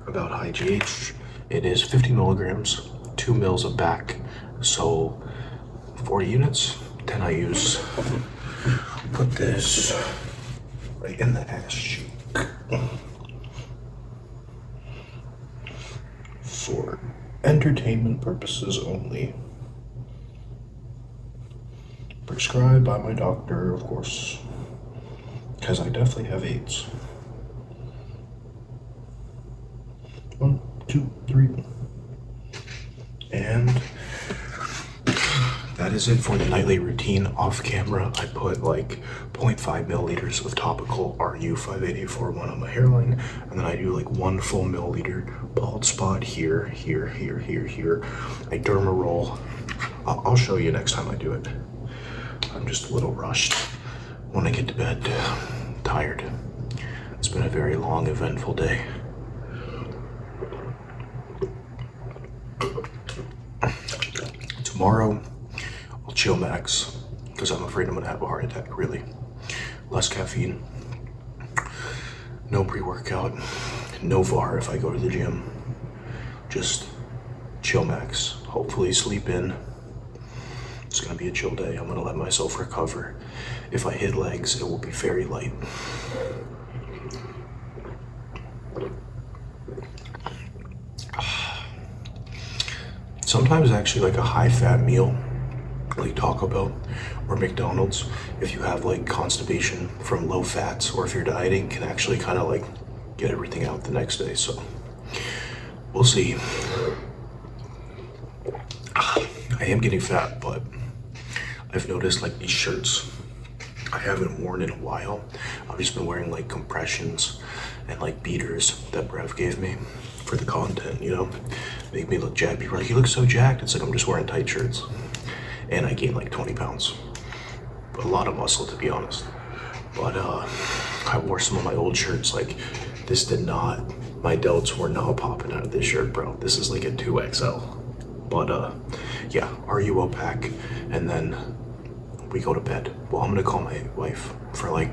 about high GH. It is 50 milligrams, 2 mils of back. So 40 units, 10 IUs. Put this right in the ass cheek. For entertainment purposes only. Prescribed by my doctor, of course, because I definitely have AIDS. 1, 2, 3. And that is it for the nightly routine. Off camera, I put like 0.5 milliliters of topical RU5841 on my hairline, and then I do like 1 full milliliter bald spot here, here, here, here, here. I derma roll. I'll show you next time I do it. I'm just a little rushed when I get to bed. Tired. It's been a very long, eventful day. Tomorrow, I'll chill max, because I'm afraid I'm gonna have a heart attack, really. Less caffeine, no pre-workout, no VAR if I go to the gym. Just chill max, hopefully sleep in. It's gonna be a chill day. I'm gonna let myself recover. If I hit legs, it will be very light. Sometimes actually like a high-fat meal, like Taco Bell or McDonald's, if you have like constipation from low fats, or if you're dieting, can actually kind of like get everything out the next day. So we'll see. I am getting fat, but I've noticed like these shirts I haven't worn in a while. I've just been wearing like compressions and like beaters that Brev gave me for the content, you know, make me look jacked. People are like, you look so jacked. It's like I'm just wearing tight shirts, and I gained like 20 pounds. A lot of muscle, to be honest. But I wore some of my old shirts. Like this did not, my delts were not popping out of this shirt, bro. This is like a 2XL. But yeah, RUO pack, and then we go to bed. Well, I'm gonna call my wife for like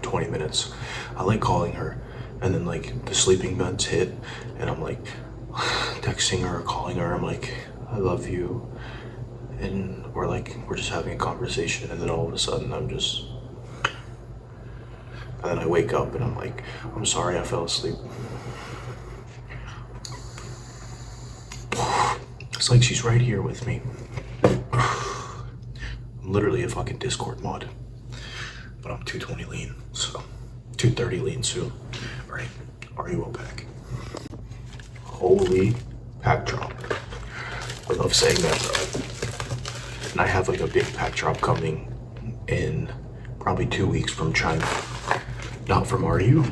20 minutes. I like calling her, and then like the sleeping meds hit, and I'm like texting her or calling her. I'm like, I love you, and we're just having a conversation, and then all of a sudden and then I wake up and I'm like, I'm sorry I fell asleep. It's like she's right here with me. I'm literally a fucking Discord mod. But I'm 220 lean, so 230 lean soon. All right, RUO pack. Holy pack drop. I love saying that, though. And I have like a big pack drop coming in probably 2 weeks from China. Not from RU,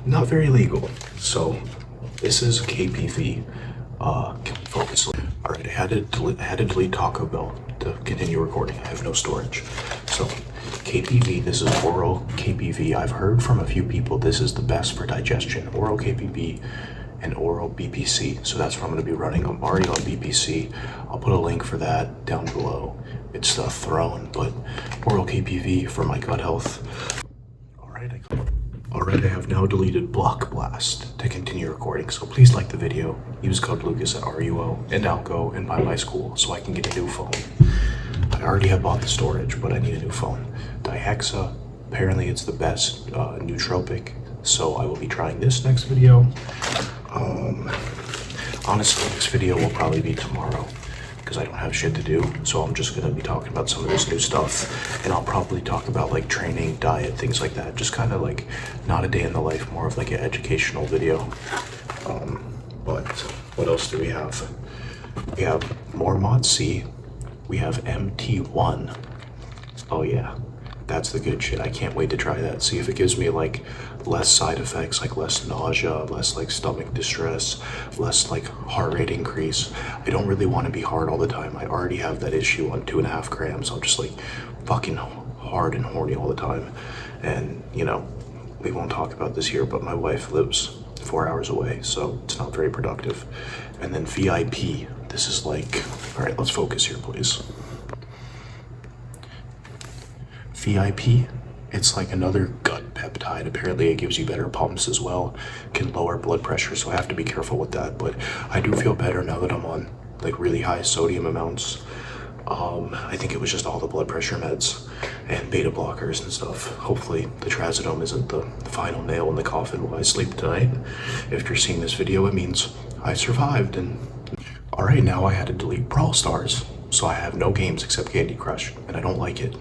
not very legal. So this is KPV. Focus. All right, I had to delete Taco Bell to continue recording. I have no storage. So KPV, this is oral KPV. I've heard from a few people this is the best for digestion. Oral KPV and oral BPC. So that's what I'm going to be running. I'm already on BPC. I'll put a link for that down below. It's the Throne, but oral KPV for my gut health. Alright, I have now deleted Block Blast to continue recording, so please like the video, use code Lucas at RUO and Alco and buy my school so I can get a new phone. I already have bought the storage, but I need a new phone. Dihexa, apparently it's the best nootropic, so I will be trying this next video. Honestly, this video will probably be tomorrow, because I don't have shit to do, so I'm just gonna be talking about some of this new stuff, and I'll probably talk about like training, diet, things like that, just kind of like not a day in the life, more of like an educational video. But what else do we have? We have more Mod C, we have MT1. Oh yeah, that's the good shit. I can't wait to try that, see if it gives me like less side effects, like less nausea, less like stomach distress, less like heart rate increase. I don't really want to be hard all the time. I already have that issue on 2.5 grams. I'm just like fucking hard and horny all the time. And you know, we won't talk about this here, but my wife lives 4 hours away, so it's not very productive. And then VIP, this is like, all right, let's focus here, please. VIP, it's like another gut peptide. Apparently it gives you better pumps as well, can lower blood pressure, so I have to be careful with that. But I do feel better now that I'm on like really high sodium amounts. I think it was just all the blood pressure meds and beta blockers and stuff. Hopefully the trazodone isn't the final nail in the coffin while I sleep tonight. If you're seeing this video, it means I survived. And all right, now I had to delete Brawl Stars, so I have no games except Candy Crush, and I don't like it.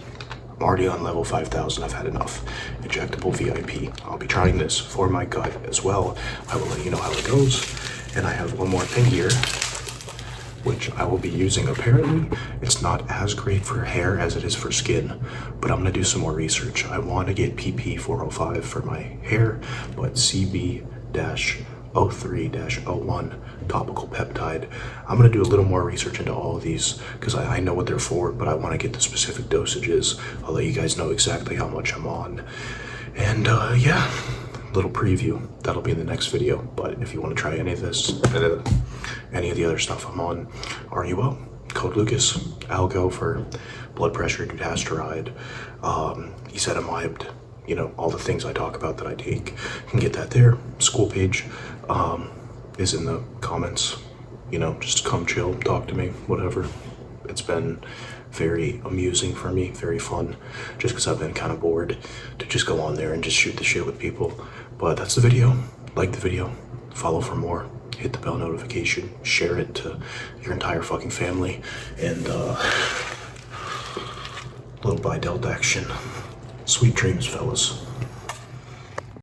I'm already on level 5,000, I've had enough. Injectable VIP. I'll be trying this for my gut as well. I will let you know how it goes. And I have one more thing here, which I will be using. Apparently, it's not as great for hair as it is for skin, but I'm gonna do some more research. I want to get PP405 for my hair, but CB-03-01 topical peptide. I'm gonna do a little more research into all of these because I know what they're for, but I want to get the specific dosages. I'll let you guys know exactly how much I'm on. And yeah, little preview. That'll be in the next video. But if you want to try any of this, any of the other stuff I'm on, RUO, code Lucas, Algo for blood pressure, dutasteride, ezetimibe, you know, all the things I talk about that I take. You can get that there. School page is in the comments. You know, just come chill, talk to me, whatever. It's been very amusing for me, very fun, just because I've been kind of bored to just go on there and just shoot the shit with people. But that's the video. Like the video, follow for more, hit the bell notification, share it to your entire fucking family, and little by Delta action. Sweet dreams, fellas.